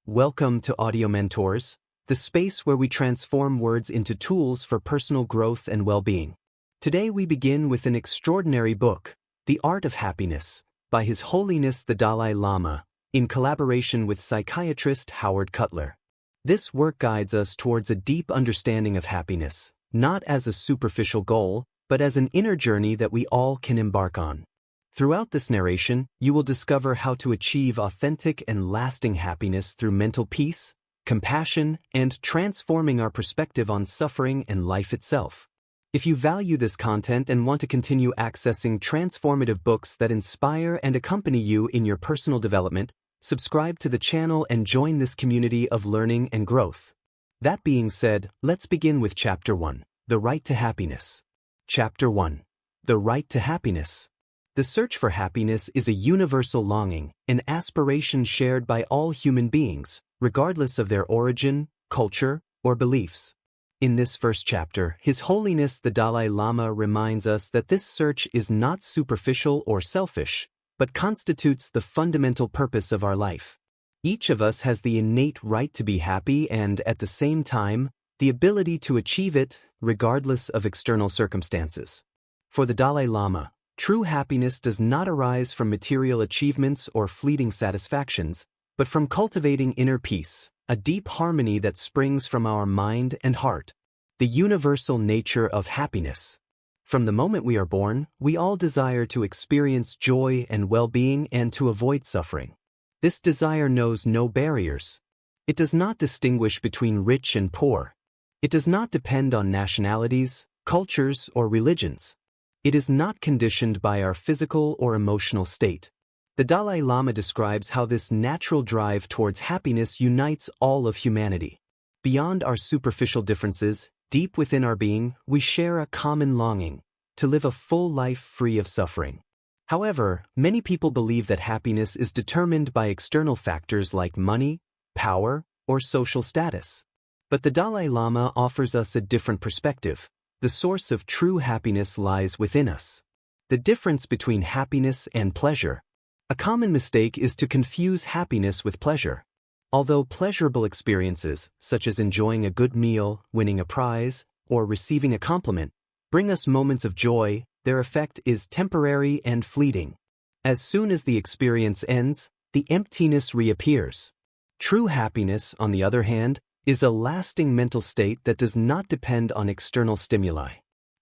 Welcome to Audio Mentors, the space where we transform words into tools for personal growth and well-being. Today we begin with an extraordinary book, The Art of Happiness, by His Holiness the Dalai Lama, in collaboration with psychiatrist Howard Cutler. This work guides us towards a deep understanding of happiness, not as a superficial goal, but as an inner journey that we all can embark on. Throughout this narration, you will discover how to achieve authentic and lasting happiness through mental peace, compassion, and transforming our perspective on suffering and life itself. If you value this content and want to continue accessing transformative books that inspire and accompany you in your personal development, subscribe to the channel and join this community of learning and growth. That being said, let's begin with Chapter 1, The Right to Happiness. Chapter 1, The Right to Happiness. The search for happiness is a universal longing, an aspiration shared by all human beings, regardless of their origin, culture, or beliefs. In this first chapter, His Holiness the Dalai Lama reminds us that this search is not superficial or selfish, but constitutes the fundamental purpose of our life. Each of us has the innate right to be happy and, at the same time, the ability to achieve it, regardless of external circumstances. For the Dalai Lama, true happiness does not arise from material achievements or fleeting satisfactions, but from cultivating inner peace, a deep harmony that springs from our mind and heart. The universal nature of happiness. From the moment we are born, we all desire to experience joy and well-being and to avoid suffering. This desire knows no barriers. It does not distinguish between rich and poor. It does not depend on nationalities, cultures, or religions. It is not conditioned by our physical or emotional state. The Dalai Lama describes how this natural drive towards happiness unites all of humanity. Beyond our superficial differences, deep within our being, we share a common longing to live a full life free of suffering. However, many people believe that happiness is determined by external factors like money, power, or social status. But the Dalai Lama offers us a different perspective. The source of true happiness lies within us. The difference between happiness and pleasure. A common mistake is to confuse happiness with pleasure. Although pleasurable experiences, such as enjoying a good meal, winning a prize, or receiving a compliment, bring us moments of joy, their effect is temporary and fleeting. As soon as the experience ends, the emptiness reappears. True happiness, on the other hand, is a lasting mental state that does not depend on external stimuli.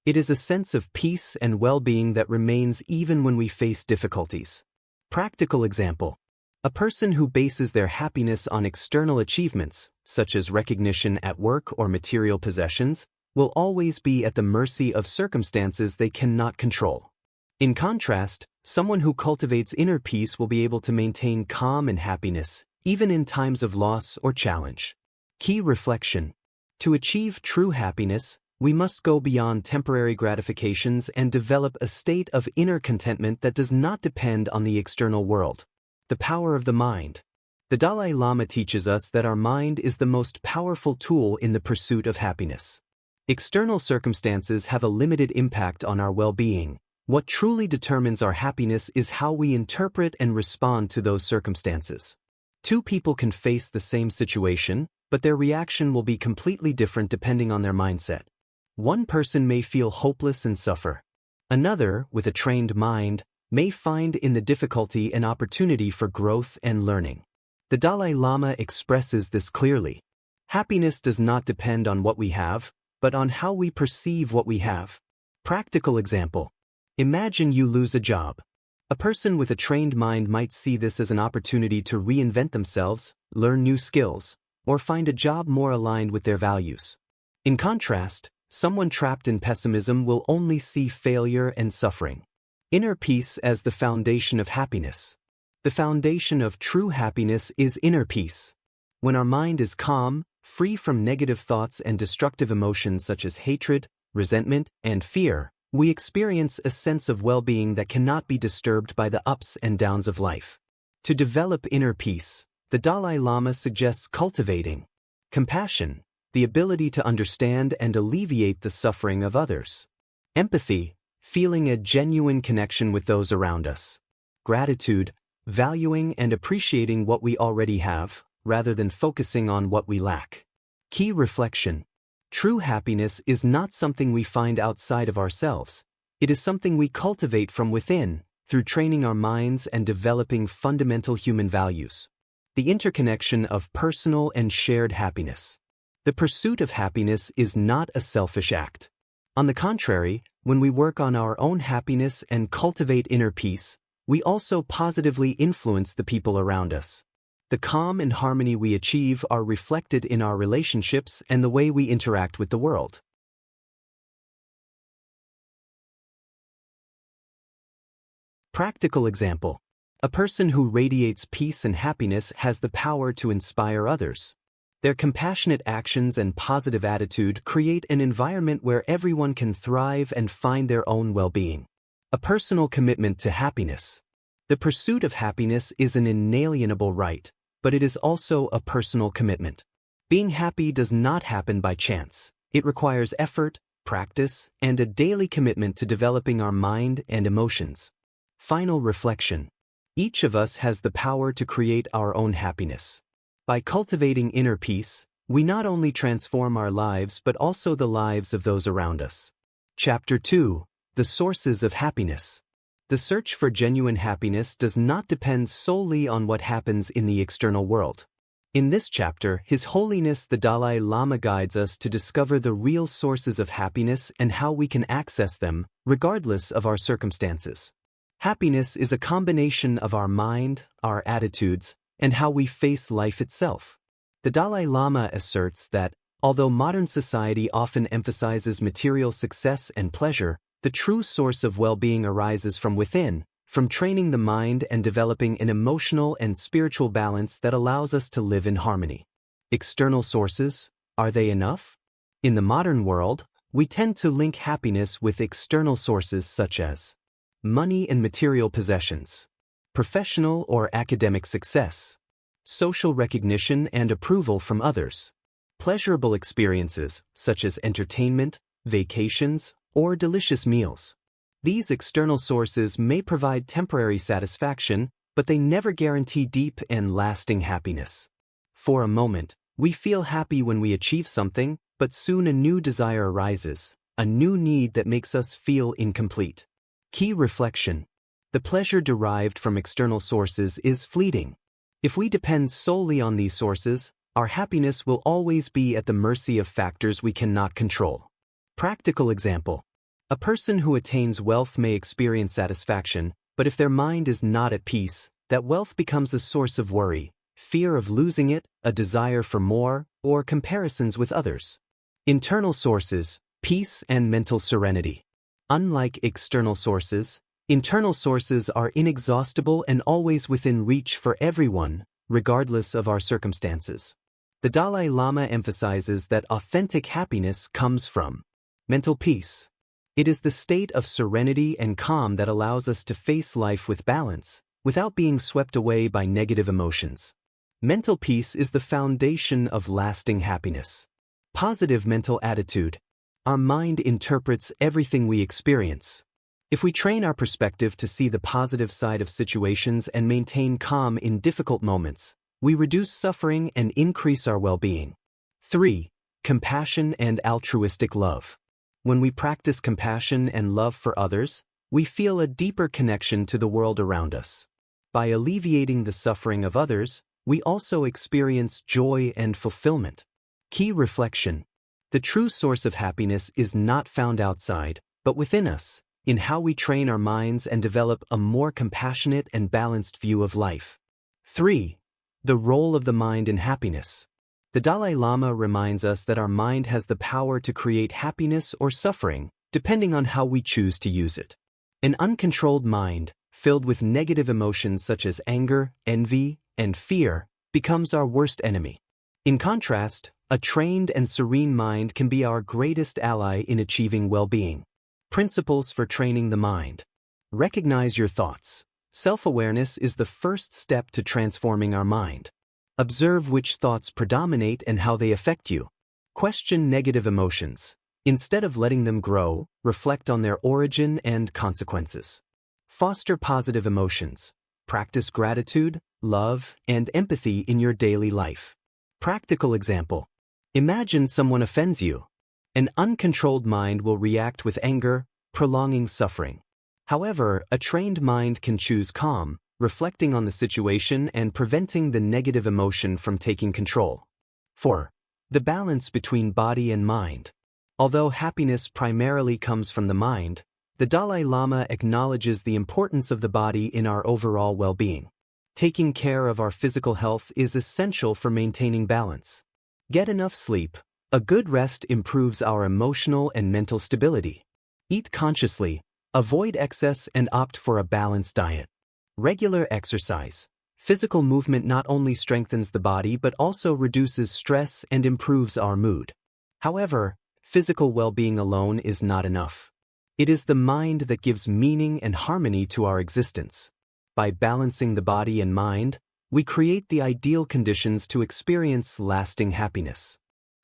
It is a sense of peace and well-being that remains even when we face difficulties. Practical example. A person who bases their happiness on external achievements, such as recognition at work or material possessions, will always be at the mercy of circumstances they cannot control. In contrast, someone who cultivates inner peace will be able to maintain calm and happiness, even in times of loss or challenge. Key reflection. To achieve true happiness, we must go beyond temporary gratifications and develop a state of inner contentment that does not depend on the external world. The power of the mind. The Dalai Lama teaches us that our mind is the most powerful tool in the pursuit of happiness. External circumstances have a limited impact on our well-being. What truly determines our happiness is how we interpret and respond to those circumstances. Two people can face the same situation, but their reaction will be completely different depending on their mindset. One person may feel hopeless and suffer. Another, with a trained mind, may find in the difficulty an opportunity for growth and learning. The Dalai Lama expresses this clearly. Happiness does not depend on what we have, but on how we perceive what we have. Practical example. Imagine you lose a job. A person with a trained mind might see this as an opportunity to reinvent themselves, learn new skills, or find a job more aligned with their values. In contrast, someone trapped in pessimism will only see failure and suffering. Inner peace as the foundation of happiness. The foundation of true happiness is inner peace. When our mind is calm, free from negative thoughts and destructive emotions such as hatred, resentment, and fear, we experience a sense of well-being that cannot be disturbed by the ups and downs of life. To develop inner peace, the Dalai Lama suggests cultivating compassion, the ability to understand and alleviate the suffering of others. Empathy, feeling a genuine connection with those around us. Gratitude, valuing and appreciating what we already have, rather than focusing on what we lack. Key reflection. True happiness is not something we find outside of ourselves. It is something we cultivate from within, through training our minds and developing fundamental human values. The interconnection of personal and shared happiness. The pursuit of happiness is not a selfish act. On the contrary, when we work on our own happiness and cultivate inner peace, we also positively influence the people around us. The calm and harmony we achieve are reflected in our relationships and the way we interact with the world. Practical example. A person who radiates peace and happiness has the power to inspire others. Their compassionate actions and positive attitude create an environment where everyone can thrive and find their own well-being. A personal commitment to happiness. The pursuit of happiness is an inalienable right, but it is also a personal commitment. Being happy does not happen by chance. It requires effort, practice, and a daily commitment to developing our mind and emotions. Final reflection. Each of us has the power to create our own happiness. By cultivating inner peace, we not only transform our lives but also the lives of those around us. Chapter 2. The Sources of Happiness. The search for genuine happiness does not depend solely on what happens in the external world. In this chapter, His Holiness the Dalai Lama guides us to discover the real sources of happiness and how we can access them, regardless of our circumstances. Happiness is a combination of our mind, our attitudes, and how we face life itself. The Dalai Lama asserts that, although modern society often emphasizes material success and pleasure, the true source of well-being arises from within, from training the mind and developing an emotional and spiritual balance that allows us to live in harmony. External sources, are they enough? In the modern world, we tend to link happiness with external sources such as money and material possessions, professional or academic success, social recognition and approval from others, pleasurable experiences such as entertainment, vacations, or delicious meals. These external sources may provide temporary satisfaction, but they never guarantee deep and lasting happiness. For a moment, we feel happy when we achieve something, but soon a new desire arises, a new need that makes us feel incomplete. Key reflection. The pleasure derived from external sources is fleeting. If we depend solely on these sources, our happiness will always be at the mercy of factors we cannot control. Practical example. A person who attains wealth may experience satisfaction, but if their mind is not at peace, that wealth becomes a source of worry, fear of losing it, a desire for more, or comparisons with others. Internal sources, peace and mental serenity. Unlike external sources, internal sources are inexhaustible and always within reach for everyone, regardless of our circumstances. The Dalai Lama emphasizes that authentic happiness comes from mental peace. It is the state of serenity and calm that allows us to face life with balance, without being swept away by negative emotions. Mental peace is the foundation of lasting happiness. Positive mental attitude. Our mind interprets everything we experience. If we train our perspective to see the positive side of situations and maintain calm in difficult moments, we reduce suffering and increase our well-being. 3. Compassion and altruistic love. When we practice compassion and love for others, we feel a deeper connection to the world around us. By alleviating the suffering of others, we also experience joy and fulfillment. Key reflection. The true source of happiness is not found outside, but within us, in how we train our minds and develop a more compassionate and balanced view of life. 3. The role of the mind in happiness. The Dalai Lama reminds us that our mind has the power to create happiness or suffering, depending on how we choose to use it. An uncontrolled mind, filled with negative emotions such as anger, envy, and fear, becomes our worst enemy. In contrast, a trained and serene mind can be our greatest ally in achieving well-being. Principles for training the mind. Recognize your thoughts. Self-awareness is the first step to transforming our mind. Observe which thoughts predominate and how they affect you. Question negative emotions. Instead of letting them grow, reflect on their origin and consequences. Foster positive emotions. Practice gratitude, love, and empathy in your daily life. Practical example. Imagine someone offends you. An uncontrolled mind will react with anger, prolonging suffering. However, a trained mind can choose calm, reflecting on the situation and preventing the negative emotion from taking control. 4. The balance between body and mind. Although happiness primarily comes from the mind, the Dalai Lama acknowledges the importance of the body in our overall well-being. Taking care of our physical health is essential for maintaining balance. Get enough sleep. A good rest improves our emotional and mental stability. Eat consciously, avoid excess, and opt for a balanced diet. Regular exercise. Physical movement not only strengthens the body but also reduces stress and improves our mood. However, physical well-being alone is not enough. It is the mind that gives meaning and harmony to our existence. By balancing the body and mind, we create the ideal conditions to experience lasting happiness.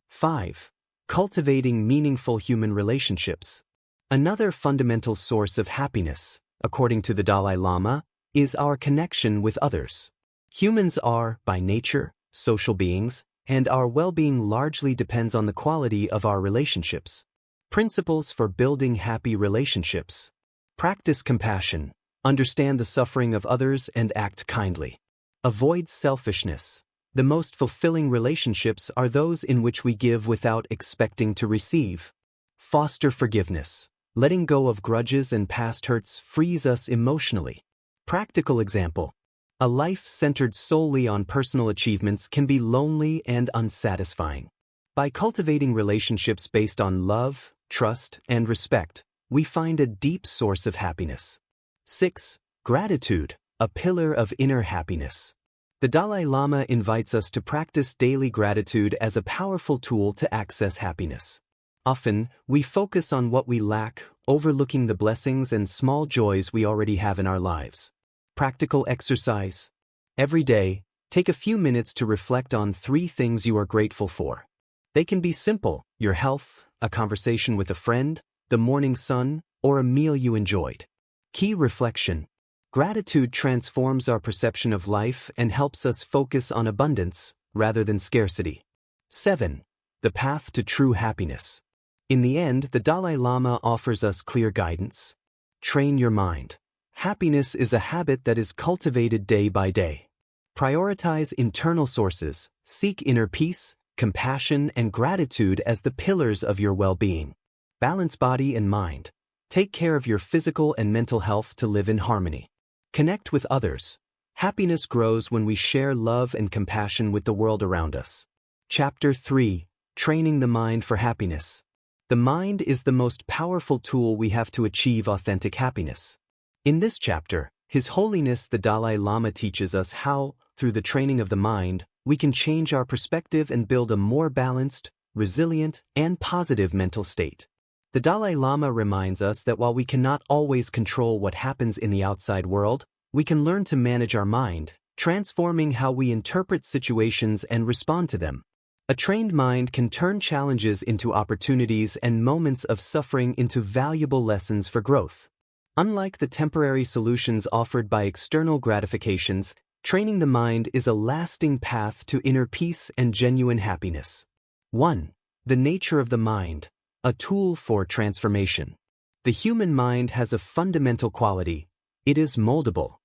5. Cultivating meaningful human relationships. Another fundamental source of happiness, according to the Dalai Lama, is our connection with others. Humans are, by nature, social beings, and our well-being largely depends on the quality of our relationships. Principles for building happy relationships. Practice compassion. Understand the suffering of others and act kindly. Avoid selfishness. The most fulfilling relationships are those in which we give without expecting to receive. Foster forgiveness. Letting go of grudges and past hurts frees us emotionally. Practical example. A life centered solely on personal achievements can be lonely and unsatisfying. By cultivating relationships based on love, trust, and respect, we find a deep source of happiness. 6. Gratitude, a pillar of inner happiness. The Dalai Lama invites us to practice daily gratitude as a powerful tool to access happiness. Often, we focus on what we lack, overlooking the blessings and small joys we already have in our lives. Practical exercise. Every day, take a few minutes to reflect on 3 things you are grateful for. They can be simple: your health, a conversation with a friend, the morning sun, or a meal you enjoyed. Key reflection. Gratitude transforms our perception of life and helps us focus on abundance rather than scarcity. 7. The path to true happiness. In the end, the Dalai Lama offers us clear guidance. Train your mind. Happiness is a habit that is cultivated day by day. Prioritize internal sources, seek inner peace, compassion, and gratitude as the pillars of your well-being. Balance body and mind. Take care of your physical and mental health to live in harmony. Connect with others. Happiness grows when we share love and compassion with the world around us. Chapter 3. Training the mind for happiness. The mind is the most powerful tool we have to achieve authentic happiness. In this chapter, His Holiness the Dalai Lama teaches us how, through the training of the mind, we can change our perspective and build a more balanced, resilient, and positive mental state. The Dalai Lama reminds us that while we cannot always control what happens in the outside world, we can learn to manage our mind, transforming how we interpret situations and respond to them. A trained mind can turn challenges into opportunities and moments of suffering into valuable lessons for growth. Unlike the temporary solutions offered by external gratifications, training the mind is a lasting path to inner peace and genuine happiness. 1. The nature of the mind. A tool for transformation. The human mind has a fundamental quality: it is moldable.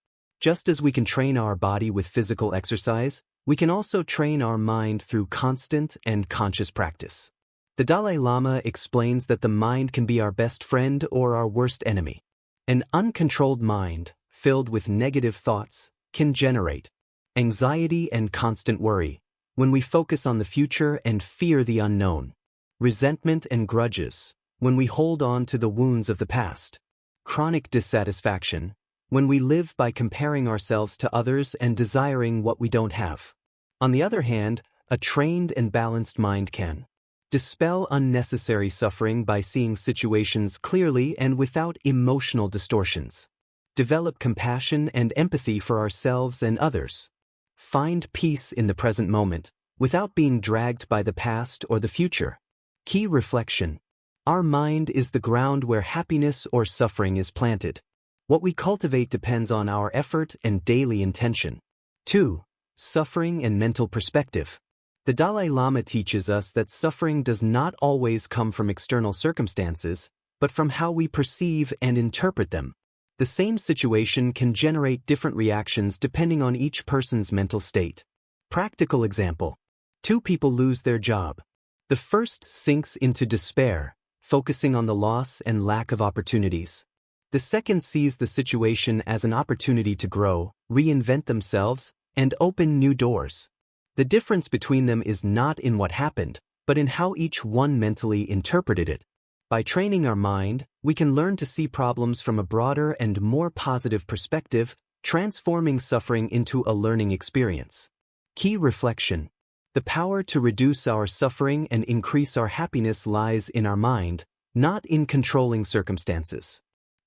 Just as we can train our body with physical exercise, we can also train our mind through constant and conscious practice. The Dalai Lama explains that the mind can be our best friend or our worst enemy. An uncontrolled mind, filled with negative thoughts, can generate anxiety and constant worry when we focus on the future and fear the unknown. Resentment and grudges, when we hold on to the wounds of the past. Chronic dissatisfaction, when we live by comparing ourselves to others and desiring what we don't have. On the other hand, a trained and balanced mind can dispel unnecessary suffering by seeing situations clearly and without emotional distortions. Develop compassion and empathy for ourselves and others. Find peace in the present moment, without being dragged by the past or the future. Key reflection. Our mind is the ground where happiness or suffering is planted. What we cultivate depends on our effort and daily intention. 2. Suffering and mental perspective. The Dalai Lama teaches us that suffering does not always come from external circumstances, but from how we perceive and interpret them. The same situation can generate different reactions depending on each person's mental state. Practical example. 2 people lose their job. The first sinks into despair, focusing on the loss and lack of opportunities. The second sees the situation as an opportunity to grow, reinvent themselves, and open new doors. The difference between them is not in what happened, but in how each one mentally interpreted it. By training our mind, we can learn to see problems from a broader and more positive perspective, transforming suffering into a learning experience. Key reflection. The power to reduce our suffering and increase our happiness lies in our mind, not in controlling circumstances.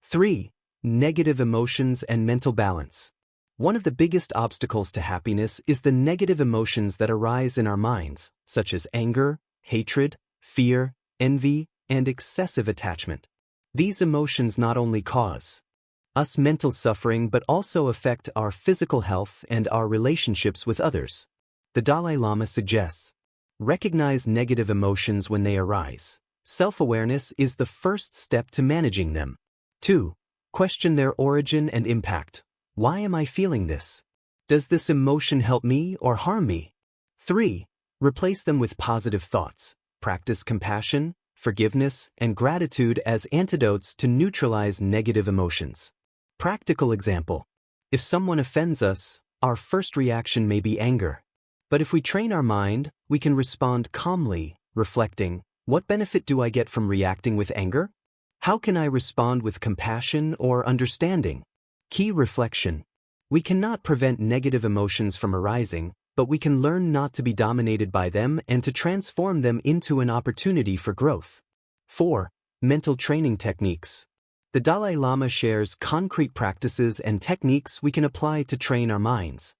3. Negative emotions and mental balance. One of the biggest obstacles to happiness is the negative emotions that arise in our minds, such as anger, hatred, fear, envy, and excessive attachment. These emotions not only cause us mental suffering but also affect our physical health and our relationships with others. The Dalai Lama suggests, recognize negative emotions when they arise. Self-awareness is the first step to managing them. 2. Question their origin and impact. Why am I feeling this? Does this emotion help me or harm me? 3. Replace them with positive thoughts. Practice compassion, forgiveness, and gratitude as antidotes to neutralize negative emotions. Practical example. If someone offends us, our first reaction may be anger. But if we train our mind, we can respond calmly, reflecting, what benefit do I get from reacting with anger? How can I respond with compassion or understanding? Key reflection. We cannot prevent negative emotions from arising, but we can learn not to be dominated by them and to transform them into an opportunity for growth. 4. Mental training techniques. The Dalai Lama shares concrete practices and techniques we can apply to train our minds.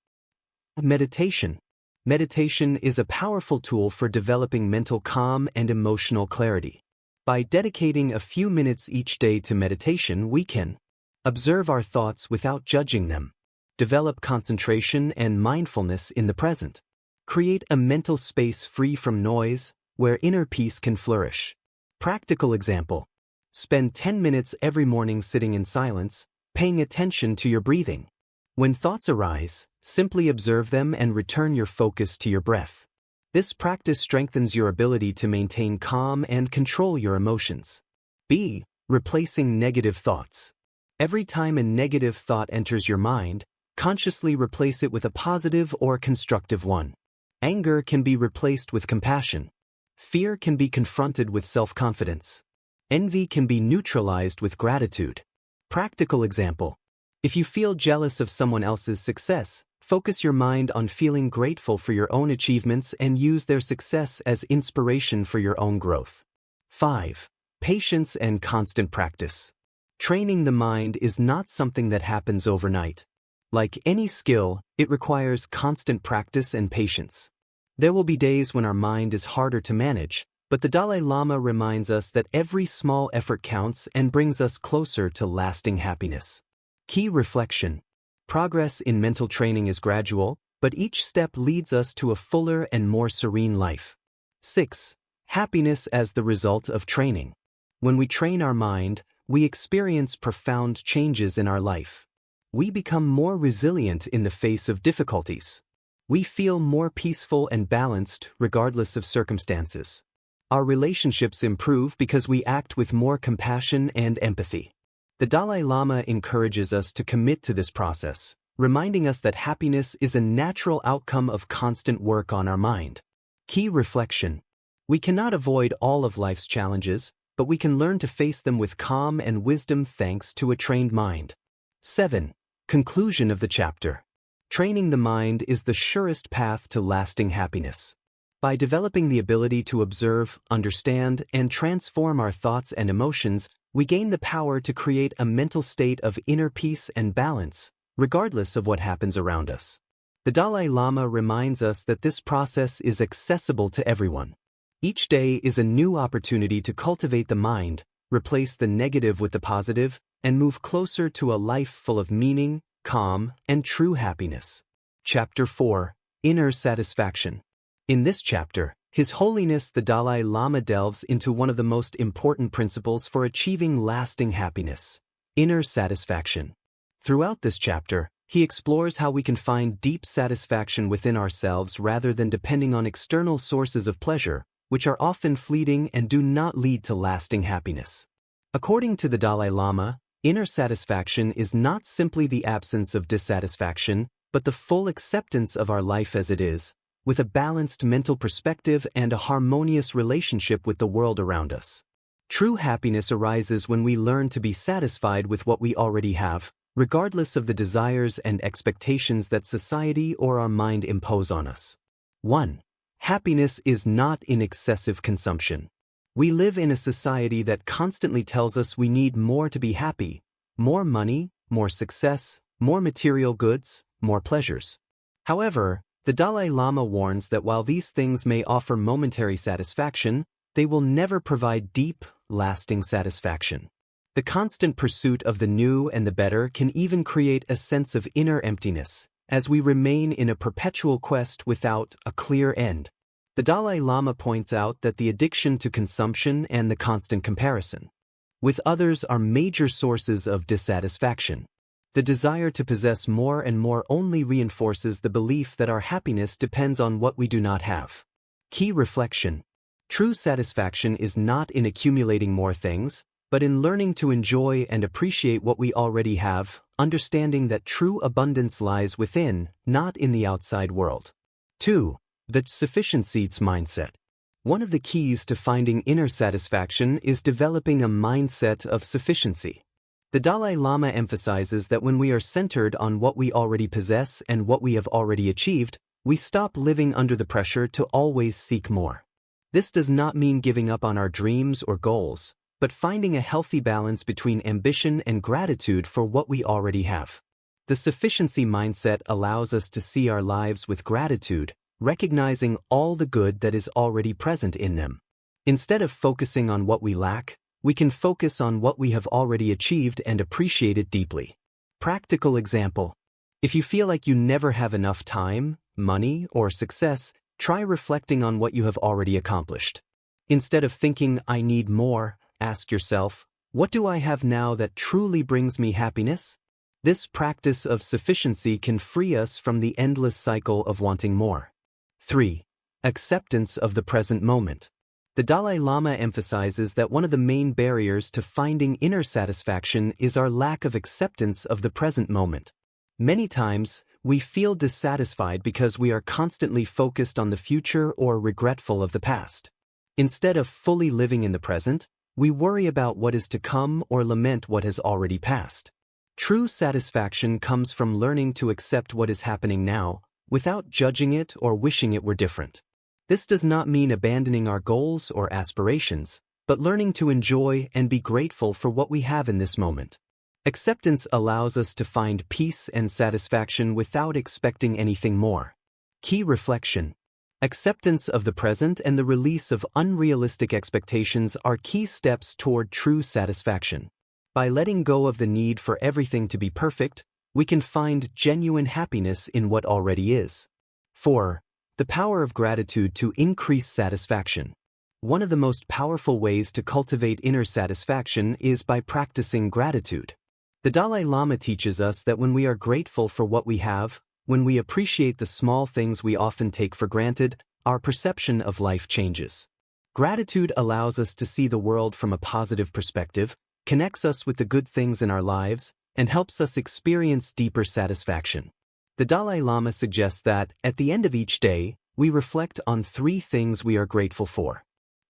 Meditation. Meditation is a powerful tool for developing mental calm and emotional clarity. By dedicating a few minutes each day to meditation, we can observe our thoughts without judging them, develop concentration and mindfulness in the present, create a mental space free from noise, where inner peace can flourish. Practical example. Spend 10 minutes every morning sitting in silence, paying attention to your breathing. When thoughts arise, simply observe them and return your focus to your breath. This practice strengthens your ability to maintain calm and control your emotions. B. Replacing negative thoughts. Every time a negative thought enters your mind, consciously replace it with a positive or constructive one. Anger can be replaced with compassion. Fear can be confronted with self-confidence. Envy can be neutralized with gratitude. Practical example. If you feel jealous of someone else's success, focus your mind on feeling grateful for your own achievements and use their success as inspiration for your own growth. 5. Patience and constant practice. Training the mind is not something that happens overnight. Like any skill, it requires constant practice and patience. There will be days when our mind is harder to manage, but the Dalai Lama reminds us that every small effort counts and brings us closer to lasting happiness. Key reflection. Progress in mental training is gradual, but each step leads us to a fuller and more serene life. 6. Happiness as the result of training. When we train our mind, we experience profound changes in our life. We become more resilient in the face of difficulties. We feel more peaceful and balanced regardless of circumstances. Our relationships improve because we act with more compassion and empathy. The Dalai Lama encourages us to commit to this process, reminding us that happiness is a natural outcome of constant work on our mind. Key reflection. We cannot avoid all of life's challenges, but we can learn to face them with calm and wisdom thanks to a trained mind. 7. Conclusion of the chapter. Training the mind is the surest path to lasting happiness. By developing the ability to observe, understand, and transform our thoughts and emotions, we gain the power to create a mental state of inner peace and balance, regardless of what happens around us. The Dalai Lama reminds us that this process is accessible to everyone. Each day is a new opportunity to cultivate the mind, replace the negative with the positive, and move closer to a life full of meaning, calm, and true happiness. Chapter 4, Inner Satisfaction. In this chapter, His Holiness the Dalai Lama delves into one of the most important principles for achieving lasting happiness: inner satisfaction. Throughout this chapter, he explores how we can find deep satisfaction within ourselves rather than depending on external sources of pleasure, which are often fleeting and do not lead to lasting happiness. According to the Dalai Lama, inner satisfaction is not simply the absence of dissatisfaction, but the full acceptance of our life as it is, with a balanced mental perspective and a harmonious relationship with the world around us. True happiness arises when we learn to be satisfied with what we already have, regardless of the desires and expectations that society or our mind impose on us. 1. Happiness is not in excessive consumption. We live in a society that constantly tells us we need more to be happy: more money, more success, more material goods, more pleasures. However, the Dalai Lama warns that while these things may offer momentary satisfaction, they will never provide deep, lasting satisfaction. The constant pursuit of the new and the better can even create a sense of inner emptiness, as we remain in a perpetual quest without a clear end. The Dalai Lama points out that the addiction to consumption and the constant comparison with others are major sources of dissatisfaction. The desire to possess more and more only reinforces the belief that our happiness depends on what we do not have. Key reflection: true satisfaction is not in accumulating more things, but in learning to enjoy and appreciate what we already have, understanding that true abundance lies within, not in the outside world. 2. The sufficiency mindset. One of the keys to finding inner satisfaction is developing a mindset of sufficiency. The Dalai Lama emphasizes that when we are centered on what we already possess and what we have already achieved, we stop living under the pressure to always seek more. This does not mean giving up on our dreams or goals, but finding a healthy balance between ambition and gratitude for what we already have. The sufficiency mindset allows us to see our lives with gratitude, recognizing all the good that is already present in them. Instead of focusing on what we lack, we can focus on what we have already achieved and appreciate it deeply. Practical example: if you feel like you never have enough time, money, or success, try reflecting on what you have already accomplished. Instead of thinking, "I need more," ask yourself, "What do I have now that truly brings me happiness?" This practice of sufficiency can free us from the endless cycle of wanting more. 3. Acceptance of the present moment. The Dalai Lama emphasizes that one of the main barriers to finding inner satisfaction is our lack of acceptance of the present moment. Many times, we feel dissatisfied because we are constantly focused on the future or regretful of the past. Instead of fully living in the present, we worry about what is to come or lament what has already passed. True satisfaction comes from learning to accept what is happening now, without judging it or wishing it were different. This does not mean abandoning our goals or aspirations, but learning to enjoy and be grateful for what we have in this moment. Acceptance allows us to find peace and satisfaction without expecting anything more. Key reflection: acceptance of the present and the release of unrealistic expectations are key steps toward true satisfaction. By letting go of the need for everything to be perfect, we can find genuine happiness in what already is. 4. The power of gratitude to increase satisfaction. One of the most powerful ways to cultivate inner satisfaction is by practicing gratitude. The Dalai Lama teaches us that when we are grateful for what we have, when we appreciate the small things we often take for granted, our perception of life changes. Gratitude allows us to see the world from a positive perspective, connects us with the good things in our lives, and helps us experience deeper satisfaction. The Dalai Lama suggests that, at the end of each day, we reflect on 3 things we are grateful for.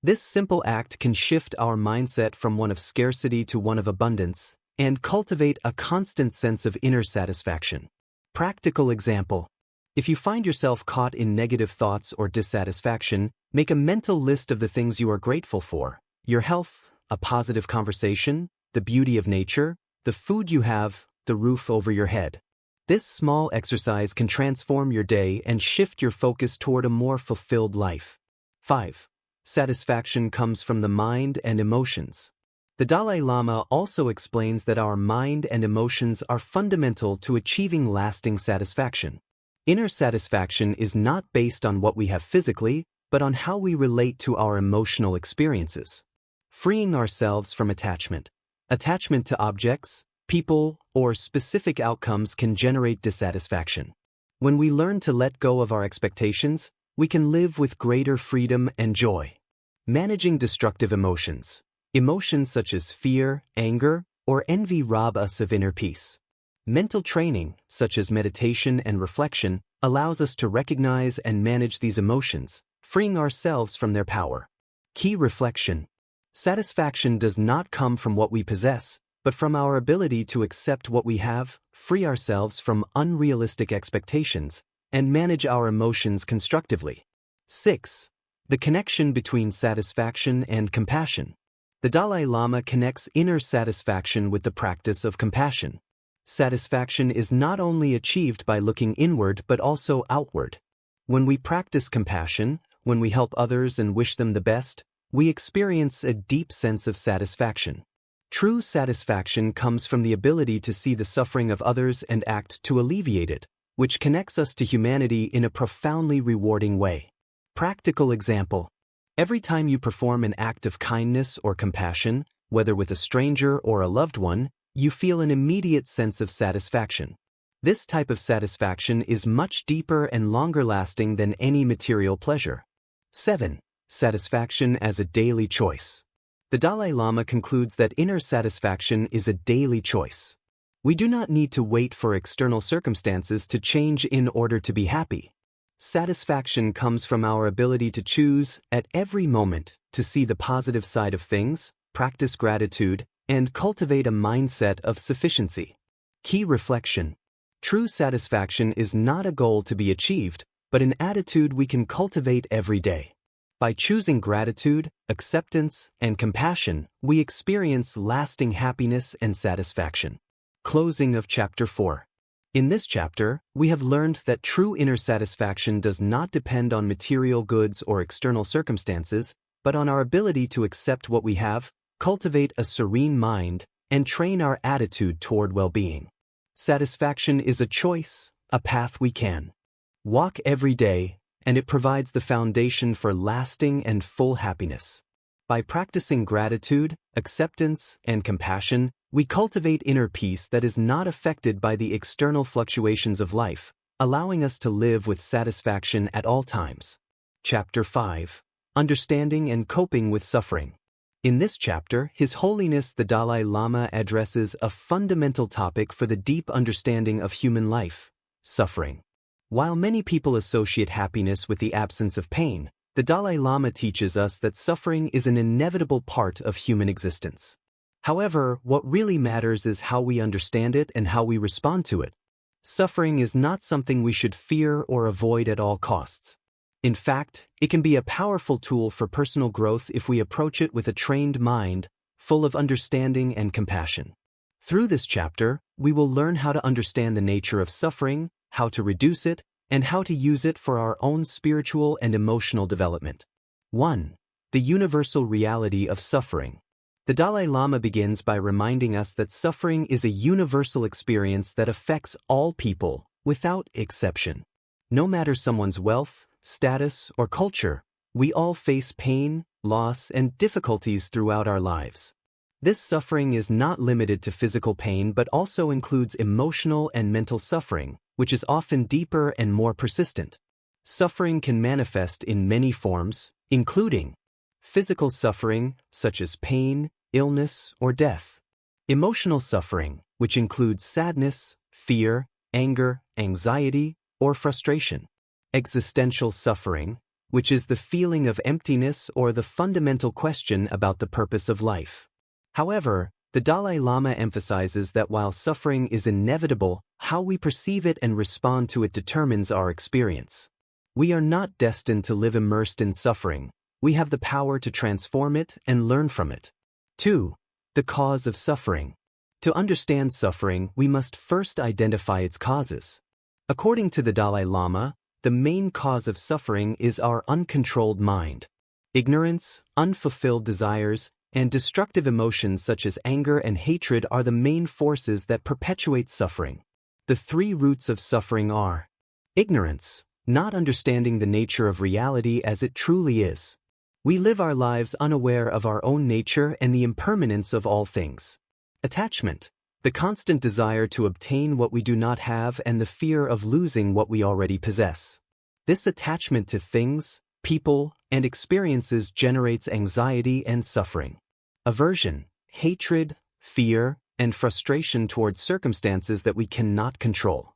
This simple act can shift our mindset from one of scarcity to one of abundance, and cultivate a constant sense of inner satisfaction. Practical example: if you find yourself caught in negative thoughts or dissatisfaction, make a mental list of the things you are grateful for: your health, a positive conversation, the beauty of nature, the food you have, the roof over your head. This small exercise can transform your day and shift your focus toward a more fulfilled life. 5. Satisfaction comes from the mind and emotions. The Dalai Lama also explains that our mind and emotions are fundamental to achieving lasting satisfaction. Inner satisfaction is not based on what we have physically, but on how we relate to our emotional experiences. Freeing ourselves from attachment. Attachment to objects, people, or specific outcomes can generate dissatisfaction. When we learn to let go of our expectations, we can live with greater freedom and joy. Managing destructive emotions. Emotions such as fear, anger, or envy rob us of inner peace. Mental training, such as meditation and reflection, allows us to recognize and manage these emotions, freeing ourselves from their power. Key reflection. Satisfaction does not come from what we possess, but from our ability to accept what we have, free ourselves from unrealistic expectations, and manage our emotions constructively. 6. The connection between satisfaction and compassion. The Dalai Lama connects inner satisfaction with the practice of compassion. Satisfaction is not only achieved by looking inward but also outward. When we practice compassion, when we help others and wish them the best, we experience a deep sense of satisfaction. True satisfaction comes from the ability to see the suffering of others and act to alleviate it, which connects us to humanity in a profoundly rewarding way. Practical example. Every time you perform an act of kindness or compassion, whether with a stranger or a loved one, you feel an immediate sense of satisfaction. This type of satisfaction is much deeper and longer-lasting than any material pleasure. 7. Satisfaction as a daily choice. The Dalai Lama concludes that inner satisfaction is a daily choice. We do not need to wait for external circumstances to change in order to be happy. Satisfaction comes from our ability to choose, at every moment, to see the positive side of things, practice gratitude, and cultivate a mindset of sufficiency. Key reflection. True satisfaction is not a goal to be achieved, but an attitude we can cultivate every day. By choosing gratitude, acceptance, and compassion, we experience lasting happiness and satisfaction. Closing of Chapter 4. In this chapter, we have learned that true inner satisfaction does not depend on material goods or external circumstances, but on our ability to accept what we have, cultivate a serene mind, and train our attitude toward well-being. Satisfaction is a choice, a path we can walk every day, and it provides the foundation for lasting and full happiness. By practicing gratitude, acceptance, and compassion, we cultivate inner peace that is not affected by the external fluctuations of life, allowing us to live with satisfaction at all times. Chapter 5. Understanding and Coping with Suffering. In this chapter, His Holiness the Dalai Lama addresses a fundamental topic for the deep understanding of human life: suffering. While many people associate happiness with the absence of pain, the Dalai Lama teaches us that suffering is an inevitable part of human existence. However, what really matters is how we understand it and how we respond to it. Suffering is not something we should fear or avoid at all costs. In fact, it can be a powerful tool for personal growth if we approach it with a trained mind, full of understanding and compassion. Through this chapter, we will learn how to understand the nature of suffering, how to reduce it, and how to use it for our own spiritual and emotional development. 1. The universal reality of suffering. The Dalai Lama begins by reminding us that suffering is a universal experience that affects all people, without exception. No matter someone's wealth, status, or culture, we all face pain, loss, and difficulties throughout our lives. This suffering is not limited to physical pain but also includes emotional and mental suffering, which is often deeper and more persistent. Suffering can manifest in many forms, including physical suffering, such as pain, illness, or death; emotional suffering, which includes sadness, fear, anger, anxiety, or frustration; existential suffering, which is the feeling of emptiness or the fundamental question about the purpose of life. However, the Dalai Lama emphasizes that while suffering is inevitable, how we perceive it and respond to it determines our experience. We are not destined to live immersed in suffering. We have the power to transform it and learn from it. 2. The cause of suffering. To understand suffering, we must first identify its causes. According to the Dalai Lama, the main cause of suffering is our uncontrolled mind. Ignorance, unfulfilled desires, and destructive emotions such as anger and hatred are the main forces that perpetuate suffering. The 3 roots of suffering are Ignorance, not understanding the nature of reality as it truly is. We live our lives unaware of our own nature and the impermanence of all things. Attachment, the constant desire to obtain what we do not have and the fear of losing what we already possess. This attachment to things, people, and experiences generates anxiety and suffering. Aversion, hatred, fear, and frustration towards circumstances that we cannot control.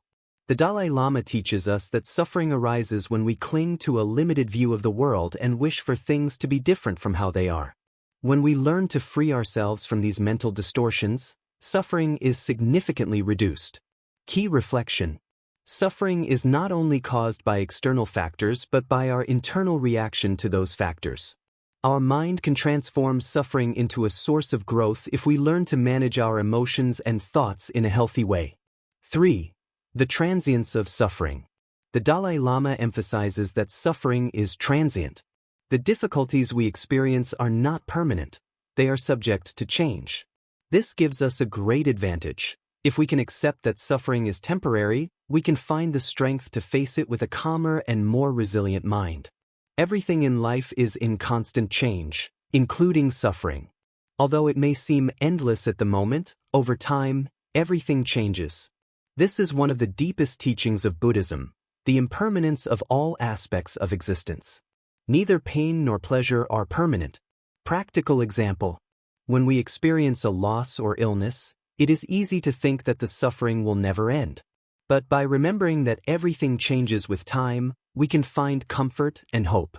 The Dalai Lama teaches us that suffering arises when we cling to a limited view of the world and wish for things to be different from how they are. When we learn to free ourselves from these mental distortions, suffering is significantly reduced. Key reflection. Suffering is not only caused by external factors but by our internal reaction to those factors. Our mind can transform suffering into a source of growth if we learn to manage our emotions and thoughts in a healthy way. 3. The transience of suffering. The Dalai Lama emphasizes that suffering is transient. The difficulties we experience are not permanent. They are subject to change. This gives us a great advantage. If we can accept that suffering is temporary, we can find the strength to face it with a calmer and more resilient mind. Everything in life is in constant change, including suffering. Although it may seem endless at the moment, over time, everything changes. This is one of the deepest teachings of Buddhism, the impermanence of all aspects of existence. Neither pain nor pleasure are permanent. Practical example. When we experience a loss or illness, it is easy to think that the suffering will never end. But by remembering that everything changes with time, we can find comfort and hope.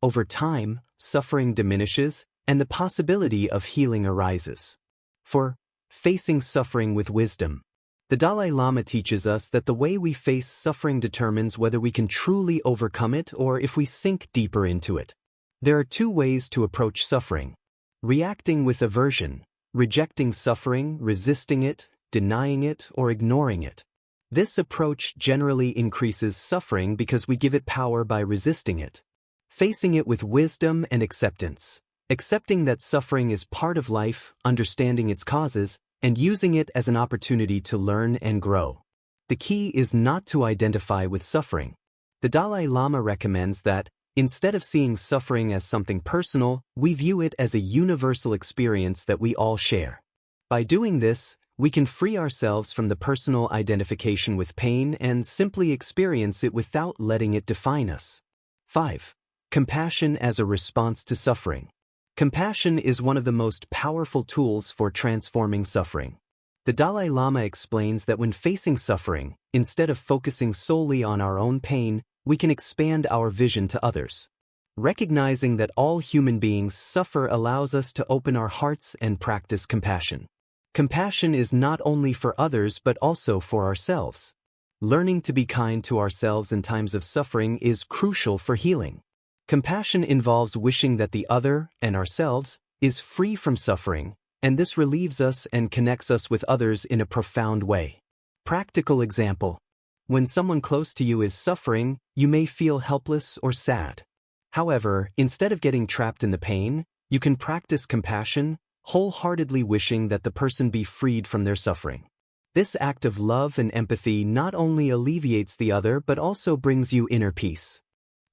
Over time, suffering diminishes, and the possibility of healing arises. 4. Facing suffering with wisdom. The Dalai Lama teaches us that the way we face suffering determines whether we can truly overcome it or if we sink deeper into it. There are two ways to approach suffering. Reacting with aversion, rejecting suffering, resisting it, denying it, or ignoring it. This approach generally increases suffering because we give it power by resisting it. Facing it with wisdom and acceptance. Accepting that suffering is part of life, understanding its causes, and using it as an opportunity to learn and grow. The key is not to identify with suffering. The Dalai Lama recommends that, instead of seeing suffering as something personal, we view it as a universal experience that we all share. By doing this, we can free ourselves from the personal identification with pain and simply experience it without letting it define us. 5. Compassion as a response to suffering. Compassion is one of the most powerful tools for transforming suffering. The Dalai Lama explains that when facing suffering, instead of focusing solely on our own pain, we can expand our vision to others. Recognizing that all human beings suffer allows us to open our hearts and practice compassion. Compassion is not only for others but also for ourselves. Learning to be kind to ourselves in times of suffering is crucial for healing. Compassion involves wishing that the other, and ourselves, is free from suffering, and this relieves us and connects us with others in a profound way. Practical example. When someone close to you is suffering, you may feel helpless or sad. However, instead of getting trapped in the pain, you can practice compassion, wholeheartedly wishing that the person be freed from their suffering. This act of love and empathy not only alleviates the other but also brings you inner peace.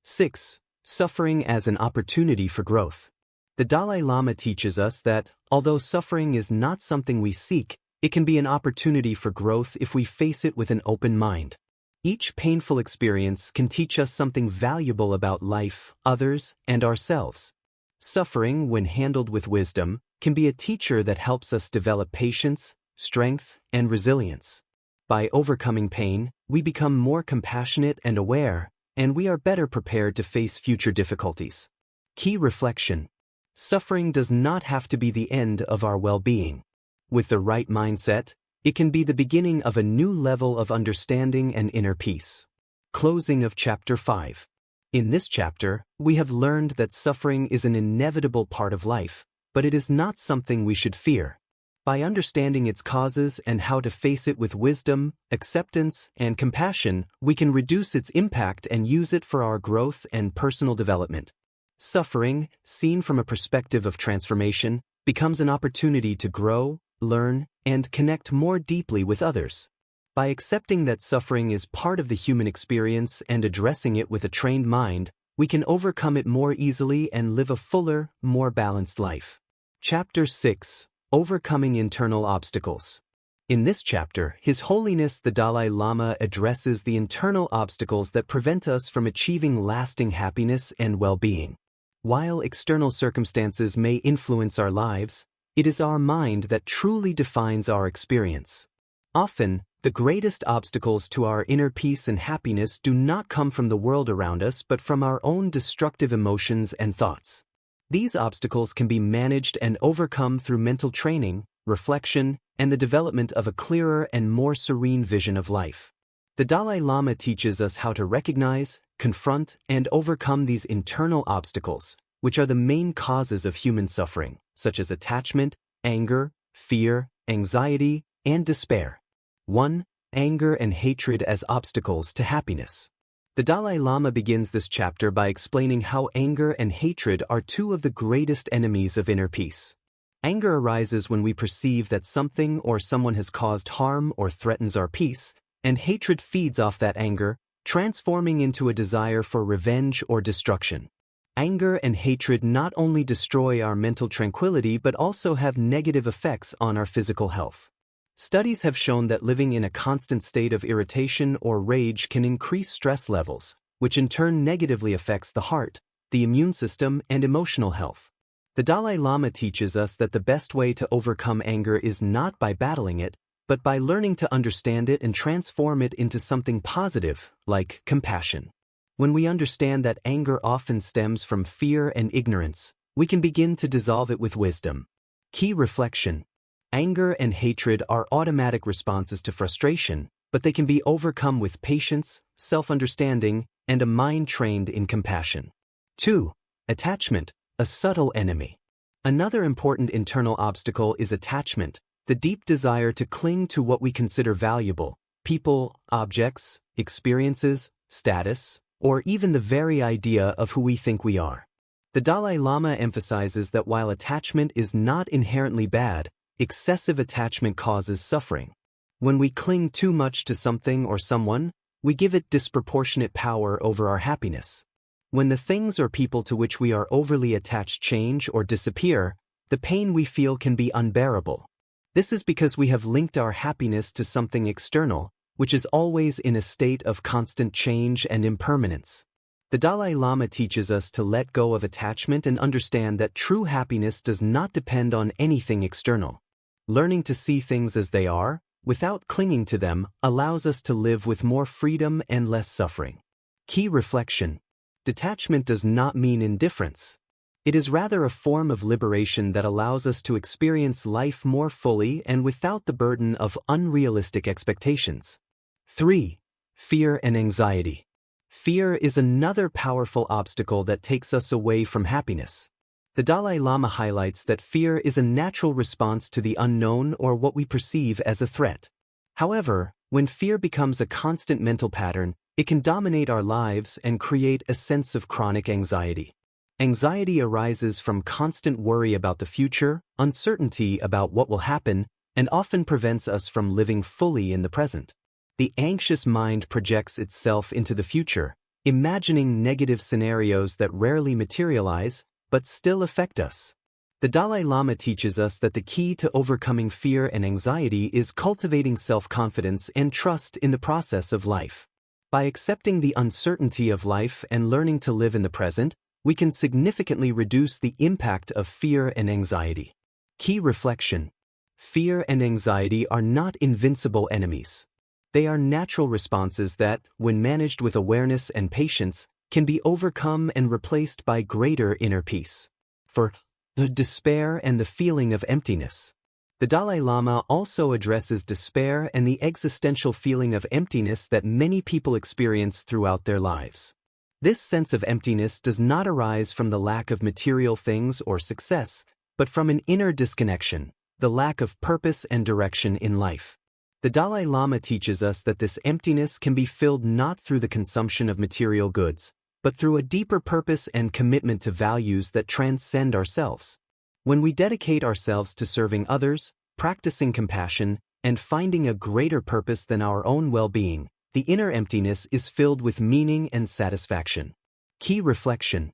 6. Suffering as an opportunity for growth. The Dalai Lama teaches us that, although suffering is not something we seek, it can be an opportunity for growth if we face it with an open mind. Each painful experience can teach us something valuable about life, others, and ourselves. Suffering, when handled with wisdom, can be a teacher that helps us develop patience, strength, and resilience. By overcoming pain, we become more compassionate and aware, and we are better prepared to face future difficulties. Key reflection. Suffering does not have to be the end of our well-being. With the right mindset, it can be the beginning of a new level of understanding and inner peace. Closing of Chapter 5. In this chapter, we have learned that suffering is an inevitable part of life, but it is not something we should fear. By understanding its causes and how to face it with wisdom, acceptance, and compassion, we can reduce its impact and use it for our growth and personal development. Suffering, seen from a perspective of transformation, becomes an opportunity to grow, learn, and connect more deeply with others. By accepting that suffering is part of the human experience and addressing it with a trained mind, we can overcome it more easily and live a fuller, more balanced life. Chapter 6: Overcoming Internal Obstacles. In this chapter, His Holiness the Dalai Lama addresses the internal obstacles that prevent us from achieving lasting happiness and well-being. While external circumstances may influence our lives, it is our mind that truly defines our experience. Often, the greatest obstacles to our inner peace and happiness do not come from the world around us but from our own destructive emotions and thoughts. These obstacles can be managed and overcome through mental training, reflection, and the development of a clearer and more serene vision of life. The Dalai Lama teaches us how to recognize, confront, and overcome these internal obstacles, which are the main causes of human suffering, such as attachment, anger, fear, anxiety, and despair. 1. Anger and hatred as obstacles to happiness. The Dalai Lama begins this chapter by explaining how anger and hatred are two of the greatest enemies of inner peace. Anger arises when we perceive that something or someone has caused harm or threatens our peace, and hatred feeds off that anger, transforming into a desire for revenge or destruction. Anger and hatred not only destroy our mental tranquility but also have negative effects on our physical health. Studies have shown that living in a constant state of irritation or rage can increase stress levels, which in turn negatively affects the heart, the immune system, and emotional health. The Dalai Lama teaches us that the best way to overcome anger is not by battling it, but by learning to understand it and transform it into something positive, like compassion. When we understand that anger often stems from fear and ignorance, we can begin to dissolve it with wisdom. Key reflection. Anger and hatred are automatic responses to frustration, but they can be overcome with patience, self-understanding, and a mind trained in compassion. 2. Attachment, a subtle enemy. Another important internal obstacle is attachment, the deep desire to cling to what we consider valuable, people, objects, experiences, status, or even the very idea of who we think we are. The Dalai Lama emphasizes that while attachment is not inherently bad, excessive attachment causes suffering. When we cling too much to something or someone, we give it disproportionate power over our happiness. When the things or people to which we are overly attached change or disappear, the pain we feel can be unbearable. This is because we have linked our happiness to something external, which is always in a state of constant change and impermanence. The Dalai Lama teaches us to let go of attachment and understand that true happiness does not depend on anything external. Learning to see things as they are, without clinging to them, allows us to live with more freedom and less suffering. Key reflection. Detachment does not mean indifference. It is rather a form of liberation that allows us to experience life more fully and without the burden of unrealistic expectations. 3. Fear and anxiety. Fear is another powerful obstacle that takes us away from happiness. The Dalai Lama highlights that fear is a natural response to the unknown or what we perceive as a threat. However, when fear becomes a constant mental pattern, it can dominate our lives and create a sense of chronic anxiety. Anxiety arises from constant worry about the future, uncertainty about what will happen, and often prevents us from living fully in the present. The anxious mind projects itself into the future, imagining negative scenarios that rarely materialize, but still affect us. The Dalai Lama teaches us that the key to overcoming fear and anxiety is cultivating self-confidence and trust in the process of life. By accepting the uncertainty of life and learning to live in the present, we can significantly reduce the impact of fear and anxiety. Key reflection. Fear and anxiety are not invincible enemies. They are natural responses that, when managed with awareness and patience, can be overcome and replaced by greater inner peace. For the despair and the feeling of emptiness. The Dalai Lama also addresses despair and the existential feeling of emptiness that many people experience throughout their lives. This sense of emptiness does not arise from the lack of material things or success, but from an inner disconnection, the lack of purpose and direction in life. The Dalai Lama teaches us that this emptiness can be filled not through the consumption of material goods, but through a deeper purpose and commitment to values that transcend ourselves. When we dedicate ourselves to serving others, practicing compassion, and finding a greater purpose than our own well-being, the inner emptiness is filled with meaning and satisfaction. Key reflection.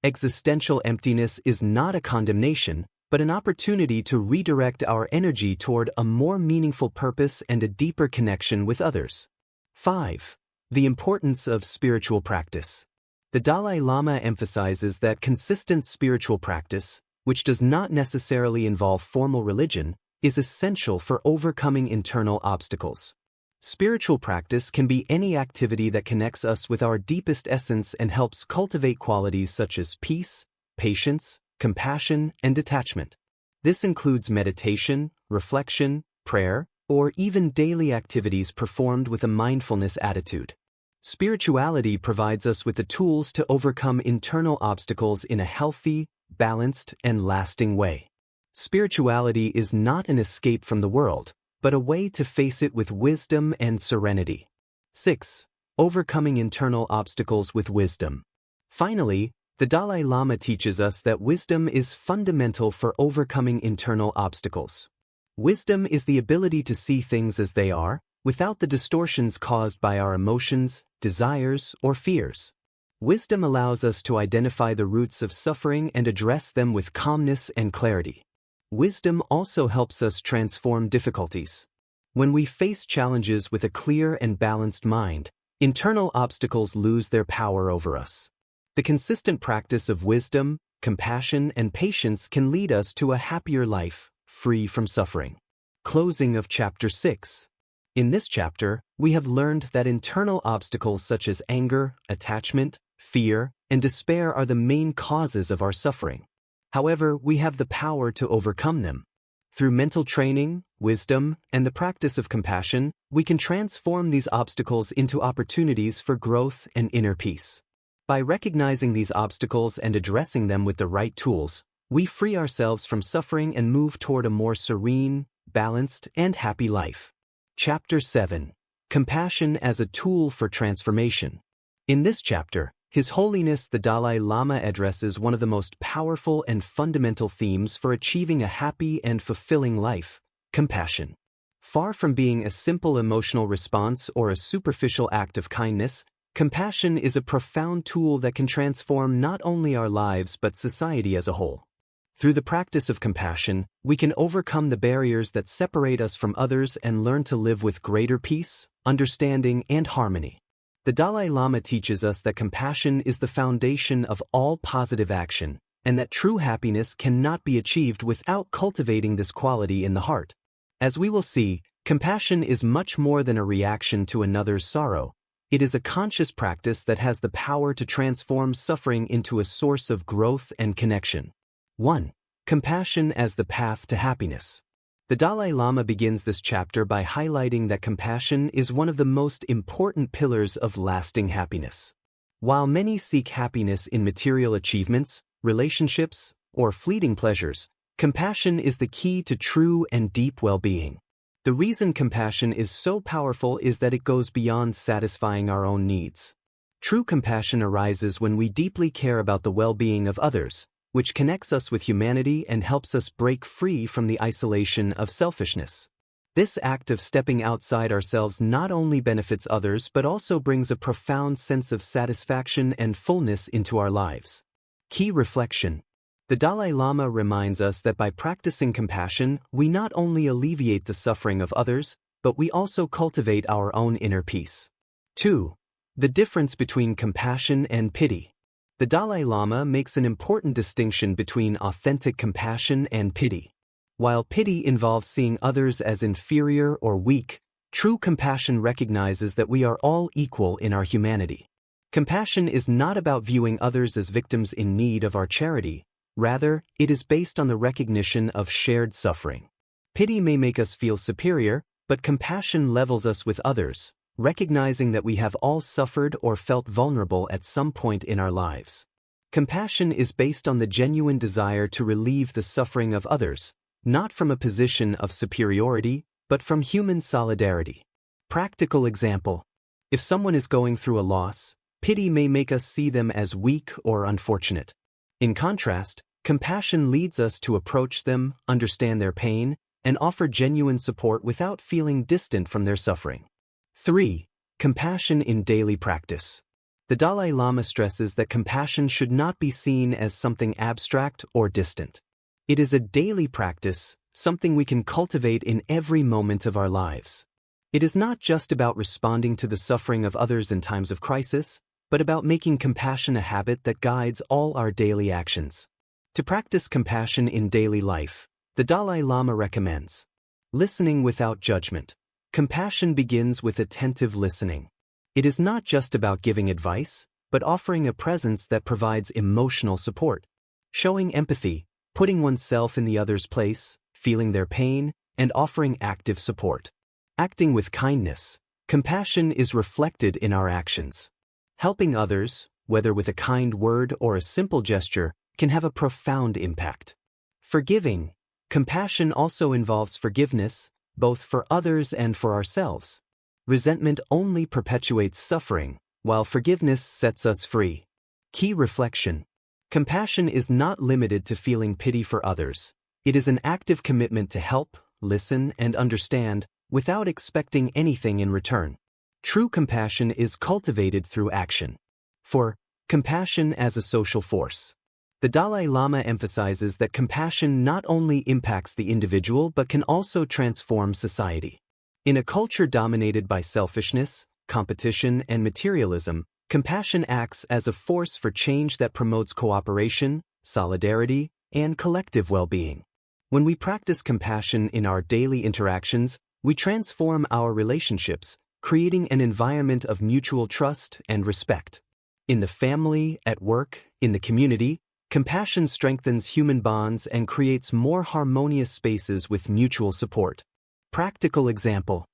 Existential emptiness is not a condemnation, but an opportunity to redirect our energy toward a more meaningful purpose and a deeper connection with others. 5. The importance of spiritual practice. The Dalai Lama emphasizes that consistent spiritual practice, which does not necessarily involve formal religion, is essential for overcoming internal obstacles. Spiritual practice can be any activity that connects us with our deepest essence and helps cultivate qualities such as peace, patience, compassion, and detachment. This includes meditation, reflection, prayer, or even daily activities performed with a mindfulness attitude. Spirituality provides us with the tools to overcome internal obstacles in a healthy, balanced, and lasting way. Spirituality is not an escape from the world, but a way to face it with wisdom and serenity. 6. Overcoming internal obstacles with wisdom. Finally, the Dalai Lama teaches us that wisdom is fundamental for overcoming internal obstacles. Wisdom is the ability to see things as they are, without the distortions caused by our emotions, desires, or fears. Wisdom allows us to identify the roots of suffering and address them with calmness and clarity. Wisdom also helps us transform difficulties. When we face challenges with a clear and balanced mind, internal obstacles lose their power over us. The consistent practice of wisdom, compassion, and patience can lead us to a happier life, free from suffering. Closing of Chapter 6. In this chapter, we have learned that internal obstacles such as anger, attachment, fear, and despair are the main causes of our suffering. However, we have the power to overcome them. Through mental training, wisdom, and the practice of compassion, we can transform these obstacles into opportunities for growth and inner peace. By recognizing these obstacles and addressing them with the right tools, we free ourselves from suffering and move toward a more serene, balanced, and happy life. Chapter 7. Compassion as a Tool for Transformation. In this chapter, His Holiness the Dalai Lama addresses one of the most powerful and fundamental themes for achieving a happy and fulfilling life: compassion. Far from being a simple emotional response or a superficial act of kindness, compassion is a profound tool that can transform not only our lives but society as a whole. Through the practice of compassion, we can overcome the barriers that separate us from others and learn to live with greater peace, understanding, and harmony. The Dalai Lama teaches us that compassion is the foundation of all positive action, and that true happiness cannot be achieved without cultivating this quality in the heart. As we will see, compassion is much more than a reaction to another's sorrow. It is a conscious practice that has the power to transform suffering into a source of growth and connection. 1. Compassion as the path to happiness. The Dalai Lama begins this chapter by highlighting that compassion is one of the most important pillars of lasting happiness. While many seek happiness in material achievements, relationships, or fleeting pleasures, compassion is the key to true and deep well-being. The reason compassion is so powerful is that it goes beyond satisfying our own needs. True compassion arises when we deeply care about the well-being of others, which connects us with humanity and helps us break free from the isolation of selfishness. This act of stepping outside ourselves not only benefits others but also brings a profound sense of satisfaction and fullness into our lives. Key reflection. The Dalai Lama reminds us that by practicing compassion, we not only alleviate the suffering of others, but we also cultivate our own inner peace. 2. The difference between compassion and pity. The Dalai Lama makes an important distinction between authentic compassion and pity. While pity involves seeing others as inferior or weak, true compassion recognizes that we are all equal in our humanity. Compassion is not about viewing others as victims in need of our charity. Rather, it is based on the recognition of shared suffering. Pity may make us feel superior, but compassion levels us with others, recognizing that we have all suffered or felt vulnerable at some point in our lives. Compassion is based on the genuine desire to relieve the suffering of others, not from a position of superiority, but from human solidarity. Practical example. If someone is going through a loss, pity may make us see them as weak or unfortunate. In contrast, compassion leads us to approach them, understand their pain, and offer genuine support without feeling distant from their suffering. 3. Compassion in daily practice. The Dalai Lama stresses that compassion should not be seen as something abstract or distant. It is a daily practice, something we can cultivate in every moment of our lives. It is not just about responding to the suffering of others in times of crisis, but about making compassion a habit that guides all our daily actions. To practice compassion in daily life, the Dalai Lama recommends listening without judgment. Compassion begins with attentive listening. It is not just about giving advice, but offering a presence that provides emotional support. Showing empathy, putting oneself in the other's place, feeling their pain, and offering active support. Acting with kindness. Compassion is reflected in our actions. Helping others, whether with a kind word or a simple gesture, can have a profound impact. Forgiving. Compassion also involves forgiveness, both for others and for ourselves. Resentment only perpetuates suffering, while forgiveness sets us free. Key reflection. Compassion is not limited to feeling pity for others. It is an active commitment to help, listen, and understand, without expecting anything in return. True compassion is cultivated through action. 4. Compassion as a social force. The Dalai Lama emphasizes that compassion not only impacts the individual but can also transform society. In a culture dominated by selfishness, competition, and materialism, compassion acts as a force for change that promotes cooperation, solidarity, and collective well-being. When we practice compassion in our daily interactions, we transform our relationships, creating an environment of mutual trust and respect. In the family, at work, in the community, compassion strengthens human bonds and creates more harmonious spaces with mutual support. Practical example.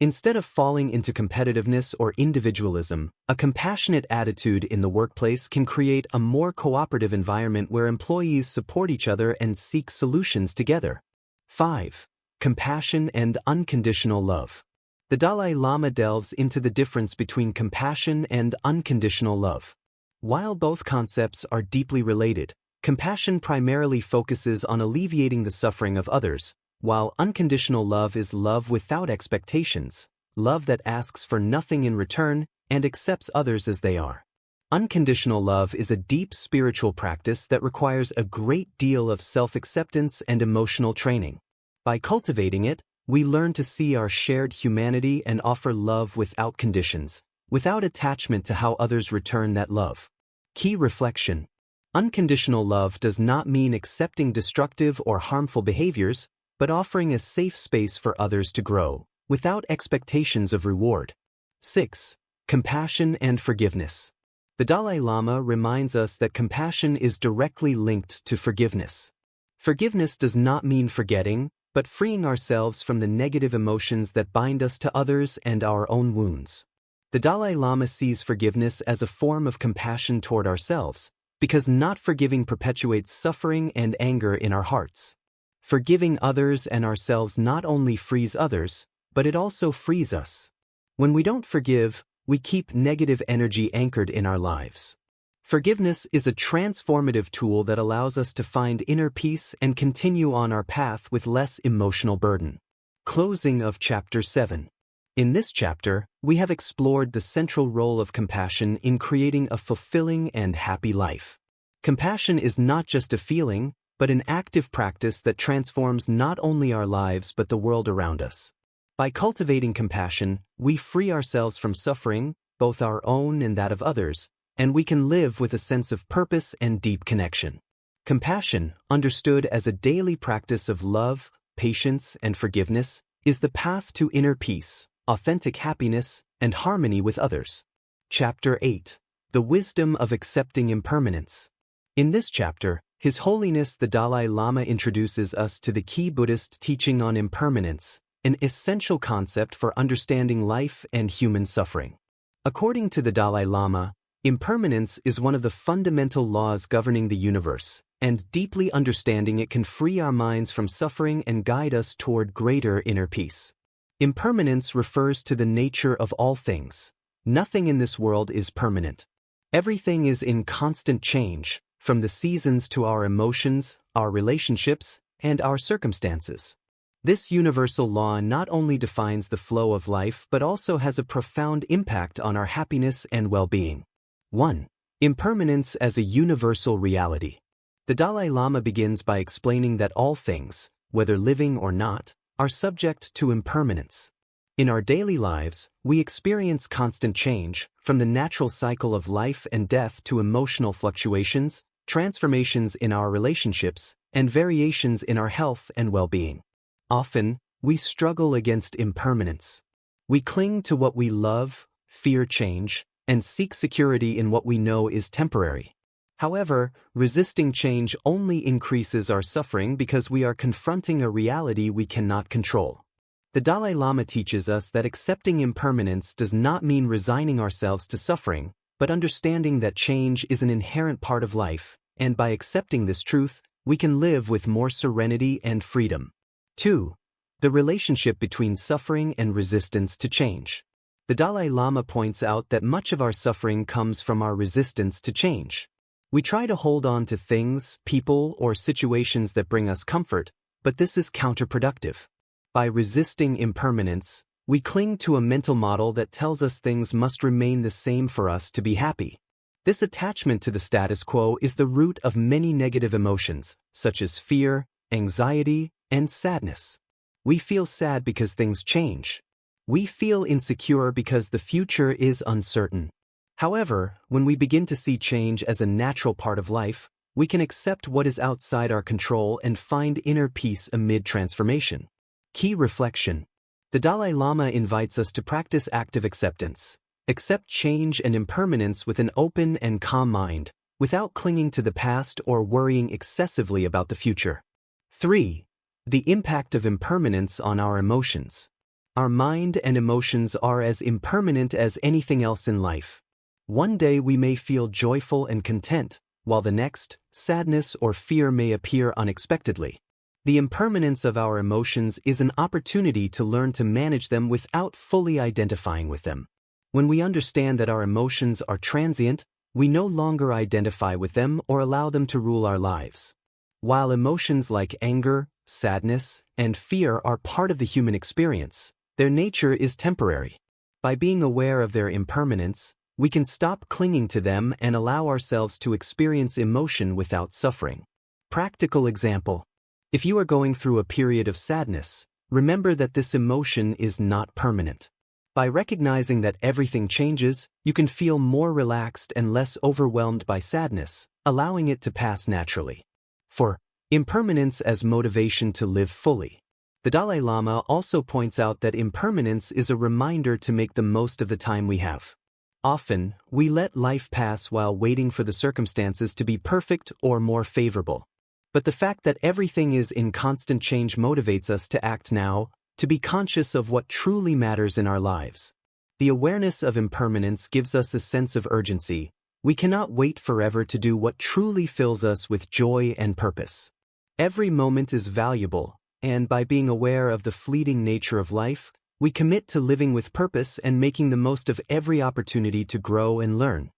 Instead of falling into competitiveness or individualism, a compassionate attitude in the workplace can create a more cooperative environment where employees support each other and seek solutions together. 5. Compassion and unconditional love. The Dalai Lama delves into the difference between compassion and unconditional love. While both concepts are deeply related, compassion primarily focuses on alleviating the suffering of others, while unconditional love is love without expectations, love that asks for nothing in return and accepts others as they are. Unconditional love is a deep spiritual practice that requires a great deal of self-acceptance and emotional training. By cultivating it, we learn to see our shared humanity and offer love without conditions, without attachment to how others return that love. Key reflection. Unconditional love does not mean accepting destructive or harmful behaviors, but offering a safe space for others to grow, without expectations of reward. 6. Compassion and forgiveness. The Dalai Lama reminds us that compassion is directly linked to forgiveness. Forgiveness does not mean forgetting, but freeing ourselves from the negative emotions that bind us to others and our own wounds. The Dalai Lama sees forgiveness as a form of compassion toward ourselves, because not forgiving perpetuates suffering and anger in our hearts. Forgiving others and ourselves not only frees others, but it also frees us. When we don't forgive, we keep negative energy anchored in our lives. Forgiveness is a transformative tool that allows us to find inner peace and continue on our path with less emotional burden. Closing of Chapter 7. In this chapter, we have explored the central role of compassion in creating a fulfilling and happy life. Compassion is not just a feeling, but an active practice that transforms not only our lives but the world around us. By cultivating compassion, we free ourselves from suffering, both our own and that of others, and we can live with a sense of purpose and deep connection. Compassion, understood as a daily practice of love, patience, and forgiveness, is the path to inner peace, authentic happiness, and harmony with others. Chapter 8. The Wisdom of Accepting Impermanence. In this chapter, His Holiness the Dalai Lama introduces us to the key Buddhist teaching on impermanence, an essential concept for understanding life and human suffering. According to the Dalai Lama, impermanence is one of the fundamental laws governing the universe, and deeply understanding it can free our minds from suffering and guide us toward greater inner peace. Impermanence refers to the nature of all things. Nothing in this world is permanent. Everything is in constant change, from the seasons to our emotions, our relationships, and our circumstances. This universal law not only defines the flow of life but also has a profound impact on our happiness and well-being. 1. Impermanence as a universal reality. The Dalai Lama begins by explaining that all things, whether living or not, are subject to impermanence. In our daily lives, we experience constant change, from the natural cycle of life and death to emotional fluctuations, transformations in our relationships, and variations in our health and well-being. Often, we struggle against impermanence. We cling to what we love, fear change, and seek security in what we know is temporary. However, resisting change only increases our suffering because we are confronting a reality we cannot control. The Dalai Lama teaches us that accepting impermanence does not mean resigning ourselves to suffering, but understanding that change is an inherent part of life, and by accepting this truth, we can live with more serenity and freedom. 2. The relationship between suffering and resistance to change. The Dalai Lama points out that much of our suffering comes from our resistance to change. We try to hold on to things, people, or situations that bring us comfort, but this is counterproductive. By resisting impermanence, we cling to a mental model that tells us things must remain the same for us to be happy. This attachment to the status quo is the root of many negative emotions, such as fear, anxiety, and sadness. We feel sad because things change. We feel insecure because the future is uncertain. However, when we begin to see change as a natural part of life, we can accept what is outside our control and find inner peace amid transformation. Key reflection. The Dalai Lama invites us to practice active acceptance. Accept change and impermanence with an open and calm mind, without clinging to the past or worrying excessively about the future. 3. The impact of impermanence on our emotions. Our mind and emotions are as impermanent as anything else in life. One day we may feel joyful and content, while the next, sadness or fear may appear unexpectedly. The impermanence of our emotions is an opportunity to learn to manage them without fully identifying with them. When we understand that our emotions are transient, we no longer identify with them or allow them to rule our lives. While emotions like anger, sadness, and fear are part of the human experience, their nature is temporary. By being aware of their impermanence, we can stop clinging to them and allow ourselves to experience emotion without suffering. Practical example. If you are going through a period of sadness, remember that this emotion is not permanent. By recognizing that everything changes, you can feel more relaxed and less overwhelmed by sadness, allowing it to pass naturally. 4. Impermanence as motivation to live fully. The Dalai Lama also points out that impermanence is a reminder to make the most of the time we have. Often, we let life pass while waiting for the circumstances to be perfect or more favorable. But the fact that everything is in constant change motivates us to act now, to be conscious of what truly matters in our lives. The awareness of impermanence gives us a sense of urgency. We cannot wait forever to do what truly fills us with joy and purpose. Every moment is valuable, and by being aware of the fleeting nature of life, we commit to living with purpose and making the most of every opportunity to grow and learn.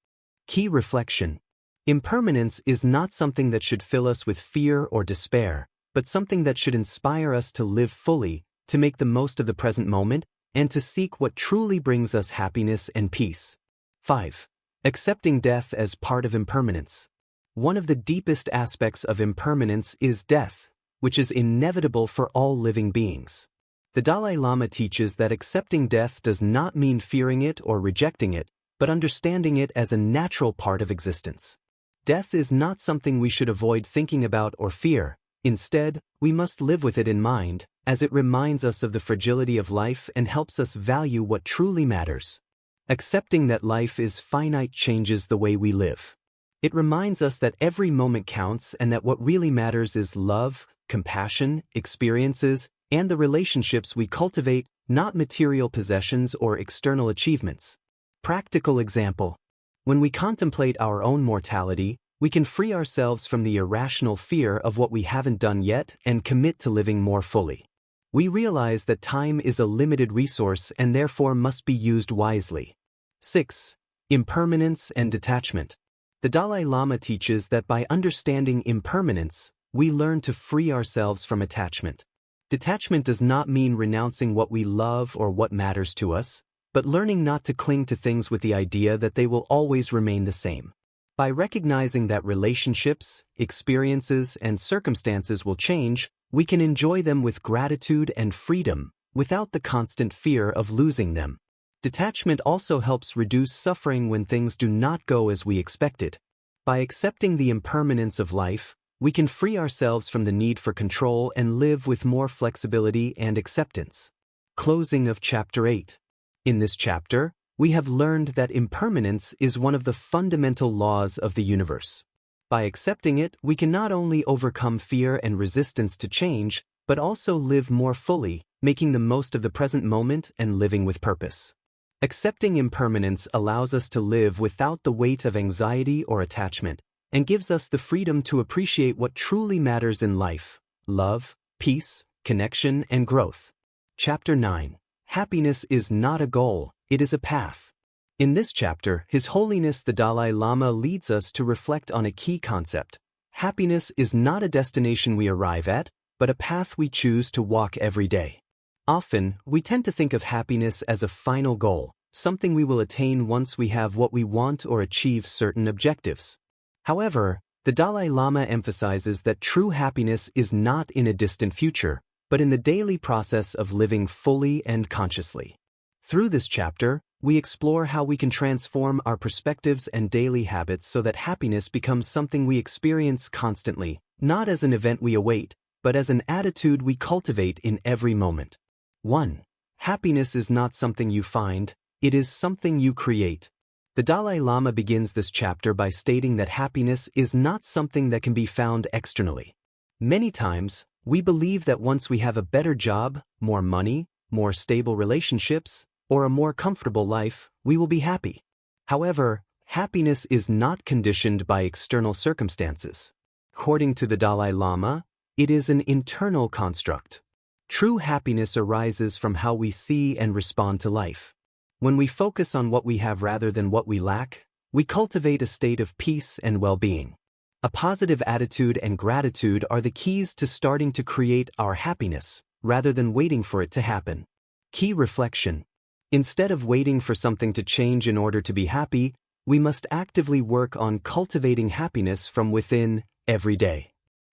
Key reflection. Impermanence is not something that should fill us with fear or despair, but something that should inspire us to live fully, to make the most of the present moment, and to seek what truly brings us happiness and peace. 5. Accepting death as part of impermanence. One of the deepest aspects of impermanence is death, which is inevitable for all living beings. The Dalai Lama teaches that accepting death does not mean fearing it or rejecting it, but understanding it as a natural part of existence. Death is not something we should avoid thinking about or fear. Instead, we must live with it in mind, as it reminds us of the fragility of life and helps us value what truly matters. Accepting that life is finite changes the way we live. It reminds us that every moment counts and that what really matters is love, compassion, experiences, and the relationships we cultivate, not material possessions or external achievements. Practical example. When we contemplate our own mortality, we can free ourselves from the irrational fear of what we haven't done yet and commit to living more fully. We realize that time is a limited resource and therefore must be used wisely. 6. Impermanence and detachment. The Dalai Lama teaches that by understanding impermanence, we learn to free ourselves from attachment. Detachment does not mean renouncing what we love or what matters to us, but learning not to cling to things with the idea that they will always remain the same. By recognizing that relationships, experiences, and circumstances will change, we can enjoy them with gratitude and freedom, without the constant fear of losing them. Detachment also helps reduce suffering when things do not go as we expected. By accepting the impermanence of life, we can free ourselves from the need for control and live with more flexibility and acceptance. Closing of Chapter 8. In this chapter, we have learned that impermanence is one of the fundamental laws of the universe. By accepting it, we can not only overcome fear and resistance to change, but also live more fully, making the most of the present moment and living with purpose. Accepting impermanence allows us to live without the weight of anxiety or attachment, and gives us the freedom to appreciate what truly matters in life: love, peace, connection, and growth. Chapter 9. Happiness is not a goal, it is a path. In this chapter, His Holiness the Dalai Lama leads us to reflect on a key concept. Happiness is not a destination we arrive at, but a path we choose to walk every day. Often, we tend to think of happiness as a final goal, something we will attain once we have what we want or achieve certain objectives. However, the Dalai Lama emphasizes that true happiness is not in a distant future, but in the daily process of living fully and consciously. Through this chapter, we explore how we can transform our perspectives and daily habits so that happiness becomes something we experience constantly, not as an event we await, but as an attitude we cultivate in every moment. 1. Happiness is not something you find, it is something you create. The Dalai Lama begins this chapter by stating that happiness is not something that can be found externally. Many times, we believe that once we have a better job, more money, more stable relationships, or a more comfortable life, we will be happy. However, happiness is not conditioned by external circumstances. According to the Dalai Lama, it is an internal construct. True happiness arises from how we see and respond to life. When we focus on what we have rather than what we lack, we cultivate a state of peace and well-being. A positive attitude and gratitude are the keys to starting to create our happiness, rather than waiting for it to happen. Key reflection. Instead of waiting for something to change in order to be happy, we must actively work on cultivating happiness from within every day.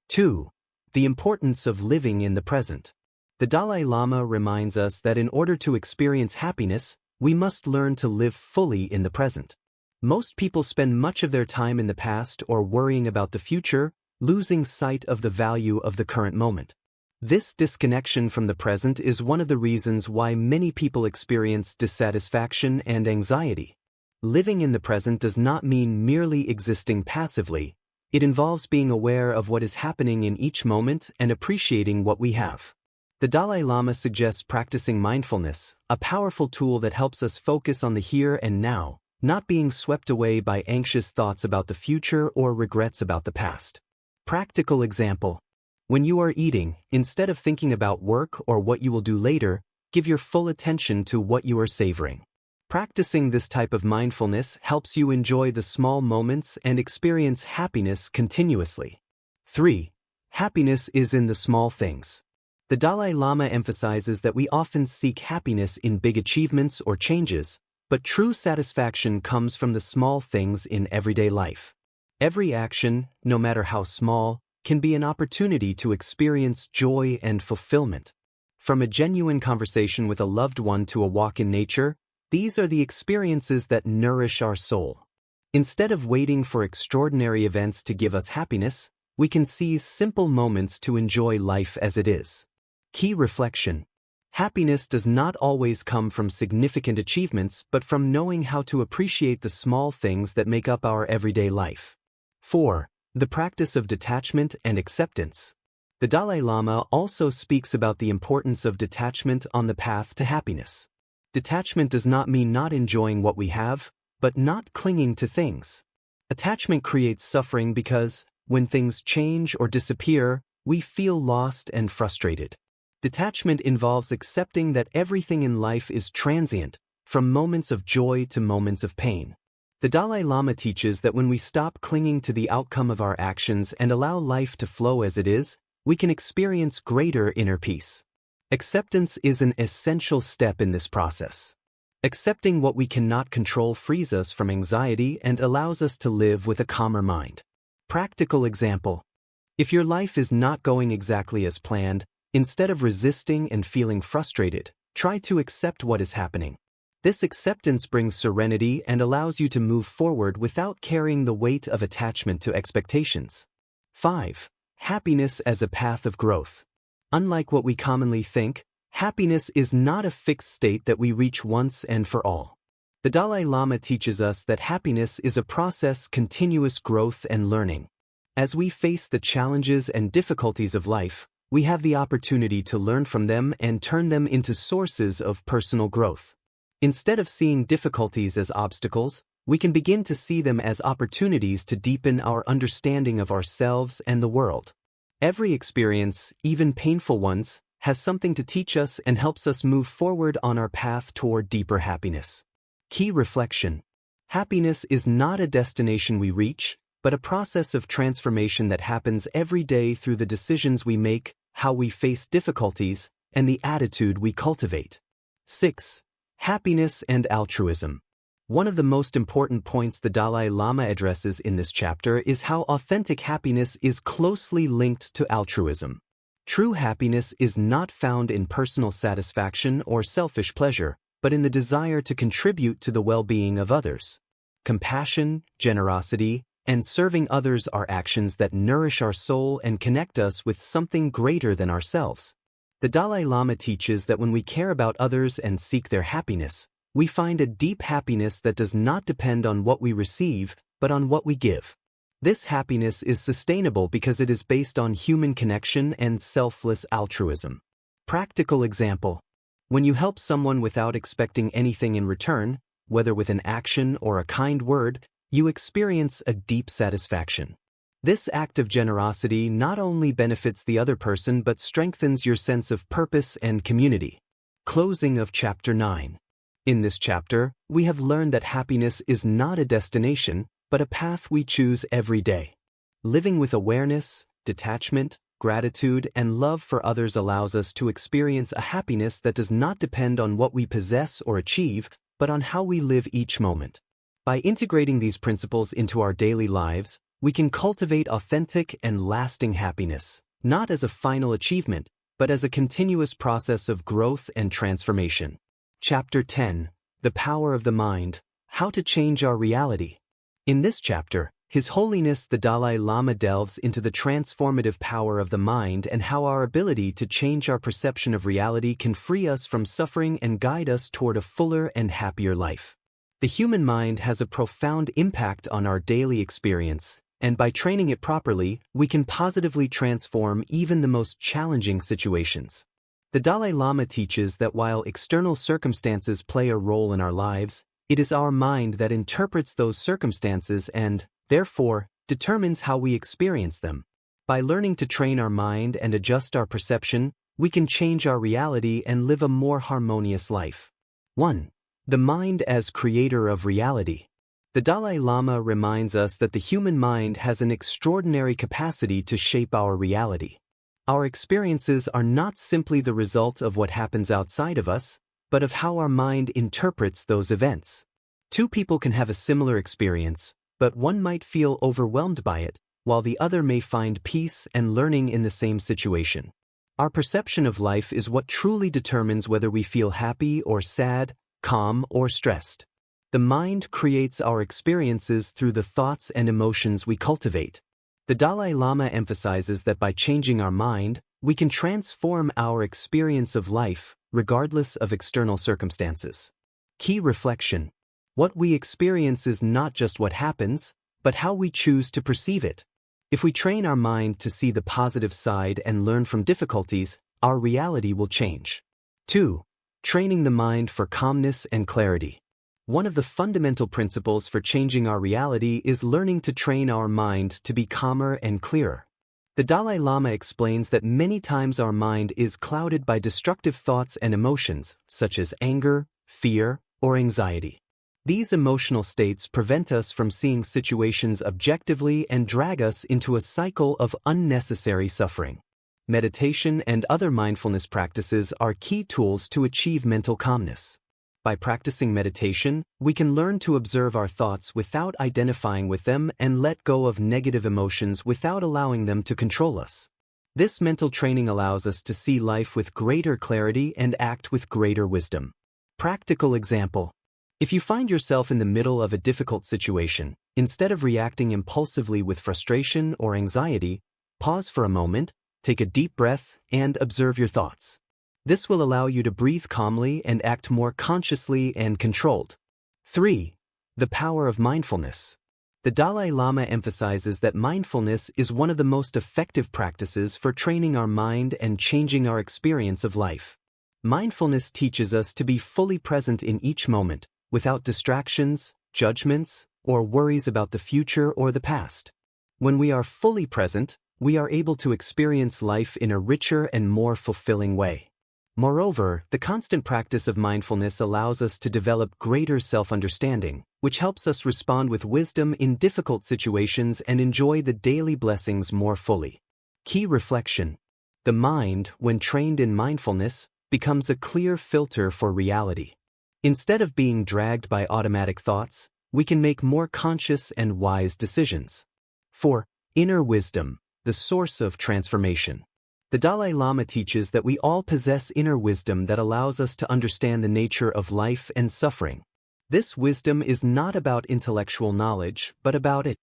2. The importance of living in the present. The Dalai Lama reminds us that in order to experience happiness, we must learn to live fully in the present. Most people spend much of their time in the past or worrying about the future, losing sight of the value of the current moment. This disconnection from the present is one of the reasons why many people experience dissatisfaction and anxiety. Living in the present does not mean merely existing passively. It involves being aware of what is happening in each moment and appreciating what we have. The Dalai Lama suggests practicing mindfulness, a powerful tool that helps us focus on the here and now, not being swept away by anxious thoughts about the future or regrets about the past. Practical example. When you are eating, instead of thinking about work or what you will do later, give your full attention to what you are savoring. Practicing this type of mindfulness helps you enjoy the small moments and experience happiness continuously. 3. Happiness is in the small things. The Dalai Lama emphasizes that we often seek happiness in big achievements or changes, but true satisfaction comes from the small things in everyday life. Every action, no matter how small, can be an opportunity to experience joy and fulfillment. From a genuine conversation with a loved one to a walk in nature, these are the experiences that nourish our soul. Instead of waiting for extraordinary events to give us happiness, we can seize simple moments to enjoy life as it is. Key reflection. Happiness does not always come from significant achievements but from knowing how to appreciate the small things that make up our everyday life. 4. The practice of detachment and acceptance. The Dalai Lama also speaks about the importance of detachment on the path to happiness. Detachment does not mean not enjoying what we have, but not clinging to things. Attachment creates suffering because, when things change or disappear, we feel lost and frustrated. Detachment involves accepting that everything in life is transient, from moments of joy to moments of pain. The Dalai Lama teaches that when we stop clinging to the outcome of our actions and allow life to flow as it is, we can experience greater inner peace. Acceptance is an essential step in this process. Accepting what we cannot control frees us from anxiety and allows us to live with a calmer mind. Practical example. If your life is not going exactly as planned, instead of resisting and feeling frustrated, try to accept what is happening. This acceptance brings serenity and allows you to move forward without carrying the weight of attachment to expectations. 5. Happiness as a path of growth. Unlike what we commonly think, happiness is not a fixed state that we reach once and for all. The Dalai Lama teaches us that happiness is a process, continuous growth and learning. As we face the challenges and difficulties of life, we have the opportunity to learn from them and turn them into sources of personal growth. Instead of seeing difficulties as obstacles, we can begin to see them as opportunities to deepen our understanding of ourselves and the world. Every experience, even painful ones, has something to teach us and helps us move forward on our path toward deeper happiness. Key reflection. Happiness is not a destination we reach, but a process of transformation that happens every day through the decisions we make, how we face difficulties, and the attitude we cultivate. 6. Happiness and altruism. One of the most important points the Dalai Lama addresses in this chapter is how authentic happiness is closely linked to altruism. True happiness is not found in personal satisfaction or selfish pleasure, but in the desire to contribute to the well-being of others. Compassion, generosity, and serving others are actions that nourish our soul and connect us with something greater than ourselves. The Dalai Lama teaches that when we care about others and seek their happiness, we find a deep happiness that does not depend on what we receive, but on what we give. This happiness is sustainable because it is based on human connection and selfless altruism. Practical example. When you help someone without expecting anything in return, whether with an action or a kind word, you experience a deep satisfaction. This act of generosity not only benefits the other person but strengthens your sense of purpose and community. Closing of Chapter 9. In this chapter, we have learned that happiness is not a destination, but a path we choose every day. Living with awareness, detachment, gratitude, and love for others allows us to experience a happiness that does not depend on what we possess or achieve, but on how we live each moment. By integrating these principles into our daily lives, we can cultivate authentic and lasting happiness, not as a final achievement, but as a continuous process of growth and transformation. Chapter 10. The Power of the Mind. How to Change Our Reality. In this chapter, His Holiness the Dalai Lama delves into the transformative power of the mind and how our ability to change our perception of reality can free us from suffering and guide us toward a fuller and happier life. The human mind has a profound impact on our daily experience, and by training it properly, we can positively transform even the most challenging situations. The Dalai Lama teaches that while external circumstances play a role in our lives, it is our mind that interprets those circumstances and, therefore, determines how we experience them. By learning to train our mind and adjust our perception, we can change our reality and live a more harmonious life. 1. The mind as creator of reality. The Dalai Lama reminds us that the human mind has an extraordinary capacity to shape our reality. Our experiences are not simply the result of what happens outside of us, but of how our mind interprets those events. Two people can have a similar experience, but one might feel overwhelmed by it, while the other may find peace and learning in the same situation. Our perception of life is what truly determines whether we feel happy or sad, calm or stressed. The mind creates our experiences through the thoughts and emotions we cultivate. The Dalai Lama emphasizes that by changing our mind, we can transform our experience of life, regardless of external circumstances. Key reflection. What we experience is not just what happens, but how we choose to perceive it. If we train our mind to see the positive side and learn from difficulties, our reality will change. 2. Training the mind for calmness and clarity. One of the fundamental principles for changing our reality is learning to train our mind to be calmer and clearer. The Dalai Lama explains that many times our mind is clouded by destructive thoughts and emotions, such as anger, fear, or anxiety. These emotional states prevent us from seeing situations objectively and drag us into a cycle of unnecessary suffering. meditation, and other mindfulness practices are key tools to achieve mental calmness. By practicing meditation, we can learn to observe our thoughts without identifying with them and let go of negative emotions without allowing them to control us. This mental training allows us to see life with greater clarity and act with greater wisdom. Practical example. If you find yourself in the middle of a difficult situation, instead of reacting impulsively with frustration or anxiety, pause for a moment, take a deep breath, and observe your thoughts. This will allow you to breathe calmly and act more consciously and controlled. 3. The power of mindfulness. The Dalai Lama emphasizes that mindfulness is one of the most effective practices for training our mind and changing our experience of life. Mindfulness teaches us to be fully present in each moment, without distractions, judgments, or worries about the future or the past. When we are fully present, we are able to experience life in a richer and more fulfilling way. Moreover, the constant practice of mindfulness allows us to develop greater self-understanding, which helps us respond with wisdom in difficult situations and enjoy the daily blessings more fully. Key reflection. The mind, when trained in mindfulness, becomes a clear filter for reality. Instead of being dragged by automatic thoughts, we can make more conscious and wise decisions. 4. Inner wisdom, the source of transformation. The Dalai Lama teaches that we all possess inner wisdom that allows us to understand the nature of life and suffering. This wisdom is not about intellectual knowledge, but about a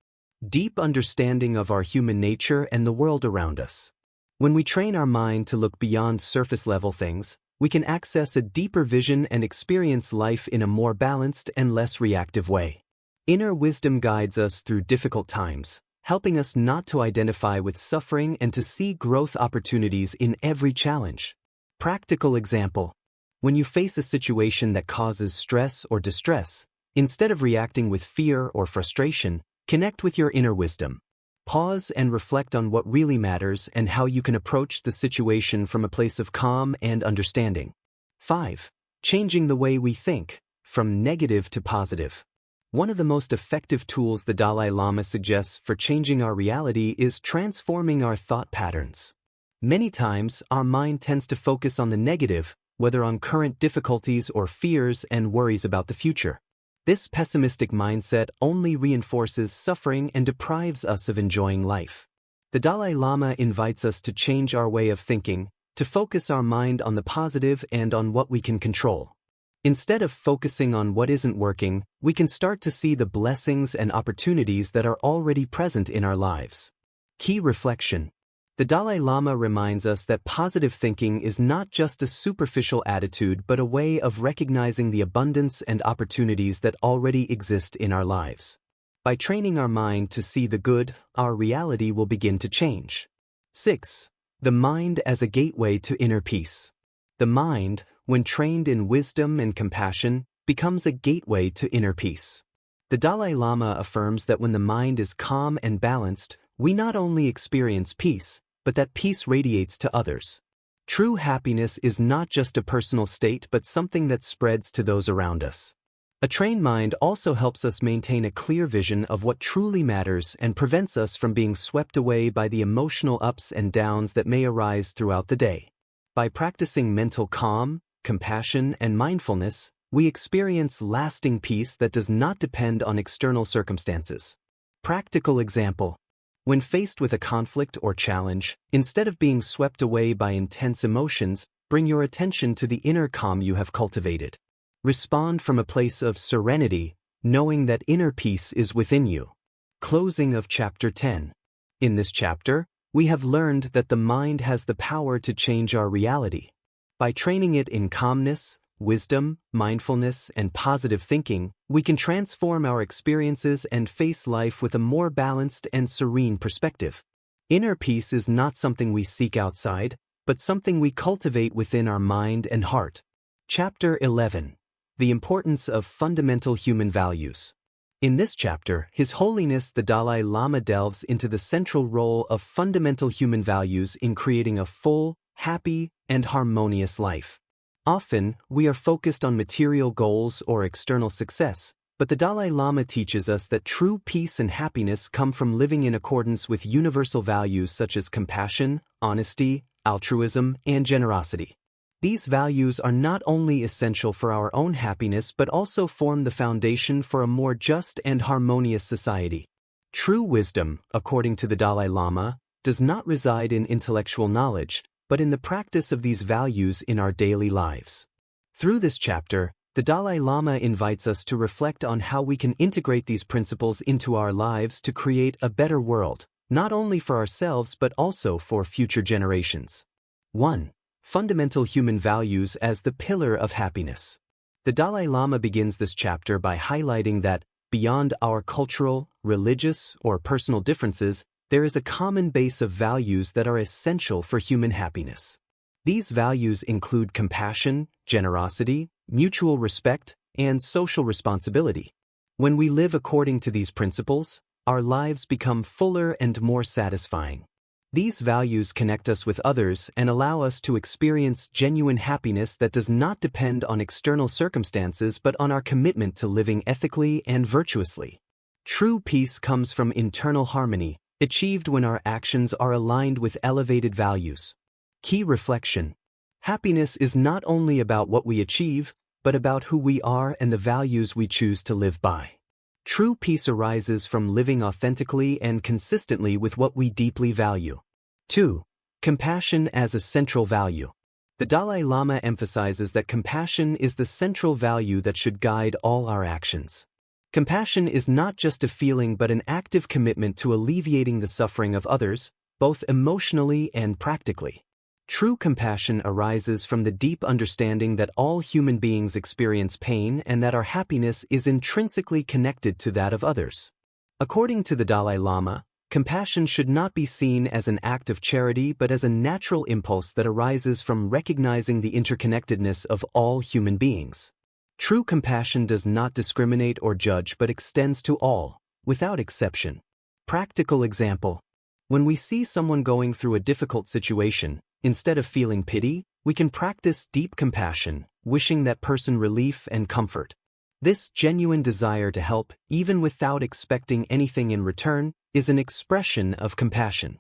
deep understanding of our human nature and the world around us. When we train our mind to look beyond surface-level things, we can access a deeper vision and experience life in a more balanced and less reactive way. Inner wisdom guides us through difficult times, helping us not to identify with suffering and to see growth opportunities in every challenge. Practical example. When you face a situation that causes stress or distress, instead of reacting with fear or frustration, connect with your inner wisdom. Pause and reflect on what really matters and how you can approach the situation from a place of calm and understanding. 5. Changing the way we think, from negative to positive. One of the most effective tools the Dalai Lama suggests for changing our reality is transforming our thought patterns. Many times, our mind tends to focus on the negative, whether on current difficulties or fears and worries about the future. This pessimistic mindset only reinforces suffering and deprives us of enjoying life. The Dalai Lama invites us to change our way of thinking, to focus our mind on the positive and on what we can control. Instead of focusing on what isn't working, we can start to see the blessings and opportunities that are already present in our lives. Key reflection. The Dalai Lama reminds us that positive thinking is not just a superficial attitude but a way of recognizing the abundance and opportunities that already exist in our lives. By training our mind to see the good, our reality will begin to change. 6. The mind as a gateway to inner peace. The mind, when trained in wisdom and compassion, becomes a gateway to inner peace. The Dalai Lama affirms that when the mind is calm and balanced, we not only experience peace, but that peace radiates to others. True happiness is not just a personal state but something that spreads to those around us. A trained mind also helps us maintain a clear vision of what truly matters and prevents us from being swept away by the emotional ups and downs that may arise throughout the day. By practicing mental calm, compassion, and mindfulness, we experience lasting peace that does not depend on external circumstances. Practical example. When faced with a conflict or challenge, instead of being swept away by intense emotions, bring your attention to the inner calm you have cultivated. Respond from a place of serenity, knowing that inner peace is within you. Closing of Chapter 10. In this chapter, we have learned that the mind has the power to change our reality. By training it in calmness, wisdom, mindfulness, and positive thinking, we can transform our experiences and face life with a more balanced and serene perspective. Inner peace is not something we seek outside, but something we cultivate within our mind and heart. Chapter 11. The Importance of Fundamental Human Values. In this chapter, His Holiness the Dalai Lama delves into the central role of fundamental human values in creating a full, happy, and harmonious life. Often, we are focused on material goals or external success, but the Dalai Lama teaches us that true peace and happiness come from living in accordance with universal values such as compassion, honesty, altruism, and generosity. These values are not only essential for our own happiness but also form the foundation for a more just and harmonious society. True wisdom, according to the Dalai Lama, does not reside in intellectual knowledge, but in the practice of these values in our daily lives. Through this chapter, the Dalai Lama invites us to reflect on how we can integrate these principles into our lives to create a better world, not only for ourselves but also for future generations. 1. Fundamental human values as the pillar of happiness. The Dalai Lama begins this chapter by highlighting that, beyond our cultural, religious, or personal differences, there is a common base of values that are essential for human happiness. These values include compassion, generosity, mutual respect, and social responsibility. When we live according to these principles, our lives become fuller and more satisfying. These values connect us with others and allow us to experience genuine happiness that does not depend on external circumstances but on our commitment to living ethically and virtuously. True peace comes from internal harmony, achieved when our actions are aligned with elevated values. Key reflection. Happiness is not only about what we achieve, but about who we are and the values we choose to live by. True peace arises from living authentically and consistently with what we deeply value. 2. Compassion as a central value. The Dalai Lama emphasizes that compassion is the central value that should guide all our actions. Compassion is not just a feeling but an active commitment to alleviating the suffering of others, both emotionally and practically. True compassion arises from the deep understanding that all human beings experience pain and that our happiness is intrinsically connected to that of others. According to the Dalai Lama, compassion should not be seen as an act of charity but as a natural impulse that arises from recognizing the interconnectedness of all human beings. True compassion does not discriminate or judge but extends to all, without exception. Practical example. When we see someone going through a difficult situation, instead of feeling pity, we can practice deep compassion, wishing that person relief and comfort. This genuine desire to help, even without expecting anything in return, is an expression of compassion.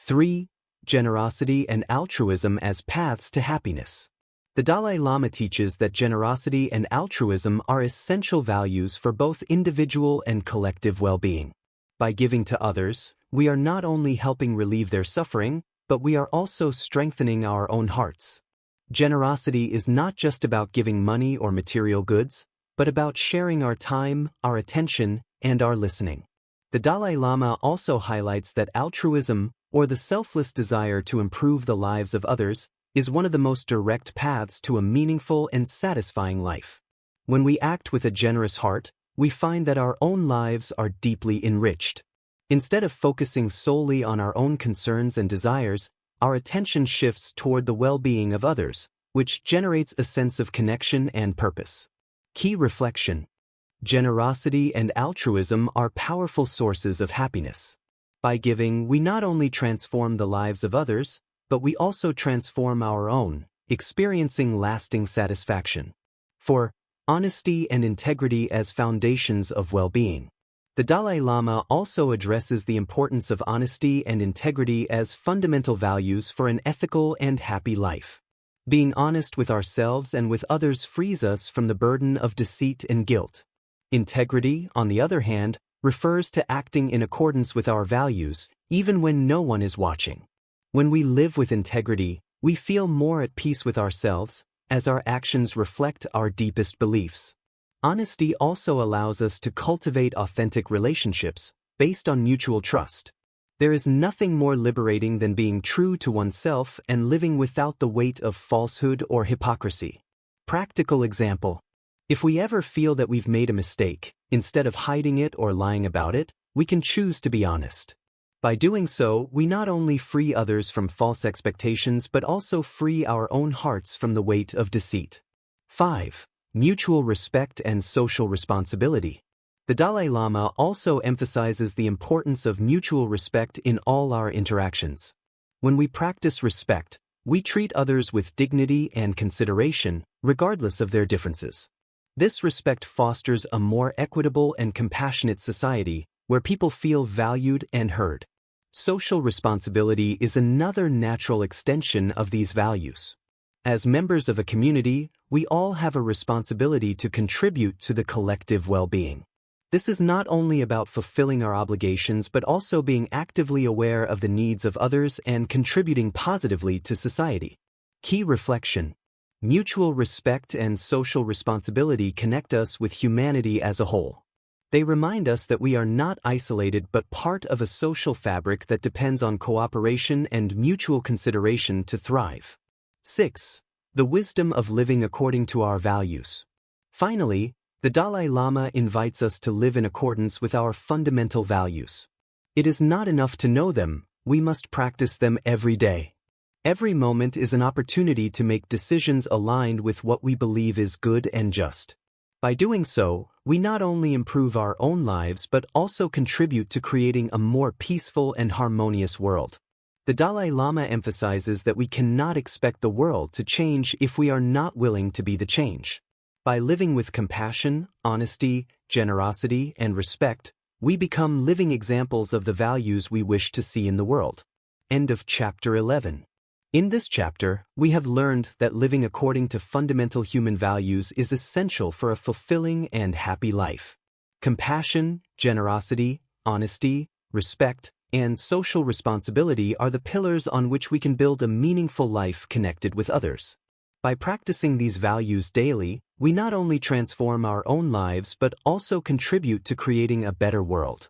3. Generosity and altruism as paths to happiness. The Dalai Lama teaches that generosity and altruism are essential values for both individual and collective well-being. By giving to others, we are not only helping relieve their suffering, but we are also strengthening our own hearts. Generosity is not just about giving money or material goods, but about sharing our time, our attention, and our listening. The Dalai Lama also highlights that altruism, or the selfless desire to improve the lives of others, is one of the most direct paths to a meaningful and satisfying life. When we act with a generous heart, we find that our own lives are deeply enriched. Instead of focusing solely on our own concerns and desires, our attention shifts toward the well-being of others, which generates a sense of connection and purpose. Key reflection. Generosity and altruism are powerful sources of happiness. By giving, we not only transform the lives of others, but we also transform our own, experiencing lasting satisfaction. 4. Honesty and integrity as foundations of well-being. The Dalai Lama also addresses the importance of honesty and integrity as fundamental values for an ethical and happy life. Being honest with ourselves and with others frees us from the burden of deceit and guilt. Integrity, on the other hand, refers to acting in accordance with our values, even when no one is watching. When we live with integrity, we feel more at peace with ourselves, as our actions reflect our deepest beliefs. Honesty also allows us to cultivate authentic relationships, based on mutual trust. There is nothing more liberating than being true to oneself and living without the weight of falsehood or hypocrisy. Practical example. If we ever feel that we've made a mistake, instead of hiding it or lying about it, we can choose to be honest. By doing so, we not only free others from false expectations but also free our own hearts from the weight of deceit. 5. Mutual respect and social responsibility. The Dalai Lama also emphasizes the importance of mutual respect in all our interactions. When we practice respect, we treat others with dignity and consideration, regardless of their differences. This respect fosters a more equitable and compassionate society, where people feel valued and heard. Social responsibility is another natural extension of these values. As members of a community, we all have a responsibility to contribute to the collective well-being. This is not only about fulfilling our obligations but also being actively aware of the needs of others and contributing positively to society. Key reflection: mutual respect and social responsibility connect us with humanity as a whole. They remind us that we are not isolated but part of a social fabric that depends on cooperation and mutual consideration to thrive. 6. The wisdom of living according to our values. Finally, the Dalai Lama invites us to live in accordance with our fundamental values. It is not enough to know them, we must practice them every day. Every moment is an opportunity to make decisions aligned with what we believe is good and just. By doing so, we not only improve our own lives but also contribute to creating a more peaceful and harmonious world. The Dalai Lama emphasizes that we cannot expect the world to change if we are not willing to be the change. By living with compassion, honesty, generosity, and respect, we become living examples of the values we wish to see in the world. End of Chapter 11. In this chapter, we have learned that living according to fundamental human values is essential for a fulfilling and happy life. Compassion, generosity, honesty, respect, and social responsibility are the pillars on which we can build a meaningful life connected with others. By practicing these values daily, we not only transform our own lives but also contribute to creating a better world.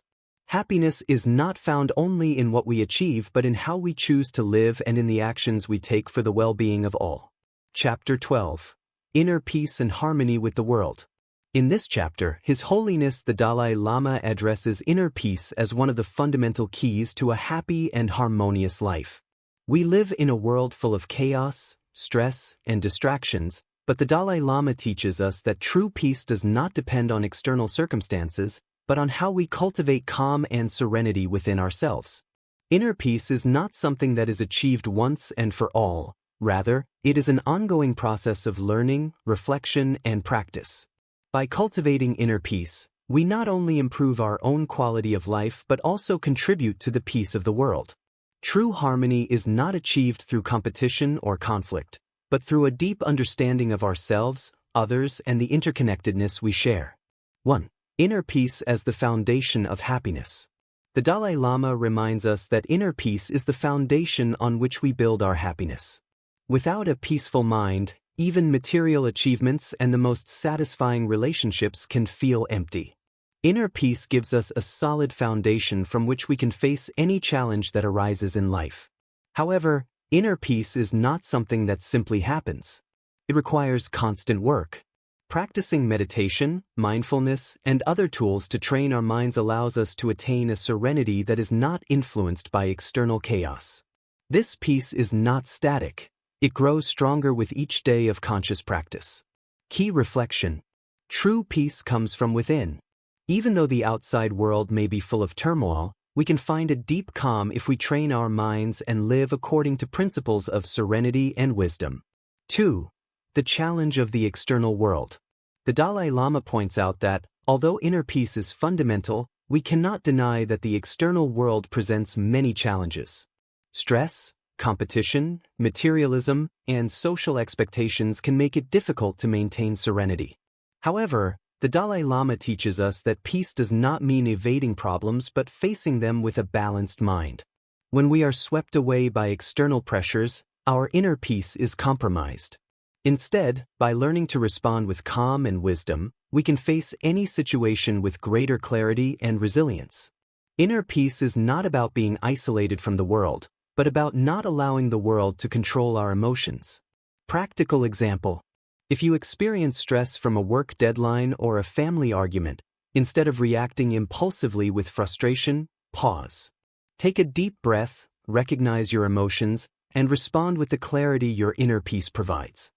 Happiness is not found only in what we achieve but in how we choose to live and in the actions we take for the well-being of all. Chapter 12. Inner Peace and Harmony with the World. In this chapter, His Holiness the Dalai Lama addresses inner peace as one of the fundamental keys to a happy and harmonious life. We live in a world full of chaos, stress, and distractions, but the Dalai Lama teaches us that true peace does not depend on external circumstances, but on how we cultivate calm and serenity within ourselves. Inner peace is not something that is achieved once and for all. Rather, it is an ongoing process of learning, reflection, and practice. By cultivating inner peace, we not only improve our own quality of life but also contribute to the peace of the world. True harmony is not achieved through competition or conflict, but through a deep understanding of ourselves, others, and the interconnectedness we share. 1. Inner peace as the foundation of happiness. The Dalai Lama reminds us that inner peace is the foundation on which we build our happiness. Without a peaceful mind, even material achievements and the most satisfying relationships can feel empty. Inner peace gives us a solid foundation from which we can face any challenge that arises in life. However, inner peace is not something that simply happens. It requires constant work. Practicing meditation, mindfulness, and other tools to train our minds allows us to attain a serenity that is not influenced by external chaos. This peace is not static. It grows stronger with each day of conscious practice. Key reflection: true peace comes from within. Even though the outside world may be full of turmoil, we can find a deep calm if we train our minds and live according to principles of serenity and wisdom. 2. The challenge of the external world. The Dalai Lama points out that, although inner peace is fundamental, we cannot deny that the external world presents many challenges. Stress, competition, materialism, and social expectations can make it difficult to maintain serenity. However, the Dalai Lama teaches us that peace does not mean evading problems but facing them with a balanced mind. When we are swept away by external pressures, our inner peace is compromised. Instead, by learning to respond with calm and wisdom, we can face any situation with greater clarity and resilience. Inner peace is not about being isolated from the world, but about not allowing the world to control our emotions. Practical example: if you experience stress from a work deadline or a family argument, instead of reacting impulsively with frustration, pause. Take a deep breath, recognize your emotions, and respond with the clarity your inner peace provides.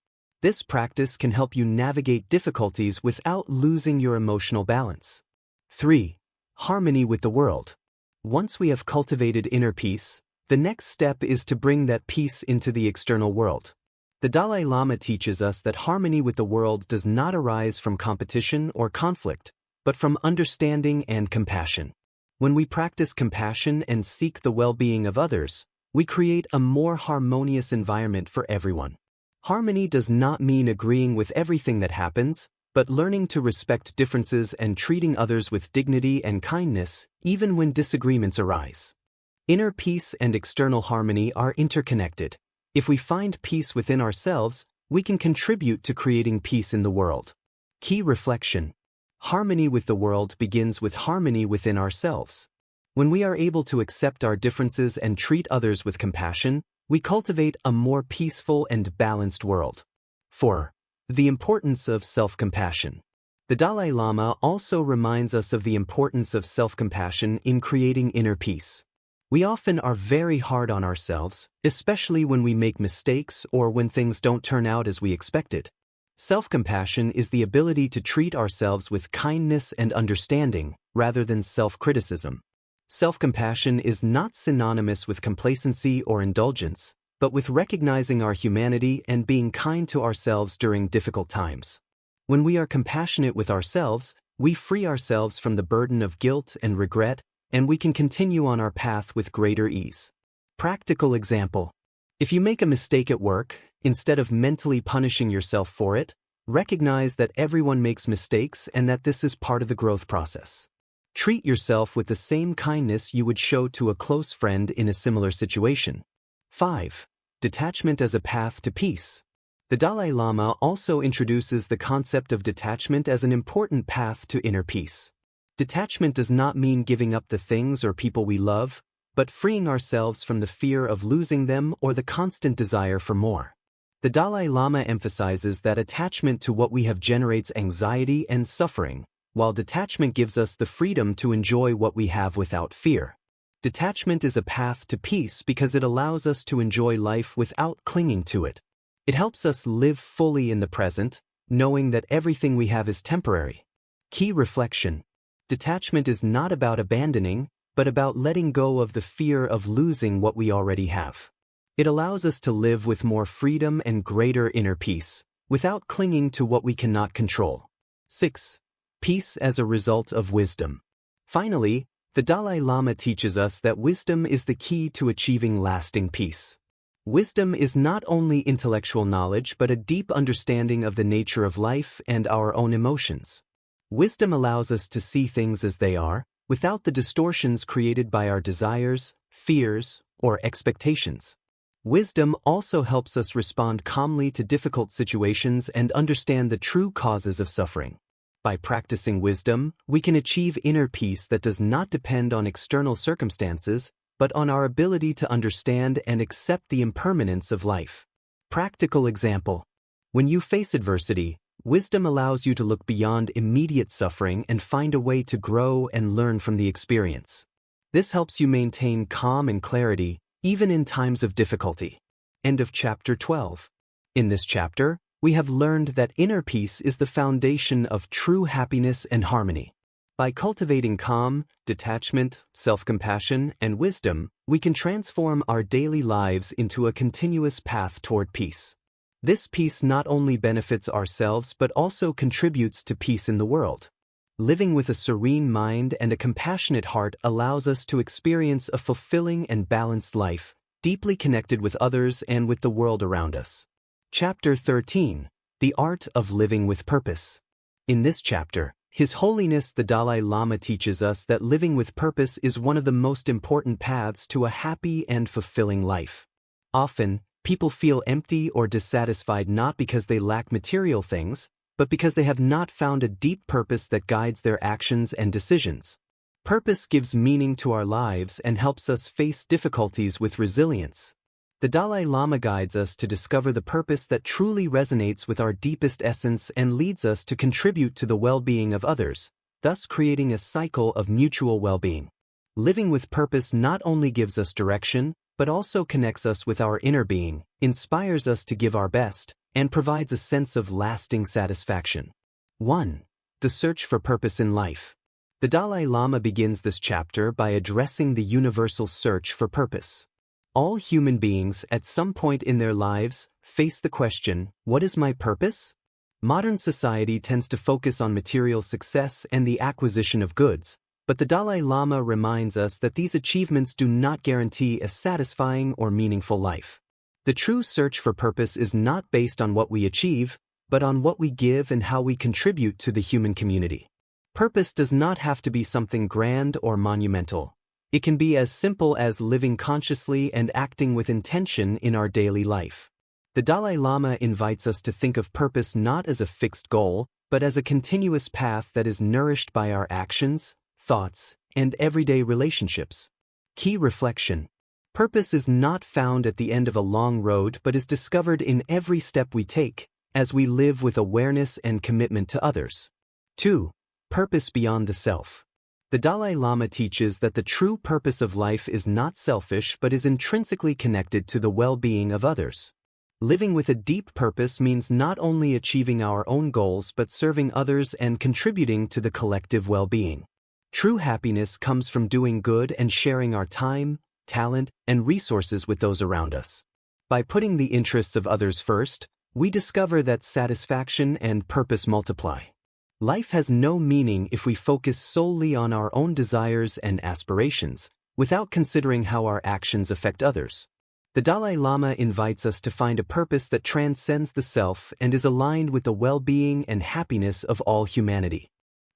This practice can help you navigate difficulties without losing your emotional balance. 3. Harmony with the world. Once we have cultivated inner peace, the next step is to bring that peace into the external world. The Dalai Lama teaches us that harmony with the world does not arise from competition or conflict, but from understanding and compassion. When we practice compassion and seek the well-being of others, we create a more harmonious environment for everyone. Harmony does not mean agreeing with everything that happens, but learning to respect differences and treating others with dignity and kindness, even when disagreements arise. Inner peace and external harmony are interconnected. If we find peace within ourselves, we can contribute to creating peace in the world. Key reflection. Harmony with the world begins with harmony within ourselves. When we are able to accept our differences and treat others with compassion, we cultivate a more peaceful and balanced world. 4. The importance of self-compassion. The Dalai Lama also reminds us of the importance of self-compassion in creating inner peace. We often are very hard on ourselves, especially when we make mistakes or when things don't turn out as we expected. Self-compassion is the ability to treat ourselves with kindness and understanding, rather than self-criticism. Self-compassion is not synonymous with complacency or indulgence, but with recognizing our humanity and being kind to ourselves during difficult times. When we are compassionate with ourselves, we free ourselves from the burden of guilt and regret, and we can continue on our path with greater ease. Practical example. If you make a mistake at work, instead of mentally punishing yourself for it, recognize that everyone makes mistakes and that this is part of the growth process. Treat yourself with the same kindness you would show to a close friend in a similar situation. 5. Detachment as a path to peace. The Dalai Lama also introduces the concept of detachment as an important path to inner peace. Detachment does not mean giving up the things or people we love, but freeing ourselves from the fear of losing them or the constant desire for more. The Dalai Lama emphasizes that attachment to what we have generates anxiety and suffering, while detachment gives us the freedom to enjoy what we have without fear. Detachment is a path to peace because it allows us to enjoy life without clinging to it. It helps us live fully in the present, knowing that everything we have is temporary. Key reflection. Detachment is not about abandoning, but about letting go of the fear of losing what we already have. It allows us to live with more freedom and greater inner peace, without clinging to what we cannot control. 6. Peace as a result of wisdom. Finally, the Dalai Lama teaches us that wisdom is the key to achieving lasting peace. Wisdom is not only intellectual knowledge but a deep understanding of the nature of life and our own emotions. Wisdom allows us to see things as they are, without the distortions created by our desires, fears, or expectations. Wisdom also helps us respond calmly to difficult situations and understand the true causes of suffering. By practicing wisdom, we can achieve inner peace that does not depend on external circumstances, but on our ability to understand and accept the impermanence of life. Practical example. When you face adversity, wisdom allows you to look beyond immediate suffering and find a way to grow and learn from the experience. This helps you maintain calm and clarity, even in times of difficulty. End of chapter 12. In this chapter, we have learned that inner peace is the foundation of true happiness and harmony. By cultivating calm, detachment, self-compassion, and wisdom, we can transform our daily lives into a continuous path toward peace. This peace not only benefits ourselves but also contributes to peace in the world. Living with a serene mind and a compassionate heart allows us to experience a fulfilling and balanced life, deeply connected with others and with the world around us. Chapter 13. The Art of Living with Purpose. In this chapter, His Holiness the Dalai Lama teaches us that living with purpose is one of the most important paths to a happy and fulfilling life. Often, people feel empty or dissatisfied not because they lack material things, but because they have not found a deep purpose that guides their actions and decisions. Purpose gives meaning to our lives and helps us face difficulties with resilience. The Dalai Lama guides us to discover the purpose that truly resonates with our deepest essence and leads us to contribute to the well-being of others, thus creating a cycle of mutual well-being. Living with purpose not only gives us direction, but also connects us with our inner being, inspires us to give our best, and provides a sense of lasting satisfaction. 1. The search for purpose in life. The Dalai Lama begins this chapter by addressing the universal search for purpose. All human beings, at some point in their lives, face the question, what is my purpose? Modern society tends to focus on material success and the acquisition of goods, But the Dalai Lama reminds us that these achievements do not guarantee a satisfying or meaningful life. The true search for purpose is not based on what we achieve, but on what we give and how we contribute to the human community. Purpose does not have to be something grand or monumental. It can be as simple as living consciously and acting with intention in our daily life. The Dalai Lama invites us to think of purpose not as a fixed goal, but as a continuous path that is nourished by our actions, thoughts, and everyday relationships. Key reflection. Purpose is not found at the end of a long road but is discovered in every step we take, as we live with awareness and commitment to others. 2. Purpose beyond the self. The Dalai Lama teaches that the true purpose of life is not selfish but is intrinsically connected to the well-being of others. Living with a deep purpose means not only achieving our own goals but serving others and contributing to the collective well-being. True happiness comes from doing good and sharing our time, talent, and resources with those around us. By putting the interests of others first, we discover that satisfaction and purpose multiply. Life has no meaning if we focus solely on our own desires and aspirations, without considering how our actions affect others. The Dalai Lama invites us to find a purpose that transcends the self and is aligned with the well-being and happiness of all humanity.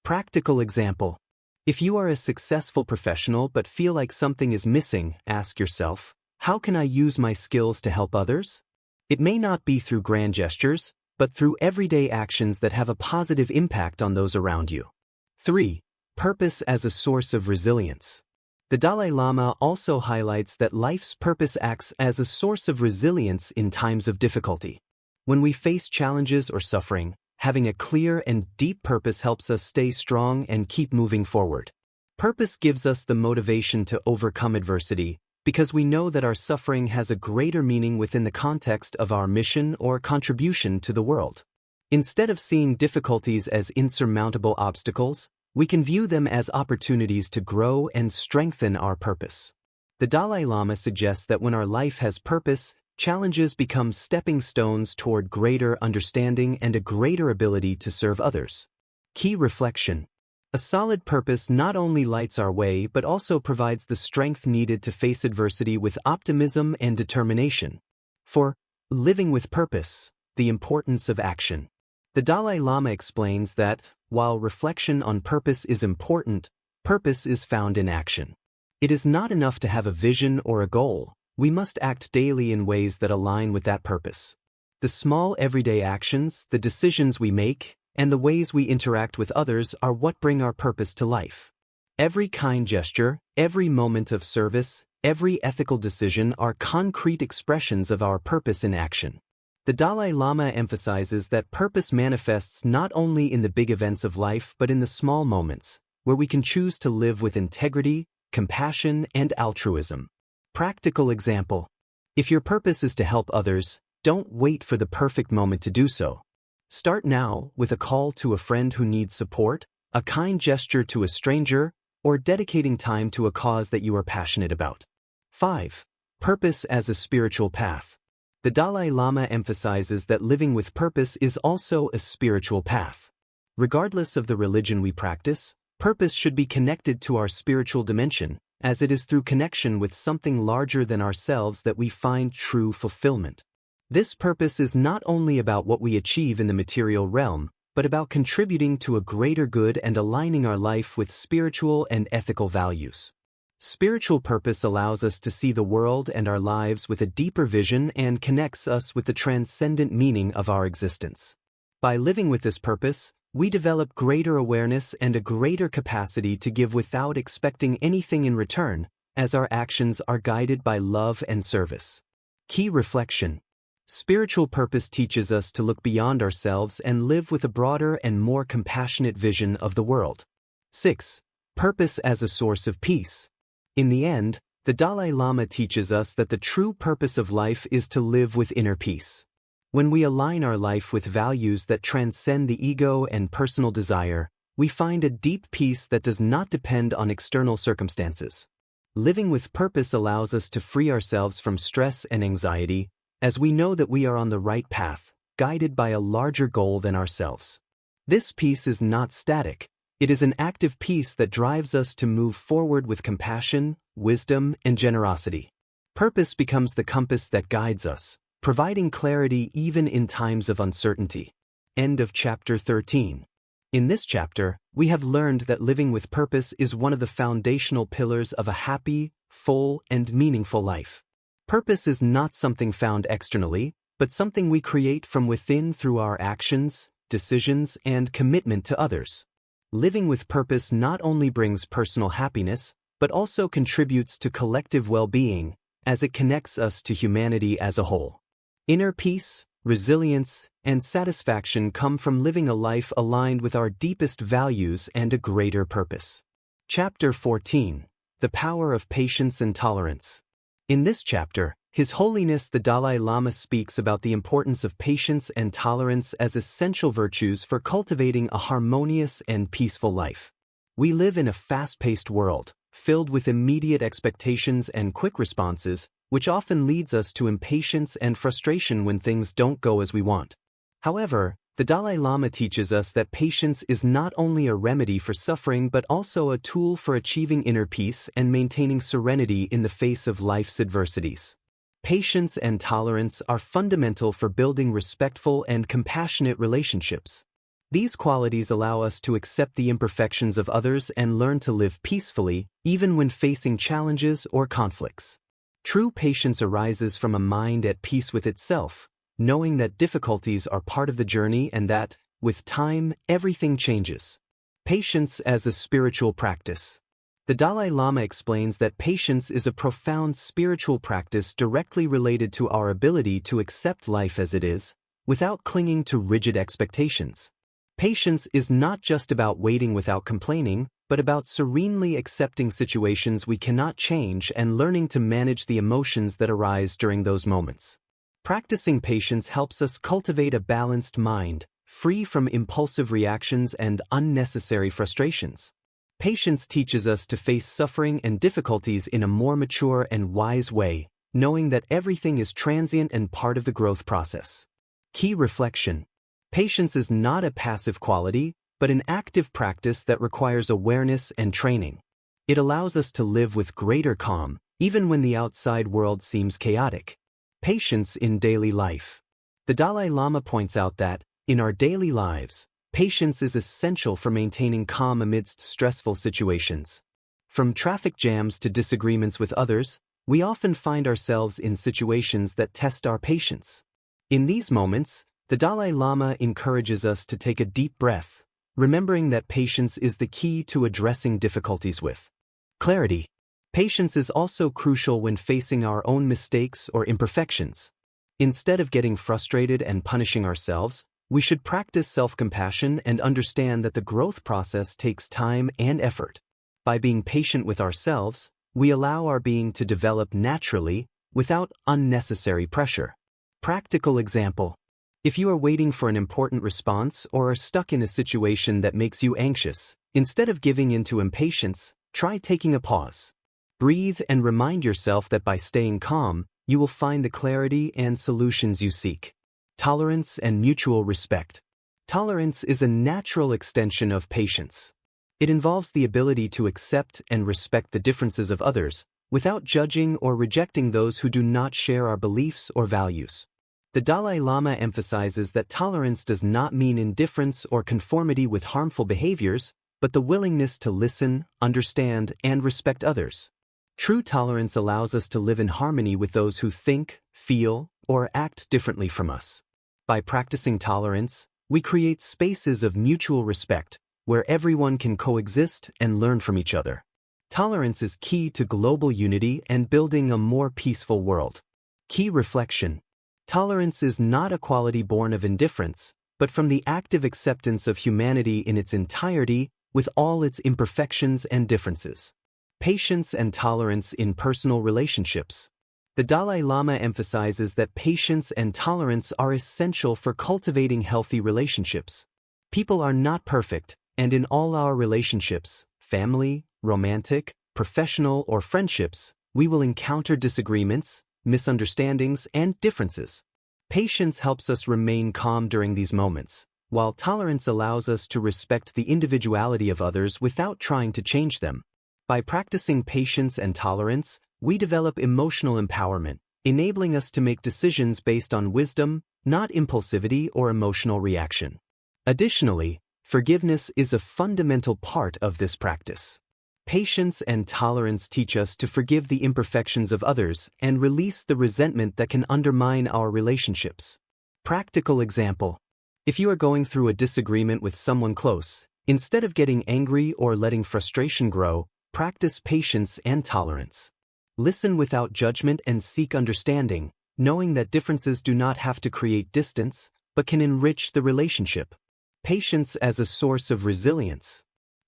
Practical example. If you are a successful professional but feel like something is missing, ask yourself, how can I use my skills to help others? It may not be through grand gestures, but through everyday actions that have a positive impact on those around you. 3. Purpose as a source of resilience. The Dalai Lama also highlights that life's purpose acts as a source of resilience in times of difficulty. When we face challenges or suffering, having a clear and deep purpose helps us stay strong and keep moving forward. Purpose gives us the motivation to overcome adversity, because we know that our suffering has a greater meaning within the context of our mission or contribution to the world. Instead of seeing difficulties as insurmountable obstacles, we can view them as opportunities to grow and strengthen our purpose. The Dalai Lama suggests that when our life has purpose, challenges become stepping stones toward greater understanding and a greater ability to serve others. Key reflection. A solid purpose not only lights our way but also provides the strength needed to face adversity with optimism and determination. 4. Living with purpose, the importance of action. The Dalai Lama explains that, while reflection on purpose is important, purpose is found in action. It is not enough to have a vision or a goal. We must act daily in ways that align with that purpose. The small everyday actions, the decisions we make, and the ways we interact with others are what bring our purpose to life. Every kind gesture, every moment of service, every ethical decision are concrete expressions of our purpose in action. The Dalai Lama emphasizes that purpose manifests not only in the big events of life but in the small moments, where we can choose to live with integrity, compassion, and altruism. Practical example. If your purpose is to help others, don't wait for the perfect moment to do so. Start now with a call to a friend who needs support, a kind gesture to a stranger, or dedicating time to a cause that you are passionate about. 5. Purpose as a spiritual path. The Dalai Lama emphasizes that living with purpose is also a spiritual path. Regardless of the religion we practice, purpose should be connected to our spiritual dimension, as it is through connection with something larger than ourselves that we find true fulfillment. This purpose is not only about what we achieve in the material realm, but about contributing to a greater good and aligning our life with spiritual and ethical values. Spiritual purpose allows us to see the world and our lives with a deeper vision and connects us with the transcendent meaning of our existence. By living with this purpose, we develop greater awareness and a greater capacity to give without expecting anything in return, as our actions are guided by love and service. Key reflection. Spiritual purpose teaches us to look beyond ourselves and live with a broader and more compassionate vision of the world. 6. Purpose as a source of peace. In the end, the Dalai Lama teaches us that the true purpose of life is to live with inner peace. When we align our life with values that transcend the ego and personal desire, we find a deep peace that does not depend on external circumstances. Living with purpose allows us to free ourselves from stress and anxiety, as we know that we are on the right path, guided by a larger goal than ourselves. This peace is not static. It is an active peace that drives us to move forward with compassion, wisdom, and generosity. Purpose becomes the compass that guides us, providing clarity even in times of uncertainty. End of chapter 13. In this chapter, we have learned that living with purpose is one of the foundational pillars of a happy, full, and meaningful life. Purpose is not something found externally, but something we create from within through our actions, decisions, and commitment to others. Living with purpose not only brings personal happiness, but also contributes to collective well-being, as it connects us to humanity as a whole. Inner peace, resilience, and satisfaction come from living a life aligned with our deepest values and a greater purpose. Chapter 14. The Power of Patience and Tolerance. In this chapter, His Holiness the Dalai Lama speaks about the importance of patience and tolerance as essential virtues for cultivating a harmonious and peaceful life. We live in a fast-paced world, filled with immediate expectations and quick responses, which often leads us to impatience and frustration when things don't go as we want. However, the Dalai Lama teaches us that patience is not only a remedy for suffering but also a tool for achieving inner peace and maintaining serenity in the face of life's adversities. Patience and tolerance are fundamental for building respectful and compassionate relationships. These qualities allow us to accept the imperfections of others and learn to live peacefully, even when facing challenges or conflicts. True patience arises from a mind at peace with itself, knowing that difficulties are part of the journey and that, with time, everything changes. Patience as a spiritual practice. The Dalai Lama explains that patience is a profound spiritual practice directly related to our ability to accept life as it is, without clinging to rigid expectations. Patience is not just about waiting without complaining, but about serenely accepting situations we cannot change and learning to manage the emotions that arise during those moments. Practicing patience helps us cultivate a balanced mind, free from impulsive reactions and unnecessary frustrations. Patience teaches us to face suffering and difficulties in a more mature and wise way, knowing that everything is transient and part of the growth process. Key reflection. Patience is not a passive quality, but an active practice that requires awareness and training. It allows us to live with greater calm, even when the outside world seems chaotic. Patience in daily life. The Dalai Lama points out that, in our daily lives, patience is essential for maintaining calm amidst stressful situations. From traffic jams to disagreements with others, we often find ourselves in situations that test our patience. In these moments, the Dalai Lama encourages us to take a deep breath, remembering that patience is the key to addressing difficulties with clarity. Patience is also crucial when facing our own mistakes or imperfections. Instead of getting frustrated and punishing ourselves, we should practice self-compassion and understand that the growth process takes time and effort. By being patient with ourselves, we allow our being to develop naturally, without unnecessary pressure. Practical example. If you are waiting for an important response or are stuck in a situation that makes you anxious, instead of giving in to impatience, try taking a pause. Breathe and remind yourself that by staying calm, you will find the clarity and solutions you seek. Tolerance and mutual respect. Tolerance is a natural extension of patience. It involves the ability to accept and respect the differences of others, without judging or rejecting those who do not share our beliefs or values. The Dalai Lama emphasizes that tolerance does not mean indifference or conformity with harmful behaviors, but the willingness to listen, understand, and respect others. True tolerance allows us to live in harmony with those who think, feel, or act differently from us. By practicing tolerance, we create spaces of mutual respect, where everyone can coexist and learn from each other. Tolerance is key to global unity and building a more peaceful world. Key reflection. Tolerance is not a quality born of indifference, but from the active acceptance of humanity in its entirety, with all its imperfections and differences. Patience and tolerance in personal relationships. The Dalai Lama emphasizes that patience and tolerance are essential for cultivating healthy relationships. People are not perfect, and in all our relationships, family, romantic, professional, or friendships, we will encounter disagreements, misunderstandings, and differences. Patience helps us remain calm during these moments, while tolerance allows us to respect the individuality of others without trying to change them. By practicing patience and tolerance, we develop emotional empowerment, enabling us to make decisions based on wisdom, not impulsivity or emotional reaction. Additionally, forgiveness is a fundamental part of this practice. Patience and tolerance teach us to forgive the imperfections of others and release the resentment that can undermine our relationships. Practical example: if you are going through a disagreement with someone close, instead of getting angry or letting frustration grow, practice patience and tolerance. Listen without judgment and seek understanding, knowing that differences do not have to create distance, but can enrich the relationship. Patience as a source of resilience.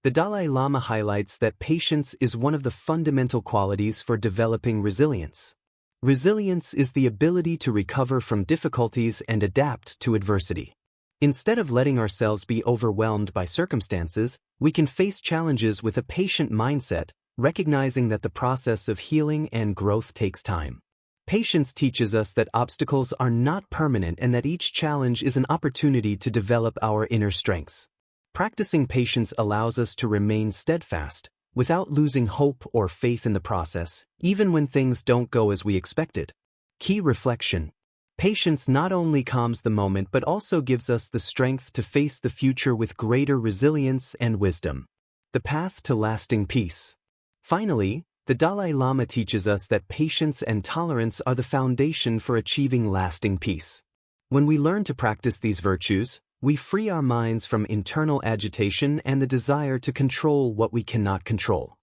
The Dalai Lama highlights that patience is one of the fundamental qualities for developing resilience. Resilience is the ability to recover from difficulties and adapt to adversity. Instead of letting ourselves be overwhelmed by circumstances, we can face challenges with a patient mindset, recognizing that the process of healing and growth takes time. Patience teaches us that obstacles are not permanent and that each challenge is an opportunity to develop our inner strengths. Practicing patience allows us to remain steadfast, without losing hope or faith in the process, even when things don't go as we expected. Key reflection: patience not only calms the moment but also gives us the strength to face the future with greater resilience and wisdom. The path to lasting peace. Finally, the Dalai Lama teaches us that patience and tolerance are the foundation for achieving lasting peace. When we learn to practice these virtues, we free our minds from internal agitation and the desire to control what we cannot control.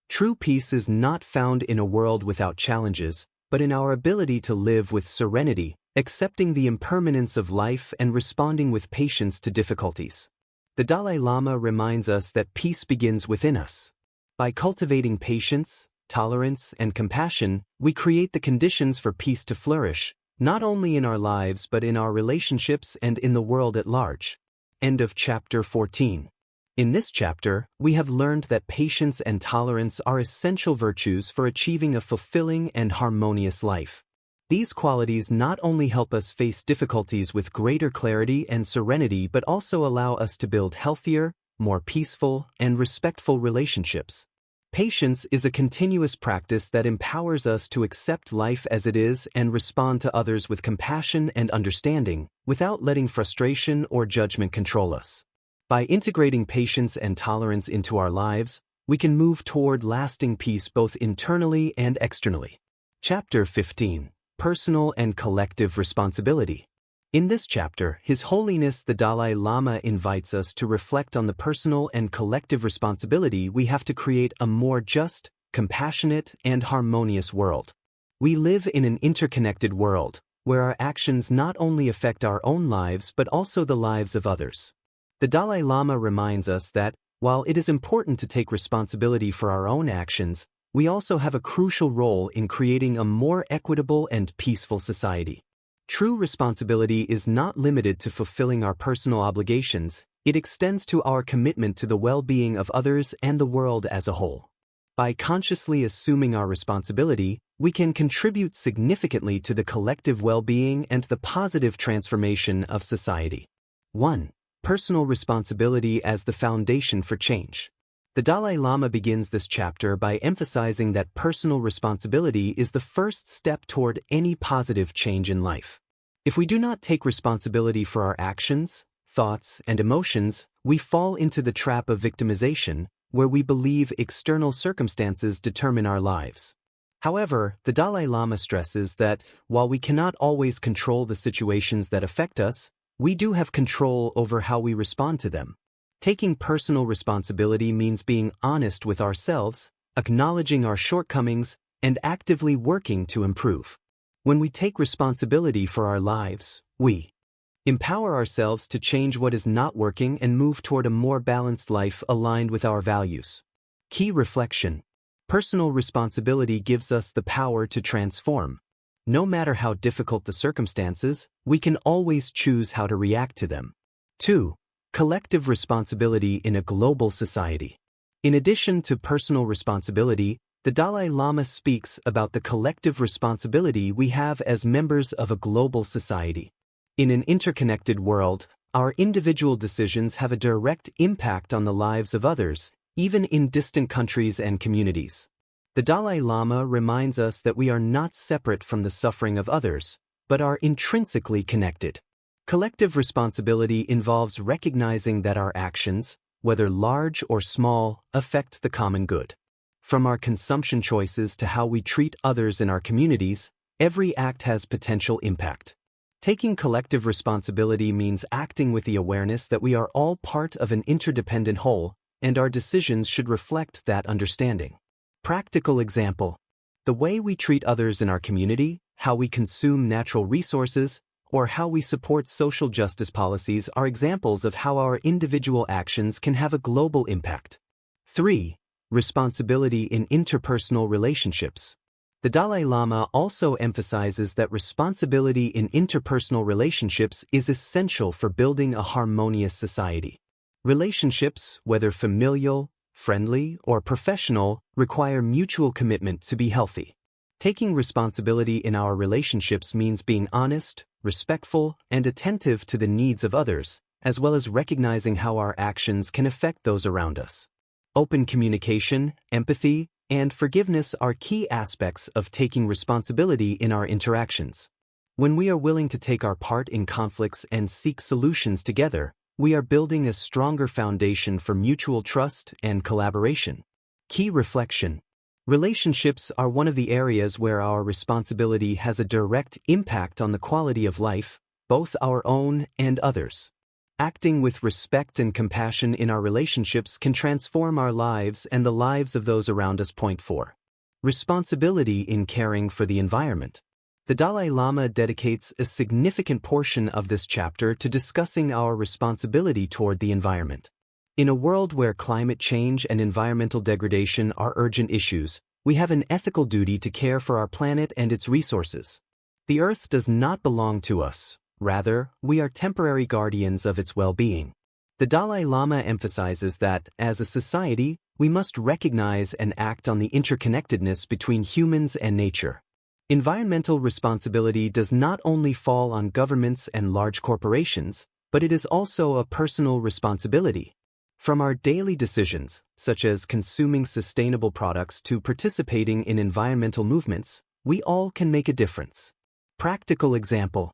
True peace is not found in a world without challenges, but in our ability to live with serenity, accepting the impermanence of life and responding with patience to difficulties. The Dalai Lama reminds us that peace begins within us. By cultivating patience, tolerance, and compassion, we create the conditions for peace to flourish, not only in our lives but in our relationships and in the world at large. End of chapter 14. In this chapter, we have learned that patience and tolerance are essential virtues for achieving a fulfilling and harmonious life. These qualities not only help us face difficulties with greater clarity and serenity but also allow us to build healthier, more peaceful, and respectful relationships. Patience is a continuous practice that empowers us to accept life as it is and respond to others with compassion and understanding, without letting frustration or judgment control us. By integrating patience and tolerance into our lives, we can move toward lasting peace both internally and externally. Chapter 15. Personal and Collective Responsibility. In this chapter, His Holiness the Dalai Lama invites us to reflect on the personal and collective responsibility we have to create a more just, compassionate, and harmonious world. We live in an interconnected world, where our actions not only affect our own lives but also the lives of others. The Dalai Lama reminds us that, while it is important to take responsibility for our own actions, we also have a crucial role in creating a more equitable and peaceful society. True responsibility is not limited to fulfilling our personal obligations, it extends to our commitment to the well-being of others and the world as a whole. By consciously assuming our responsibility, we can contribute significantly to the collective well-being and the positive transformation of society. 1. Personal responsibility as the foundation for change. The Dalai Lama begins this chapter by emphasizing that personal responsibility is the first step toward any positive change in life. If we do not take responsibility for our actions, thoughts, and emotions, we fall into the trap of victimization, where we believe external circumstances determine our lives. However, the Dalai Lama stresses that, while we cannot always control the situations that affect us, we do have control over how we respond to them. Taking personal responsibility means being honest with ourselves, acknowledging our shortcomings, and actively working to improve. When we take responsibility for our lives, we empower ourselves to change what is not working and move toward a more balanced life aligned with our values. Key reflection: personal responsibility gives us the power to transform. No matter how difficult the circumstances, we can always choose how to react to them. 2. Collective responsibility in a global society. In addition to personal responsibility, the Dalai Lama speaks about the collective responsibility we have as members of a global society. In an interconnected world, Our individual decisions have a direct impact on the lives of others, even in distant countries and communities. The Dalai Lama reminds us that we are not separate from the suffering of others, but are intrinsically connected. Collective responsibility involves recognizing that our actions, whether large or small, affect the common good. From our consumption choices to how we treat others in our communities, every act has potential impact. Taking collective responsibility means acting with the awareness that we are all part of an interdependent whole, and our decisions should reflect that understanding. Practical example: the way we treat others in our community, how we consume natural resources, or how we support social justice policies are examples of how our individual actions can have a global impact. 3. Responsibility in interpersonal relationships. The Dalai Lama also emphasizes that responsibility in interpersonal relationships is essential for building a harmonious society. Relationships, whether familial, friendly, or professional, require mutual commitment to be healthy. Taking responsibility in our relationships means being honest, respectful, and attentive to the needs of others, as well as recognizing how our actions can affect those around us. Open communication, empathy, and forgiveness are key aspects of taking responsibility in our interactions. When we are willing to take our part in conflicts and seek solutions together, we are building a stronger foundation for mutual trust and collaboration. Key reflection: relationships are one of the areas where our responsibility has a direct impact on the quality of life, both our own and others. Acting with respect and compassion in our relationships can transform our lives and the lives of those around us. Point 4. Responsibility in caring for the environment. The Dalai Lama dedicates a significant portion of this chapter to discussing our responsibility toward the environment. In a world where climate change and environmental degradation are urgent issues, we have an ethical duty to care for our planet and its resources. The Earth does not belong to us. Rather, we are temporary guardians of its well-being. The Dalai Lama emphasizes that, as a society, we must recognize and act on the interconnectedness between humans and nature. Environmental responsibility does not only fall on governments and large corporations, but it is also a personal responsibility. From our daily decisions, such as consuming sustainable products to participating in environmental movements, we all can make a difference. Practical example: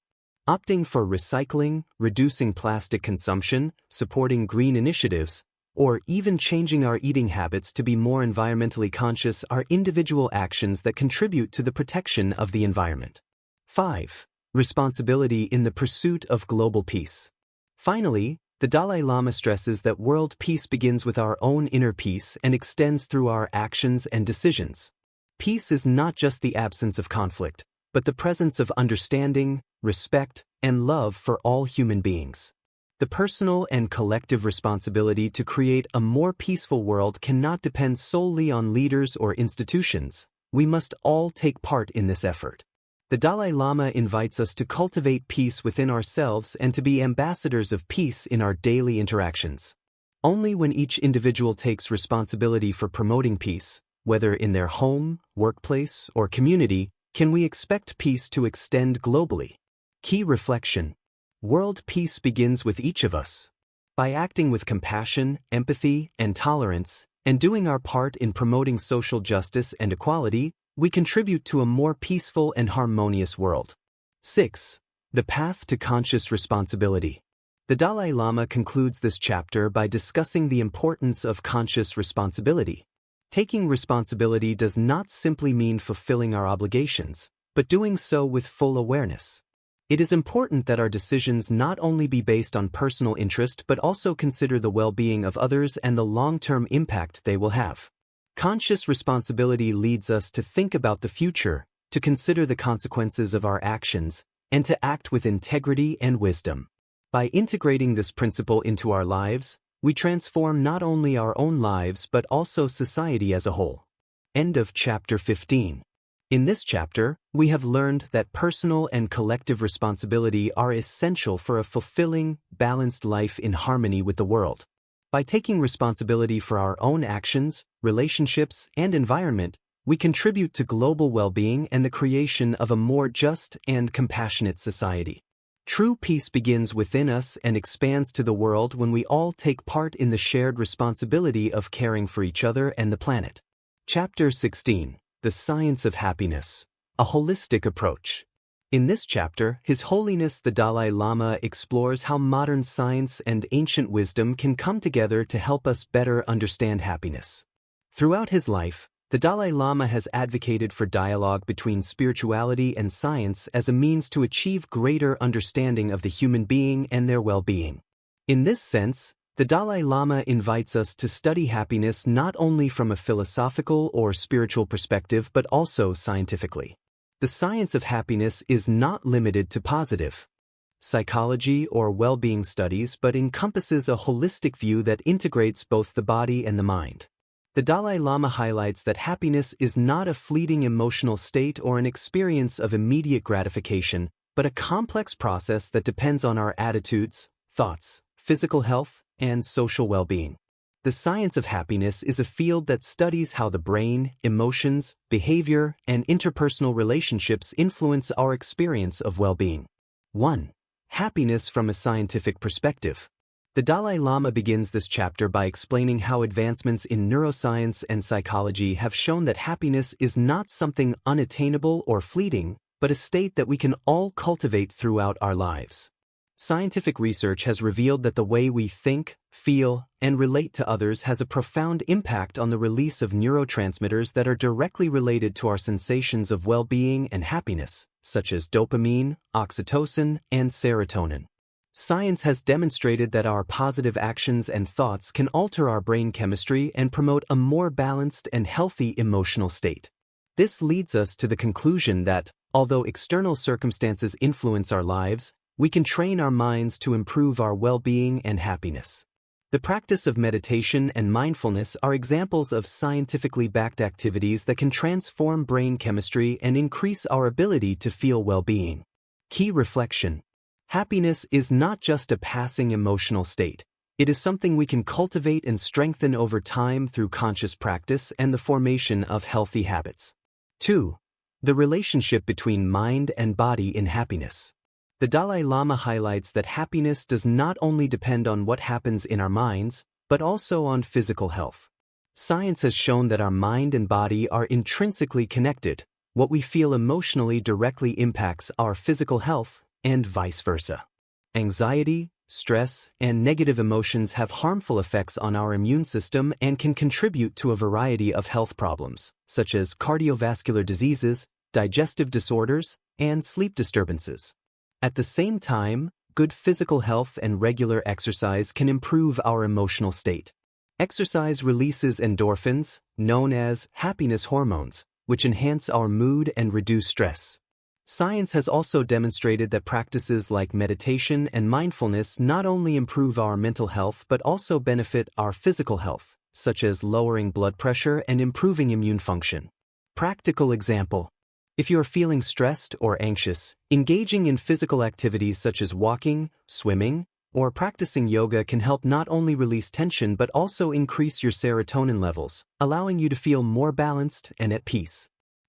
opting for recycling, reducing plastic consumption, supporting green initiatives, or even changing our eating habits to be more environmentally conscious are individual actions that contribute to the protection of the environment. 5. Responsibility in the pursuit of global peace. Finally, the Dalai Lama stresses that world peace begins with our own inner peace and extends through our actions and decisions. Peace is not just the absence of conflict, but the presence of understanding, respect, and love for all human beings. The personal and collective responsibility to create a more peaceful world cannot depend solely on leaders or institutions. We must all take part in this effort. The Dalai Lama invites us to cultivate peace within ourselves and to be ambassadors of peace in our daily interactions. Only when each individual takes responsibility for promoting peace, whether in their home, workplace, or community, can we expect peace to extend globally. Key reflection: world peace begins with each of us. By acting with compassion, empathy, and tolerance, and doing our part in promoting social justice and equality, we contribute to a more peaceful and harmonious world. 6. The path to conscious responsibility. The Dalai Lama concludes this chapter by discussing the importance of conscious responsibility. Taking responsibility does not simply mean fulfilling our obligations, but doing so with full awareness. It is important that our decisions not only be based on personal interest but also consider the well-being of others and the long-term impact they will have. Conscious responsibility leads us to think about the future, to consider the consequences of our actions, and to act with integrity and wisdom. By integrating this principle into our lives, we transform not only our own lives but also society as a whole. End of chapter 15. In this chapter, we have learned that personal and collective responsibility are essential for a fulfilling, balanced life in harmony with the world. By taking responsibility for our own actions, relationships, and environment, we contribute to global well-being and the creation of a more just and compassionate society. True peace begins within us and expands to the world when we all take part in the shared responsibility of caring for each other and the planet. Chapter 16. The Science of Happiness. A Holistic Approach. In this chapter, His Holiness the Dalai Lama explores how modern science and ancient wisdom can come together to help us better understand happiness. Throughout his life, the Dalai Lama has advocated for dialogue between spirituality and science as a means to achieve greater understanding of the human being and their well-being. In this sense, the Dalai Lama invites us to study happiness not only from a philosophical or spiritual perspective but also scientifically. The science of happiness is not limited to positive psychology or well-being studies but encompasses a holistic view that integrates both the body and the mind. The Dalai Lama highlights that happiness is not a fleeting emotional state or an experience of immediate gratification, but a complex process that depends on our attitudes, thoughts, physical health, and social well-being. The science of happiness is a field that studies how the brain, emotions, behavior, and interpersonal relationships influence our experience of well-being. 1. Happiness from a scientific perspective. The Dalai Lama begins this chapter by explaining how advancements in neuroscience and psychology have shown that happiness is not something unattainable or fleeting, but a state that we can all cultivate throughout our lives. Scientific research has revealed that the way we think, feel, and relate to others has a profound impact on the release of neurotransmitters that are directly related to our sensations of well-being and happiness, such as dopamine, oxytocin, and serotonin. Science has demonstrated that our positive actions and thoughts can alter our brain chemistry and promote a more balanced and healthy emotional state. This leads us to the conclusion that, although external circumstances influence our lives, we can train our minds to improve our well-being and happiness. The practice of meditation and mindfulness are examples of scientifically backed activities that can transform brain chemistry and increase our ability to feel well-being. Key reflection. Happiness is not just a passing emotional state. It is something we can cultivate and strengthen over time through conscious practice and the formation of healthy habits. 2. The relationship between mind and body in happiness. The Dalai Lama highlights that happiness does not only depend on what happens in our minds, but also on physical health. Science has shown that our mind and body are intrinsically connected. What we feel emotionally directly impacts our physical health, and vice versa. Anxiety, stress, and negative emotions have harmful effects on our immune system and can contribute to a variety of health problems, such as cardiovascular diseases, digestive disorders, and sleep disturbances. At the same time, good physical health and regular exercise can improve our emotional state. Exercise releases endorphins, known as happiness hormones, which enhance our mood and reduce stress. Science has also demonstrated that practices like meditation and mindfulness not only improve our mental health but also benefit our physical health, such as lowering blood pressure and improving immune function. Practical example. If you are feeling stressed or anxious, engaging in physical activities such as walking, swimming, or practicing yoga can help not only release tension but also increase your serotonin levels, allowing you to feel more balanced and at peace.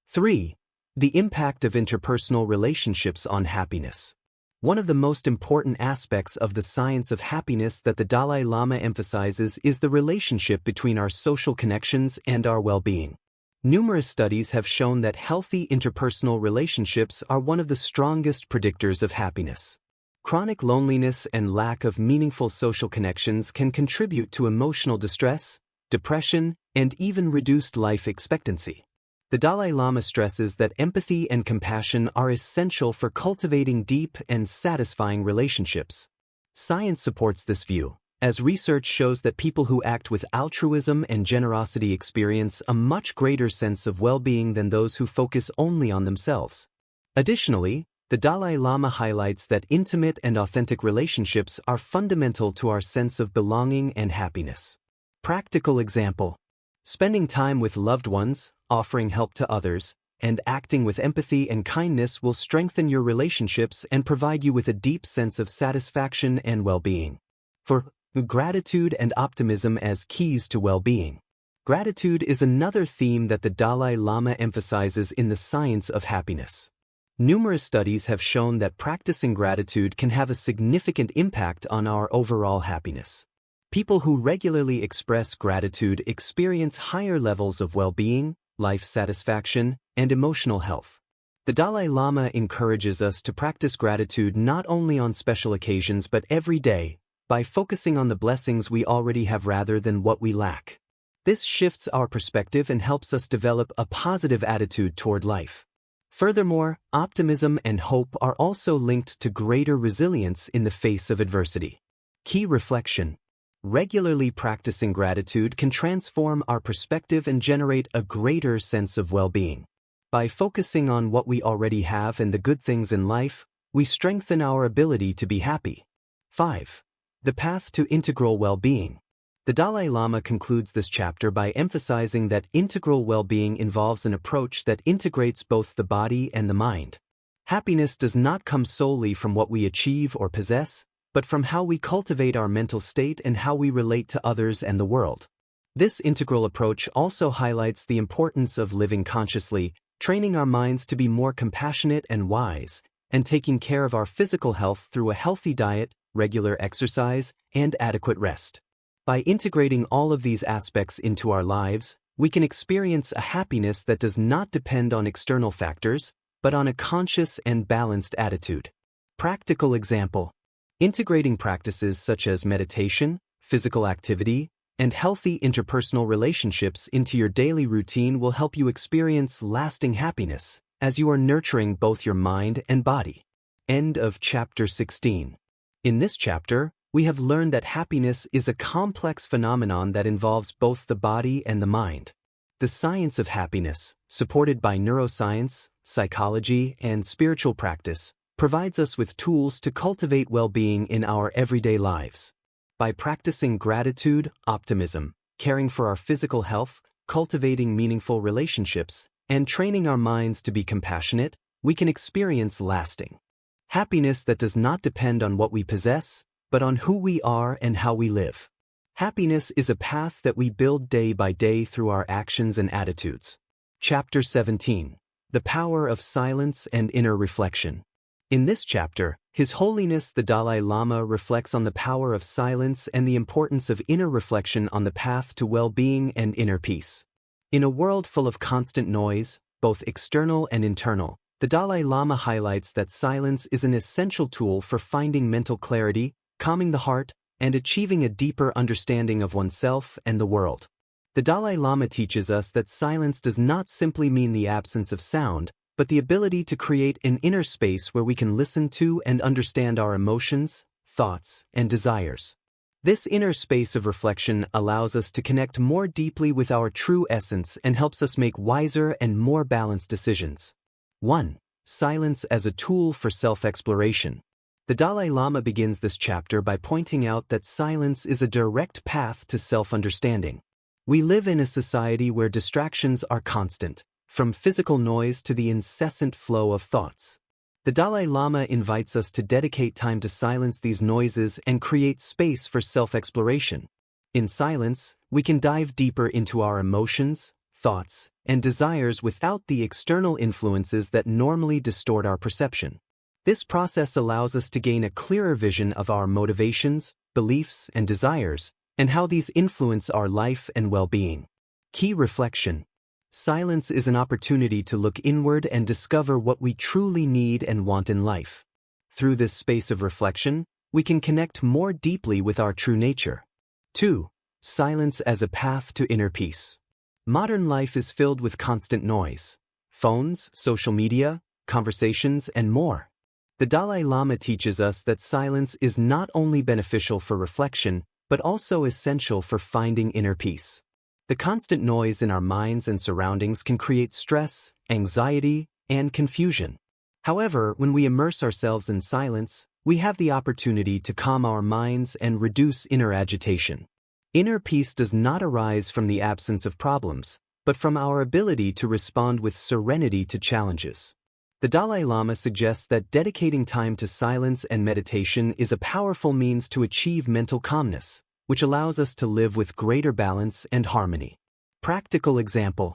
3. The impact of interpersonal relationships on happiness. One of the most important aspects of the science of happiness that the Dalai Lama emphasizes is the relationship between our social connections and our well-being. Numerous studies have shown that healthy interpersonal relationships are one of the strongest predictors of happiness. Chronic loneliness and lack of meaningful social connections can contribute to emotional distress, depression, and even reduced life expectancy. The Dalai Lama stresses that empathy and compassion are essential for cultivating deep and satisfying relationships. Science supports this view, as research shows that people who act with altruism and generosity experience a much greater sense of well-being than those who focus only on themselves. Additionally, the Dalai Lama highlights that intimate and authentic relationships are fundamental to our sense of belonging and happiness. Practical example. Spending time with loved ones, offering help to others, and acting with empathy and kindness will strengthen your relationships and provide you with a deep sense of satisfaction and well-being. For gratitude and optimism as keys to well-being. Gratitude is another theme that the Dalai Lama emphasizes in the science of happiness. Numerous studies have shown that practicing gratitude can have a significant impact on our overall happiness. People who regularly express gratitude experience higher levels of well-being, life satisfaction, and emotional health. The Dalai Lama encourages us to practice gratitude not only on special occasions but every day, by focusing on the blessings we already have rather than what we lack. This shifts our perspective and helps us develop a positive attitude toward life. Furthermore, optimism and hope are also linked to greater resilience in the face of adversity. Key reflection: regularly practicing gratitude can transform our perspective and generate a greater sense of well-being. By focusing on what we already have and the good things in life, we strengthen our ability to be happy. 5. The path to integral well-being. The Dalai Lama concludes this chapter by emphasizing that integral well-being involves an approach that integrates both the body and the mind. Happiness does not come solely from what we achieve or possess, but from how we cultivate our mental state and how we relate to others and the world. This integral approach also highlights the importance of living consciously, training our minds to be more compassionate and wise, and taking care of our physical health through a healthy diet, regular exercise, and adequate rest. By integrating all of these aspects into our lives, we can experience a happiness that does not depend on external factors, but on a conscious and balanced attitude. Practical example: integrating practices such as meditation, physical activity, and healthy interpersonal relationships into your daily routine will help you experience lasting happiness, as you are nurturing both your mind and body. End of Chapter 16. In this chapter, we have learned that happiness is a complex phenomenon that involves both the body and the mind. The science of happiness, supported by neuroscience, psychology, and spiritual practice, provides us with tools to cultivate well-being in our everyday lives. By practicing gratitude, optimism, caring for our physical health, cultivating meaningful relationships, and training our minds to be compassionate, we can experience lasting happiness that does not depend on what we possess, but on who we are and how we live. Happiness is a path that we build day by day through our actions and attitudes. Chapter 17. The Power of Silence and Inner Reflection. In this chapter, His Holiness the Dalai Lama reflects on the power of silence and the importance of inner reflection on the path to well-being and inner peace. In a world full of constant noise, both external and internal, the Dalai Lama highlights that silence is an essential tool for finding mental clarity, calming the heart, and achieving a deeper understanding of oneself and the world. The Dalai Lama teaches us that silence does not simply mean the absence of sound, but the ability to create an inner space where we can listen to and understand our emotions, thoughts, and desires. This inner space of reflection allows us to connect more deeply with our true essence and helps us make wiser and more balanced decisions. 1. Silence as a tool for self-exploration. The Dalai Lama begins this chapter by pointing out that silence is a direct path to self-understanding. We live in a society where distractions are constant, from physical noise to the incessant flow of thoughts. The Dalai Lama invites us to dedicate time to silence these noises and create space for self-exploration. In silence, we can dive deeper into our emotions, thoughts, and desires without the external influences that normally distort our perception. This process allows us to gain a clearer vision of our motivations, beliefs, and desires, and how these influence our life and well-being. Key reflection: silence is an opportunity to look inward and discover what we truly need and want in life. Through this space of reflection, we can connect more deeply with our true nature. 2. Silence as a path to inner peace. Modern life is filled with constant noise: phones, social media, conversations, and more. The Dalai Lama teaches us that silence is not only beneficial for reflection, but also essential for finding inner peace. The constant noise in our minds and surroundings can create stress, anxiety, and confusion. However, when we immerse ourselves in silence, we have the opportunity to calm our minds and reduce inner agitation. Inner peace does not arise from the absence of problems, but from our ability to respond with serenity to challenges. The Dalai Lama suggests that dedicating time to silence and meditation is a powerful means to achieve mental calmness, which allows us to live with greater balance and harmony. Practical example: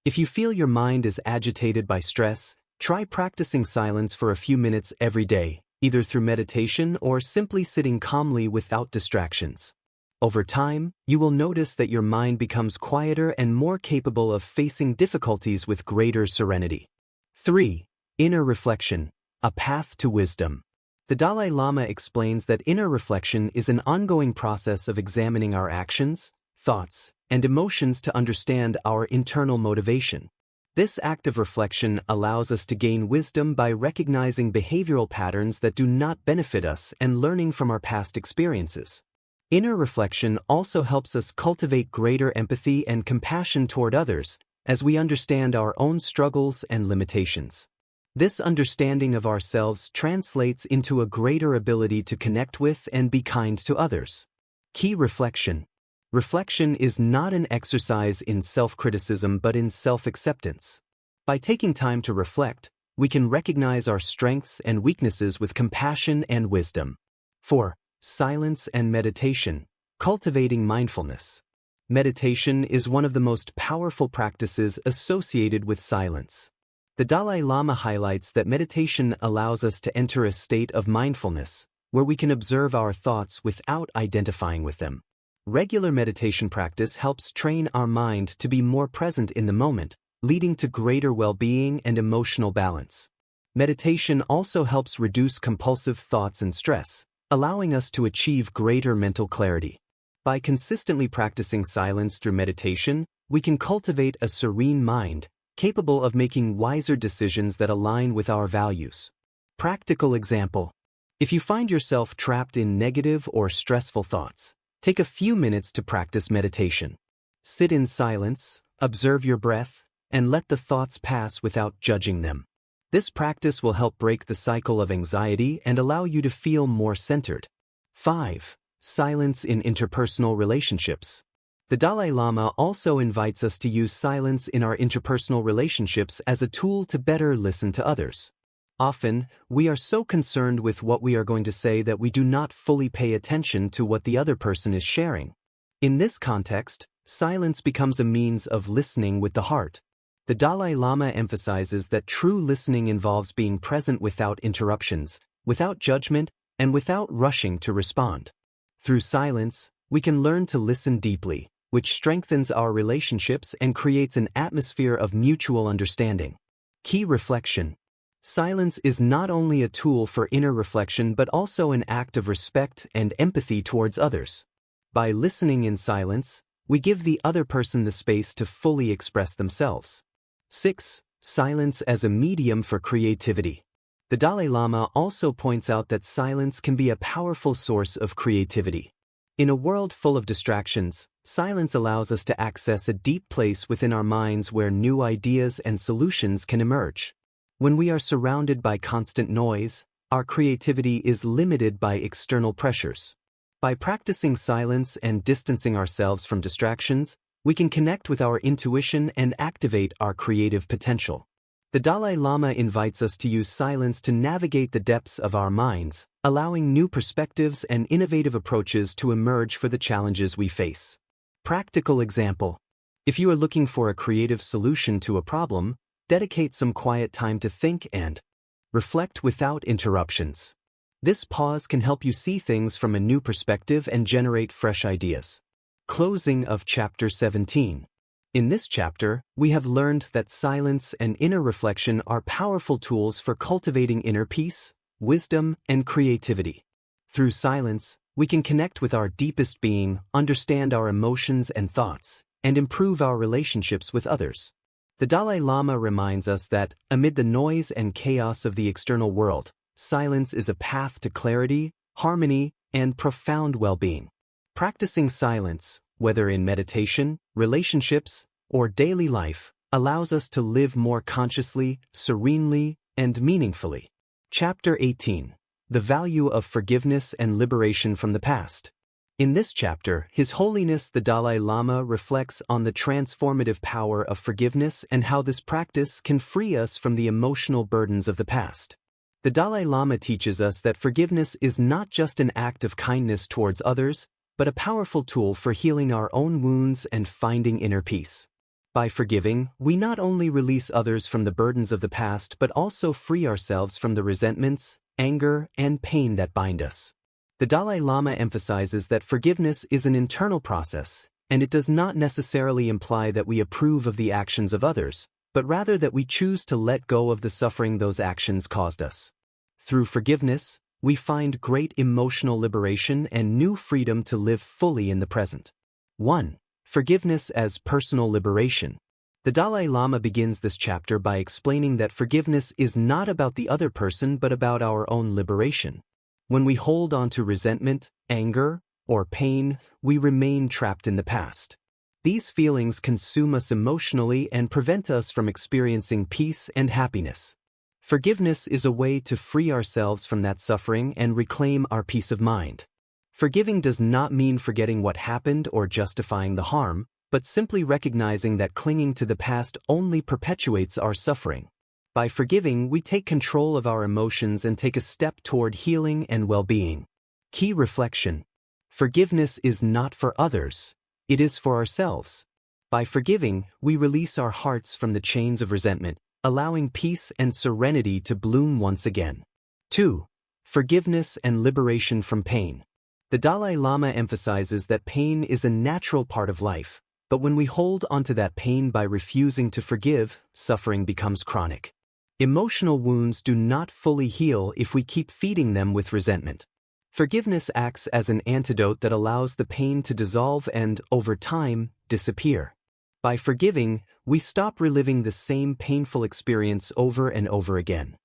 if you feel your mind is agitated by stress, Try practicing silence for a few minutes every day, either through meditation or simply sitting calmly without distractions. Over time, you will notice that your mind becomes quieter and more capable of facing difficulties with greater serenity. 3. Inner reflection, a path to wisdom. The Dalai Lama explains that inner reflection is an ongoing process of examining our actions, thoughts, and emotions to understand our internal motivation. This act of reflection allows us to gain wisdom by recognizing behavioral patterns that do not benefit us and learning from our past experiences. Inner reflection also helps us cultivate greater empathy and compassion toward others as we understand our own struggles and limitations. This understanding of ourselves translates into a greater ability to connect with and be kind to others. Key reflection. Reflection is not an exercise in self-criticism but in self-acceptance. By taking time to reflect, we can recognize our strengths and weaknesses with compassion and wisdom. 4. Silence and meditation, cultivating mindfulness. Meditation is one of the most powerful practices associated with silence. The Dalai Lama highlights that meditation allows us to enter a state of mindfulness, where we can observe our thoughts without identifying with them. Regular meditation practice helps train our mind to be more present in the moment, leading to greater well-being and emotional balance. Meditation also helps reduce compulsive thoughts and stress, allowing us to achieve greater mental clarity. By consistently practicing silence through meditation, we can cultivate a serene mind, capable of making wiser decisions that align with our values. Practical example. If you find yourself trapped in negative or stressful thoughts, take a few minutes to practice meditation. Sit in silence, observe your breath, and let the thoughts pass without judging them. This practice will help break the cycle of anxiety and allow you to feel more centered. 5. Silence in interpersonal relationships. The Dalai Lama also invites us to use silence in our interpersonal relationships as a tool to better listen to others. Often, we are so concerned with what we are going to say that we do not fully pay attention to what the other person is sharing. In this context, silence becomes a means of listening with the heart. The Dalai Lama emphasizes that true listening involves being present without interruptions, without judgment, and without rushing to respond. Through silence, we can learn to listen deeply, which strengthens our relationships and creates an atmosphere of mutual understanding. Key reflection. Silence is not only a tool for inner reflection but also an act of respect and empathy towards others. By listening in silence, we give the other person the space to fully express themselves. 6. Silence as a medium for creativity. The Dalai Lama also points out that silence can be a powerful source of creativity. In a world full of distractions, silence allows us to access a deep place within our minds where new ideas and solutions can emerge. When we are surrounded by constant noise, our creativity is limited by external pressures. By practicing silence and distancing ourselves from distractions, we can connect with our intuition and activate our creative potential. The Dalai Lama invites us to use silence to navigate the depths of our minds, allowing new perspectives and innovative approaches to emerge for the challenges we face. Practical example. If you are looking for a creative solution to a problem, dedicate some quiet time to think and reflect without interruptions. This pause can help you see things from a new perspective and generate fresh ideas. Closing of Chapter 17. In this chapter, we have learned that silence and inner reflection are powerful tools for cultivating inner peace, wisdom, and creativity. Through silence, we can connect with our deepest being, understand our emotions and thoughts, and improve our relationships with others. The Dalai Lama reminds us that, amid the noise and chaos of the external world, silence is a path to clarity, harmony, and profound well-being. Practicing silence, whether in meditation, relationships, or daily life, allows us to live more consciously, serenely, and meaningfully. Chapter 18. The Value of Forgiveness and Liberation from the Past. In this chapter, His Holiness the Dalai Lama reflects on the transformative power of forgiveness and how this practice can free us from the emotional burdens of the past. The Dalai Lama teaches us that forgiveness is not just an act of kindness towards others, but a powerful tool for healing our own wounds and finding inner peace. By forgiving, we not only release others from the burdens of the past but also free ourselves from the resentments, anger, and pain that bind us. The Dalai Lama emphasizes that forgiveness is an internal process, and it does not necessarily imply that we approve of the actions of others, but rather that we choose to let go of the suffering those actions caused us. Through forgiveness, we find great emotional liberation and new freedom to live fully in the present. 1. Forgiveness as personal liberation. The Dalai Lama begins this chapter by explaining that forgiveness is not about the other person but about our own liberation. When we hold on to resentment, anger, or pain, we remain trapped in the past. These feelings consume us emotionally and prevent us from experiencing peace and happiness. Forgiveness is a way to free ourselves from that suffering and reclaim our peace of mind. Forgiving does not mean forgetting what happened or justifying the harm, but simply recognizing that clinging to the past only perpetuates our suffering. By forgiving, we take control of our emotions and take a step toward healing and well-being. Key reflection. Forgiveness is not for others, it is for ourselves. By forgiving, we release our hearts from the chains of resentment, allowing peace and serenity to bloom once again. 2. Forgiveness and liberation from pain. The Dalai Lama emphasizes that pain is a natural part of life, but when we hold onto that pain by refusing to forgive, suffering becomes chronic. Emotional wounds do not fully heal if we keep feeding them with resentment. Forgiveness acts as an antidote that allows the pain to dissolve and, over time, disappear. By forgiving, we stop reliving the same painful experience over and over again.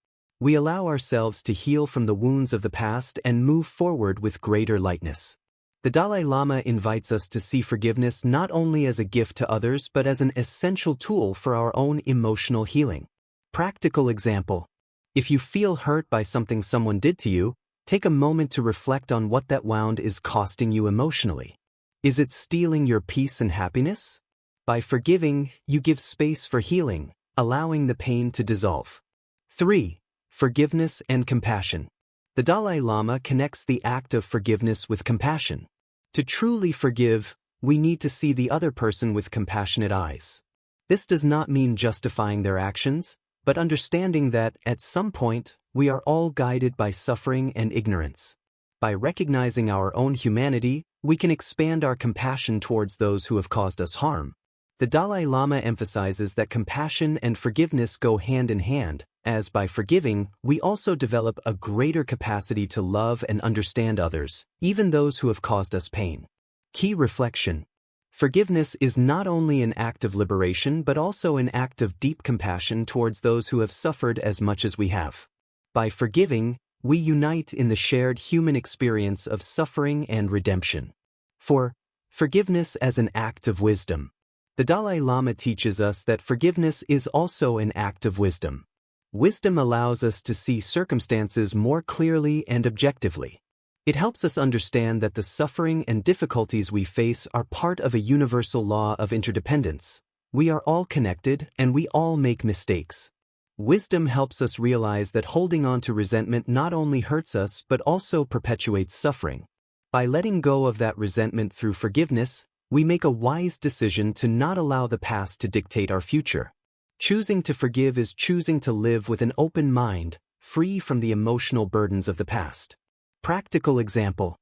We allow ourselves to heal from the wounds of the past and move forward with greater lightness. The Dalai Lama invites us to see forgiveness not only as a gift to others but as an essential tool for our own emotional healing. Practical example. If you feel hurt by something someone did to you, take a moment to reflect on what that wound is costing you emotionally. Is it stealing your peace and happiness? By forgiving, you give space for healing, allowing the pain to dissolve. 3. Forgiveness and compassion. The Dalai Lama connects the act of forgiveness with compassion. To truly forgive, we need to see the other person with compassionate eyes. This does not mean justifying their actions, but understanding that, at some point, we are all guided by suffering and ignorance. By recognizing our own humanity, we can expand our compassion towards those who have caused us harm. The Dalai Lama emphasizes that compassion and forgiveness go hand in hand, as by forgiving, we also develop a greater capacity to love and understand others, even those who have caused us pain. Key reflection. Forgiveness is not only an act of liberation but also an act of deep compassion towards those who have suffered as much as we have. By forgiving, we unite in the shared human experience of suffering and redemption. 4. Forgiveness as an act of wisdom. The Dalai Lama teaches us that forgiveness is also an act of wisdom. Wisdom allows us to see circumstances more clearly and objectively. It helps us understand that the suffering and difficulties we face are part of a universal law of interdependence. We are all connected, and we all make mistakes. Wisdom helps us realize that holding on to resentment not only hurts us but also perpetuates suffering. By letting go of that resentment through forgiveness, we make a wise decision to not allow the past to dictate our future. Choosing to forgive is choosing to live with an open mind, free from the emotional burdens of the past. Practical example.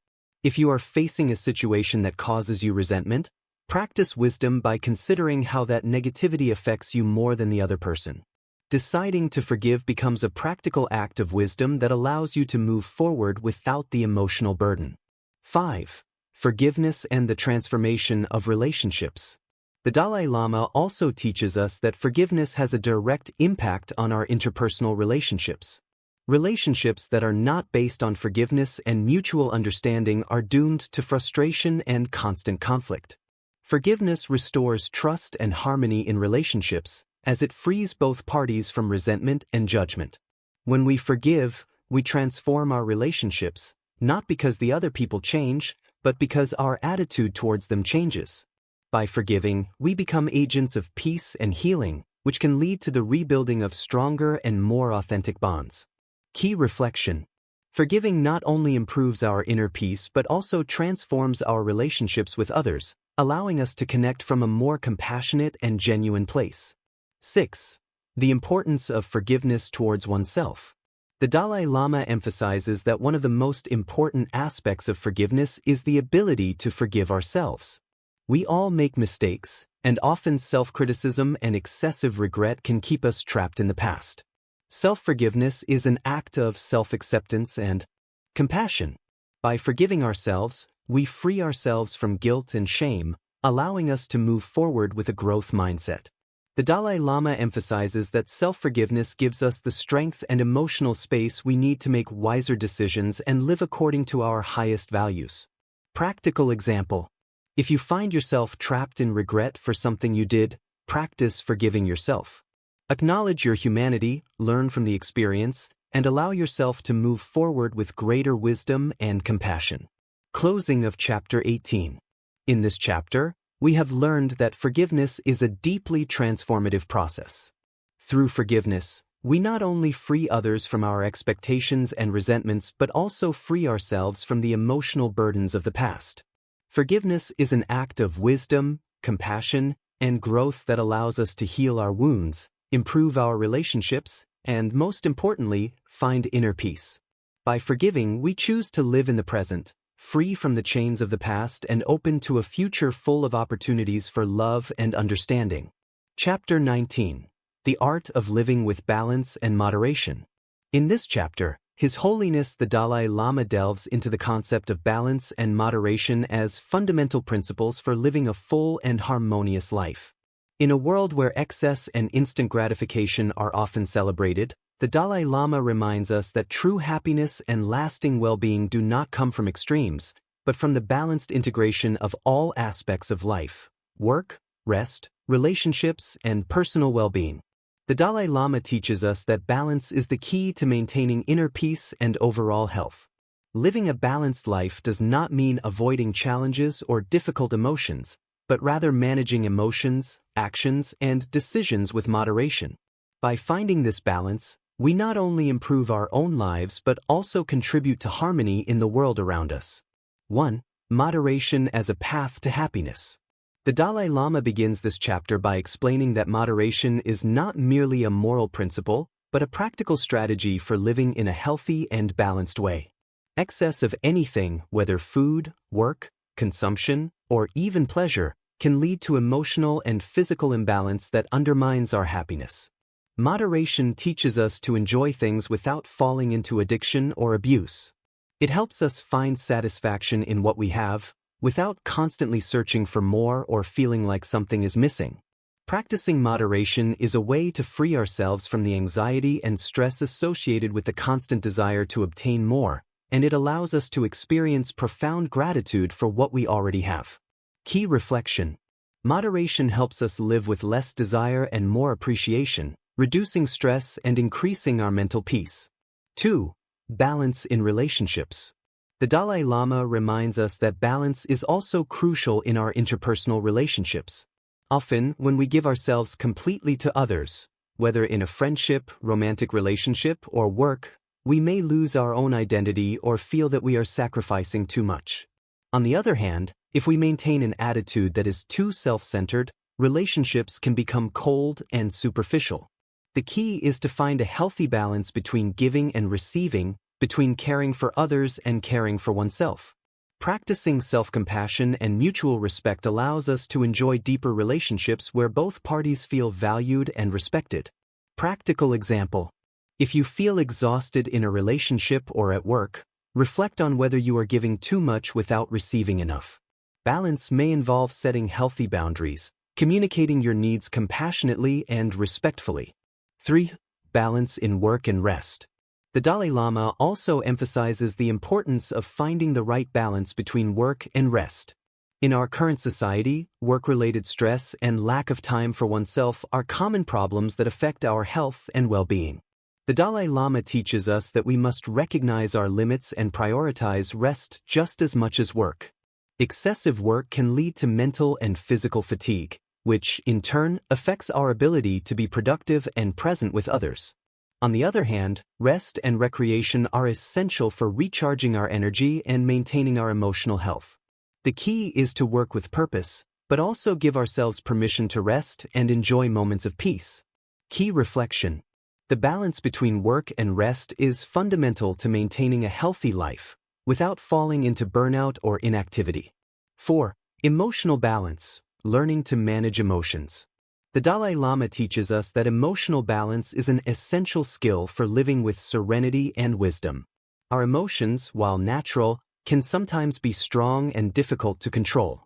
If you are facing a situation that causes you resentment, practice wisdom by considering how that negativity affects you more than the other person. Deciding to forgive becomes a practical act of wisdom that allows you to move forward without the emotional burden. 5. Forgiveness and the transformation of relationships. The Dalai Lama also teaches us that forgiveness has a direct impact on our interpersonal relationships. Relationships that are not based on forgiveness and mutual understanding are doomed to frustration and constant conflict. Forgiveness restores trust and harmony in relationships, as it frees both parties from resentment and judgment. When we forgive, we transform our relationships, not because the other people change, but because our attitude towards them changes. By forgiving, we become agents of peace and healing, which can lead to the rebuilding of stronger and more authentic bonds. Key reflection. Forgiving not only improves our inner peace but also transforms our relationships with others, allowing us to connect from a more compassionate and genuine place. 6. The importance of forgiveness towards oneself. The Dalai Lama emphasizes that one of the most important aspects of forgiveness is the ability to forgive ourselves. We all make mistakes, and often self-criticism and excessive regret can keep us trapped in the past. Self-forgiveness is an act of self-acceptance and compassion. By forgiving ourselves, we free ourselves from guilt and shame, allowing us to move forward with a growth mindset. The Dalai Lama emphasizes that self-forgiveness gives us the strength and emotional space we need to make wiser decisions and live according to our highest values. Practical example. If you find yourself trapped in regret for something you did, practice forgiving yourself. Acknowledge your humanity, learn from the experience, and allow yourself to move forward with greater wisdom and compassion. Closing of Chapter 18. In this chapter, we have learned that forgiveness is a deeply transformative process. Through forgiveness, we not only free others from our expectations and resentments but also free ourselves from the emotional burdens of the past. Forgiveness is an act of wisdom, compassion, and growth that allows us to heal our wounds, improve our relationships, and most importantly, find inner peace. By forgiving, we choose to live in the present, free from the chains of the past and open to a future full of opportunities for love and understanding. Chapter 19. The Art of Living with Balance and Moderation. In this chapter, His Holiness the Dalai Lama delves into the concept of balance and moderation as fundamental principles for living a full and harmonious life. In a world where excess and instant gratification are often celebrated, the Dalai Lama reminds us that true happiness and lasting well-being do not come from extremes, but from the balanced integration of all aspects of life: work, rest, relationships, and personal well-being. The Dalai Lama teaches us that balance is the key to maintaining inner peace and overall health. Living a balanced life does not mean avoiding challenges or difficult emotions, but rather managing emotions, actions, and decisions with moderation. By finding this balance, we not only improve our own lives but also contribute to harmony in the world around us. 1. Moderation as a path to happiness. The Dalai Lama begins this chapter by explaining that moderation is not merely a moral principle, but a practical strategy for living in a healthy and balanced way. Excess of anything, whether food, work, consumption, or even pleasure, can lead to emotional and physical imbalance that undermines our happiness. Moderation teaches us to enjoy things without falling into addiction or abuse. It helps us find satisfaction in what we have, without constantly searching for more or feeling like something is missing. Practicing moderation is a way to free ourselves from the anxiety and stress associated with the constant desire to obtain more, and it allows us to experience profound gratitude for what we already have. Key reflection. Moderation helps us live with less desire and more appreciation, reducing stress and increasing our mental peace. 2. Balance in relationships. The Dalai Lama reminds us that balance is also crucial in our interpersonal relationships. Often, when we give ourselves completely to others, whether in a friendship, romantic relationship, or work, we may lose our own identity or feel that we are sacrificing too much. On the other hand, if we maintain an attitude that is too self-centered, relationships can become cold and superficial. The key is to find a healthy balance between giving and receiving, between caring for others and caring for oneself. Practicing self-compassion and mutual respect allows us to enjoy deeper relationships where both parties feel valued and respected. Practical example. If you feel exhausted in a relationship or at work, reflect on whether you are giving too much without receiving enough. Balance may involve setting healthy boundaries, communicating your needs compassionately and respectfully. 3. Balance in work and rest. The Dalai Lama also emphasizes the importance of finding the right balance between work and rest. In our current society, work-related stress and lack of time for oneself are common problems that affect our health and well-being. The Dalai Lama teaches us that we must recognize our limits and prioritize rest just as much as work. Excessive work can lead to mental and physical fatigue, which, in turn, affects our ability to be productive and present with others. On the other hand, rest and recreation are essential for recharging our energy and maintaining our emotional health. The key is to work with purpose, but also give ourselves permission to rest and enjoy moments of peace. Key reflection. The balance between work and rest is fundamental to maintaining a healthy life, without falling into burnout or inactivity. 4. Emotional balance, learning to manage emotions. The Dalai Lama teaches us that emotional balance is an essential skill for living with serenity and wisdom. Our emotions, while natural, can sometimes be strong and difficult to control.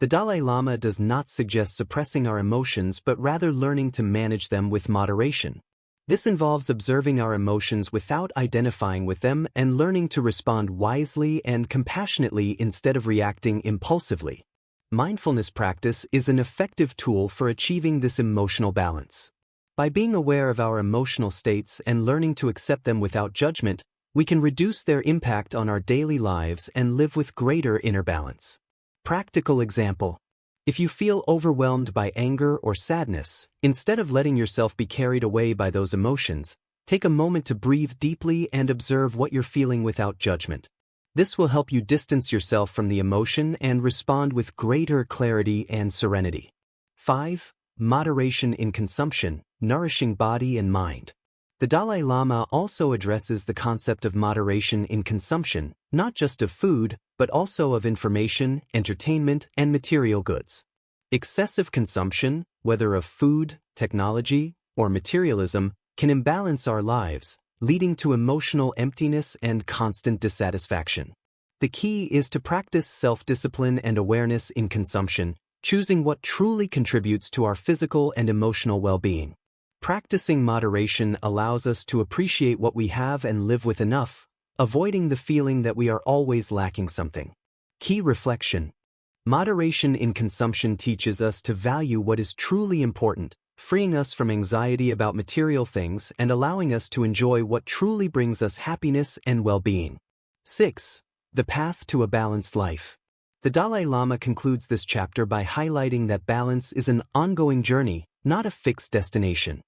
The Dalai Lama does not suggest suppressing our emotions but rather learning to manage them with moderation. This involves observing our emotions without identifying with them and learning to respond wisely and compassionately instead of reacting impulsively. Mindfulness practice is an effective tool for achieving this emotional balance. By being aware of our emotional states and learning to accept them without judgment, we can reduce their impact on our daily lives and live with greater inner balance. Practical example. If you feel overwhelmed by anger or sadness, instead of letting yourself be carried away by those emotions, take a moment to breathe deeply and observe what you're feeling without judgment. This will help you distance yourself from the emotion and respond with greater clarity and serenity. 5. Moderation in consumption, nourishing body and mind. The Dalai Lama also addresses the concept of moderation in consumption, not just of food, but also of information, entertainment, and material goods. Excessive consumption, whether of food, technology, or materialism, can imbalance our lives, leading to emotional emptiness and constant dissatisfaction. The key is to practice self-discipline and awareness in consumption, choosing what truly contributes to our physical and emotional well-being. Practicing moderation allows us to appreciate what we have and live with enough, avoiding the feeling that we are always lacking something. Key reflection. Moderation in consumption teaches us to value what is truly important, freeing us from anxiety about material things and allowing us to enjoy what truly brings us happiness and well-being. 6. The path to a balanced life. The Dalai Lama concludes this chapter by highlighting that balance is an ongoing journey, not a fixed destination.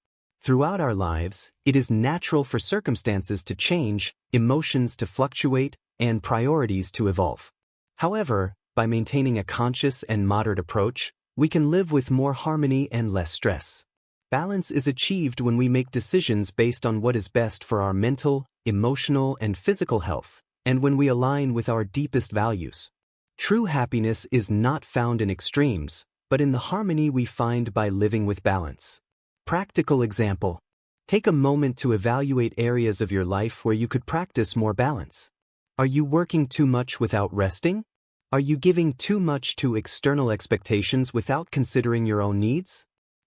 Throughout our lives, it is natural for circumstances to change, emotions to fluctuate, and priorities to evolve. However, by maintaining a conscious and moderate approach, we can live with more harmony and less stress. Balance is achieved when we make decisions based on what is best for our mental, emotional, and physical health, and when we align with our deepest values. True happiness is not found in extremes, but in the harmony we find by living with balance. Practical example. Take a moment to evaluate areas of your life where you could practice more balance. Are you working too much without resting? Are you giving too much to external expectations without considering your own needs?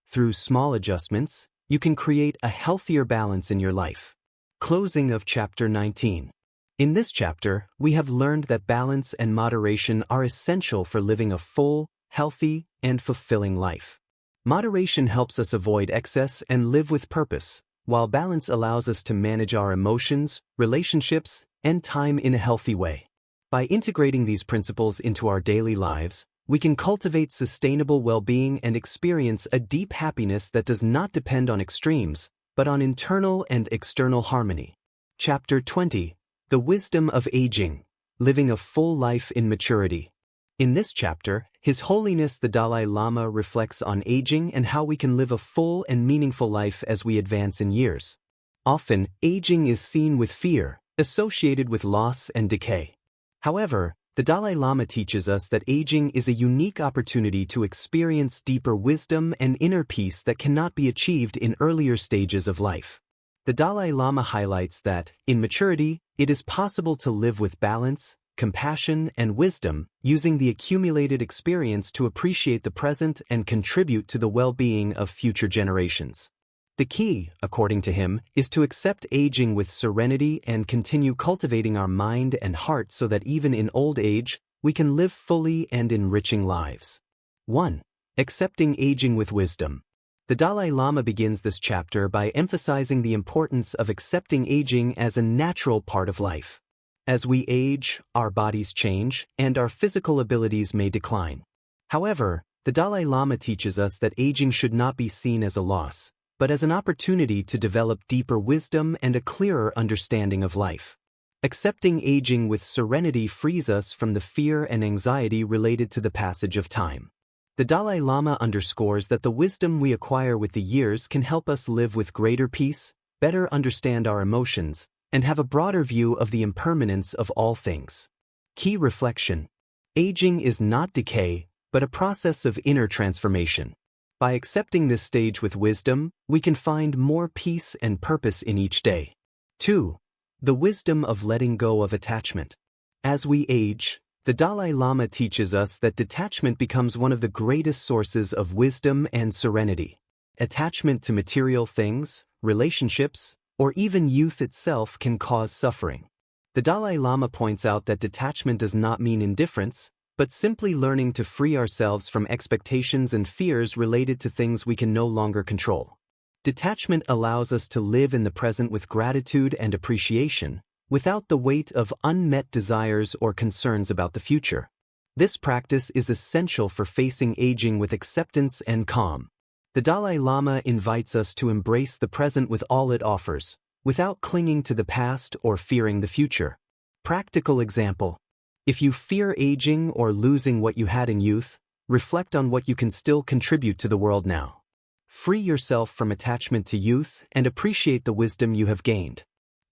Through small adjustments, you can create a healthier balance in your life. Closing of Chapter 19. In this chapter, we have learned that balance and moderation are essential for living a full, healthy, and fulfilling life. Moderation helps us avoid excess and live with purpose, while balance allows us to manage our emotions, relationships, and time in a healthy way. By integrating these principles into our daily lives, we can cultivate sustainable well-being and experience a deep happiness that does not depend on extremes, but on internal and external harmony. Chapter 20. The Wisdom of Aging, Living a Full Life in Maturity. In this chapter, His Holiness the Dalai Lama reflects on aging and how we can live a full and meaningful life as we advance in years. Often, aging is seen with fear, associated with loss and decay. However, the Dalai Lama teaches us that aging is a unique opportunity to experience deeper wisdom and inner peace that cannot be achieved in earlier stages of life. The Dalai Lama highlights that, in maturity, it is possible to live with balance, compassion, and wisdom, using the accumulated experience to appreciate the present and contribute to the well-being of future generations. The key, according to him, is to accept aging with serenity and continue cultivating our mind and heart so that even in old age, we can live fully and enriching lives. 1. Accepting aging with wisdom. The Dalai Lama begins this chapter by emphasizing the importance of accepting aging as a natural part of life. As we age, our bodies change, and our physical abilities may decline. However, the Dalai Lama teaches us that aging should not be seen as a loss, but as an opportunity to develop deeper wisdom and a clearer understanding of life. Accepting aging with serenity frees us from the fear and anxiety related to the passage of time. The Dalai Lama underscores that the wisdom we acquire with the years can help us live with greater peace, better understand our emotions, and have a broader view of the impermanence of all things. Key reflection: aging is not decay, but a process of inner transformation. By accepting this stage with wisdom, we can find more peace and purpose in each day. 2. The wisdom of letting go of attachment. As we age, the Dalai Lama teaches us that detachment becomes one of the greatest sources of wisdom and serenity. Attachment to material things, relationships, or even youth itself can cause suffering. The Dalai Lama points out that detachment does not mean indifference, but simply learning to free ourselves from expectations and fears related to things we can no longer control. Detachment allows us to live in the present with gratitude and appreciation, without the weight of unmet desires or concerns about the future. This practice is essential for facing aging with acceptance and calm. The Dalai Lama invites us to embrace the present with all it offers, without clinging to the past or fearing the future. Practical example: if you fear aging or losing what you had in youth, reflect on what you can still contribute to the world now. Free yourself from attachment to youth and appreciate the wisdom you have gained.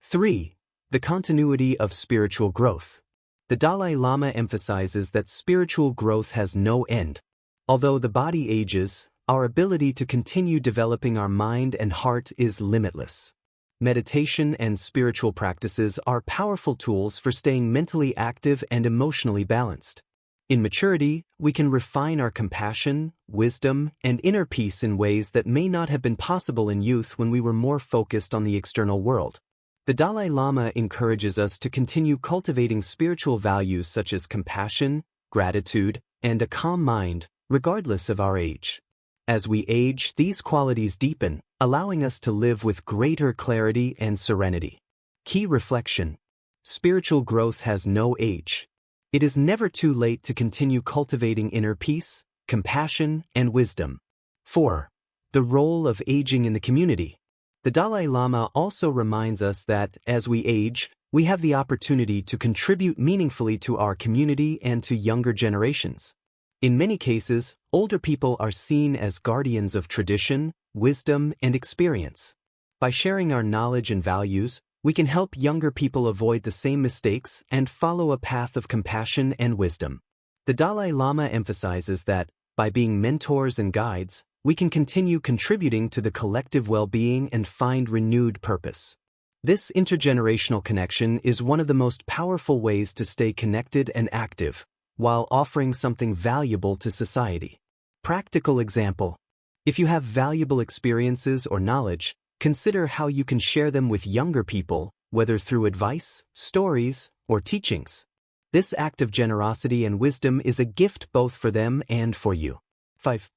3. The continuity of spiritual growth. The Dalai Lama emphasizes that spiritual growth has no end. Although the body ages, our ability to continue developing our mind and heart is limitless. Meditation and spiritual practices are powerful tools for staying mentally active and emotionally balanced. In maturity, we can refine our compassion, wisdom, and inner peace in ways that may not have been possible in youth when we were more focused on the external world. The Dalai Lama encourages us to continue cultivating spiritual values such as compassion, gratitude, and a calm mind, regardless of our age. As we age, these qualities deepen, allowing us to live with greater clarity and serenity. Key reflection: spiritual growth has no age. It is never too late to continue cultivating inner peace, compassion, and wisdom. 4. The role of aging in the community. The Dalai Lama also reminds us that, as we age, we have the opportunity to contribute meaningfully to our community and to younger generations. In many cases, older people are seen as guardians of tradition, wisdom, and experience. By sharing our knowledge and values, we can help younger people avoid the same mistakes and follow a path of compassion and wisdom. The Dalai Lama emphasizes that, by being mentors and guides, we can continue contributing to the collective well-being and find renewed purpose. This intergenerational connection is one of the most powerful ways to stay connected and active, while offering something valuable to society. Practical example: if you have valuable experiences or knowledge, consider how you can share them with younger people, whether through advice, stories, or teachings. This act of generosity and wisdom is a gift both for them and for you. 5.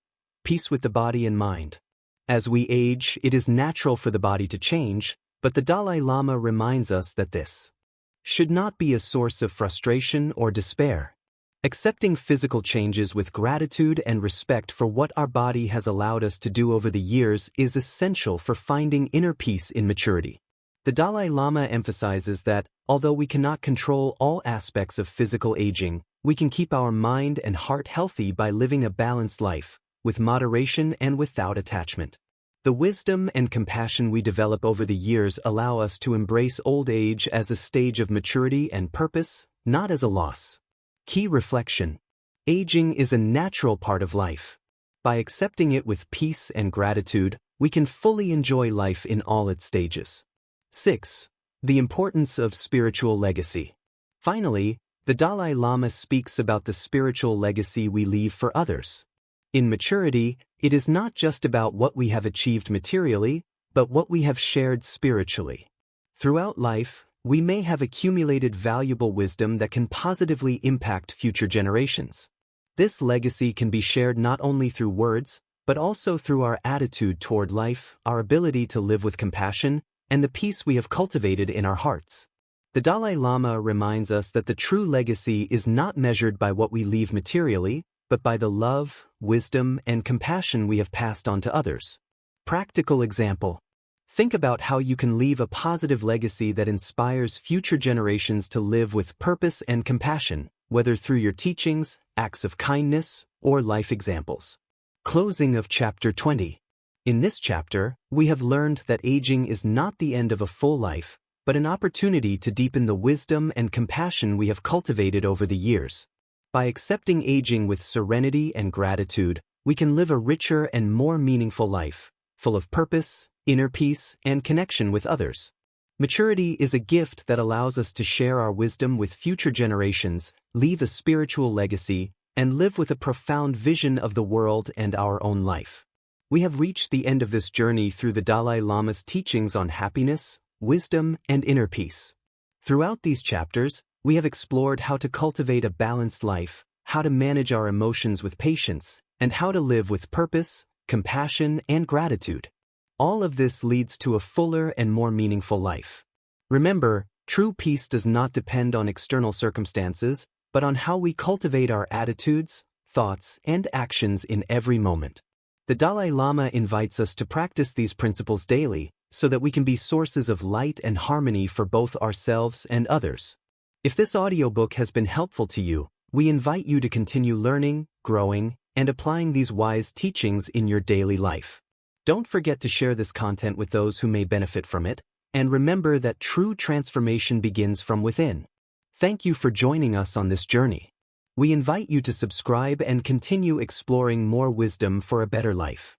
Peace with the body and mind. As we age, it is natural for the body to change, but the Dalai Lama reminds us that this should not be a source of frustration or despair. Accepting physical changes with gratitude and respect for what our body has allowed us to do over the years is essential for finding inner peace in maturity. The Dalai Lama emphasizes that, although we cannot control all aspects of physical aging, we can keep our mind and heart healthy by living a balanced life, with moderation and without attachment. The wisdom and compassion we develop over the years allow us to embrace old age as a stage of maturity and purpose, not as a loss. Key reflection: aging is a natural part of life. By accepting it with peace and gratitude, we can fully enjoy life in all its stages. 6. The importance of spiritual legacy. Finally, the Dalai Lama speaks about the spiritual legacy we leave for others. In maturity, it is not just about what we have achieved materially, but what we have shared spiritually. Throughout life, we may have accumulated valuable wisdom that can positively impact future generations. This legacy can be shared not only through words, but also through our attitude toward life, our ability to live with compassion, and the peace we have cultivated in our hearts. The Dalai Lama reminds us that the true legacy is not measured by what we leave materially, but by the love, wisdom, and compassion we have passed on to others. Practical example: think about how you can leave a positive legacy that inspires future generations to live with purpose and compassion, whether through your teachings, acts of kindness, or life examples. Closing of Chapter 20. In this chapter, we have learned that aging is not the end of a full life, but an opportunity to deepen the wisdom and compassion we have cultivated over the years. By accepting aging with serenity and gratitude, we can live a richer and more meaningful life, full of purpose, inner peace, and connection with others. Maturity is a gift that allows us to share our wisdom with future generations, leave a spiritual legacy, and live with a profound vision of the world and our own life. We have reached the end of this journey through the Dalai Lama's teachings on happiness, wisdom, and inner peace. Throughout these chapters, we have explored how to cultivate a balanced life, how to manage our emotions with patience, and how to live with purpose, compassion, and gratitude. All of this leads to a fuller and more meaningful life. Remember, true peace does not depend on external circumstances, but on how we cultivate our attitudes, thoughts, and actions in every moment. The Dalai Lama invites us to practice these principles daily, so that we can be sources of light and harmony for both ourselves and others. If this audiobook has been helpful to you, we invite you to continue learning, growing, and applying these wise teachings in your daily life. Don't forget to share this content with those who may benefit from it, and remember that true transformation begins from within. Thank you for joining us on this journey. We invite you to subscribe and continue exploring more wisdom for a better life.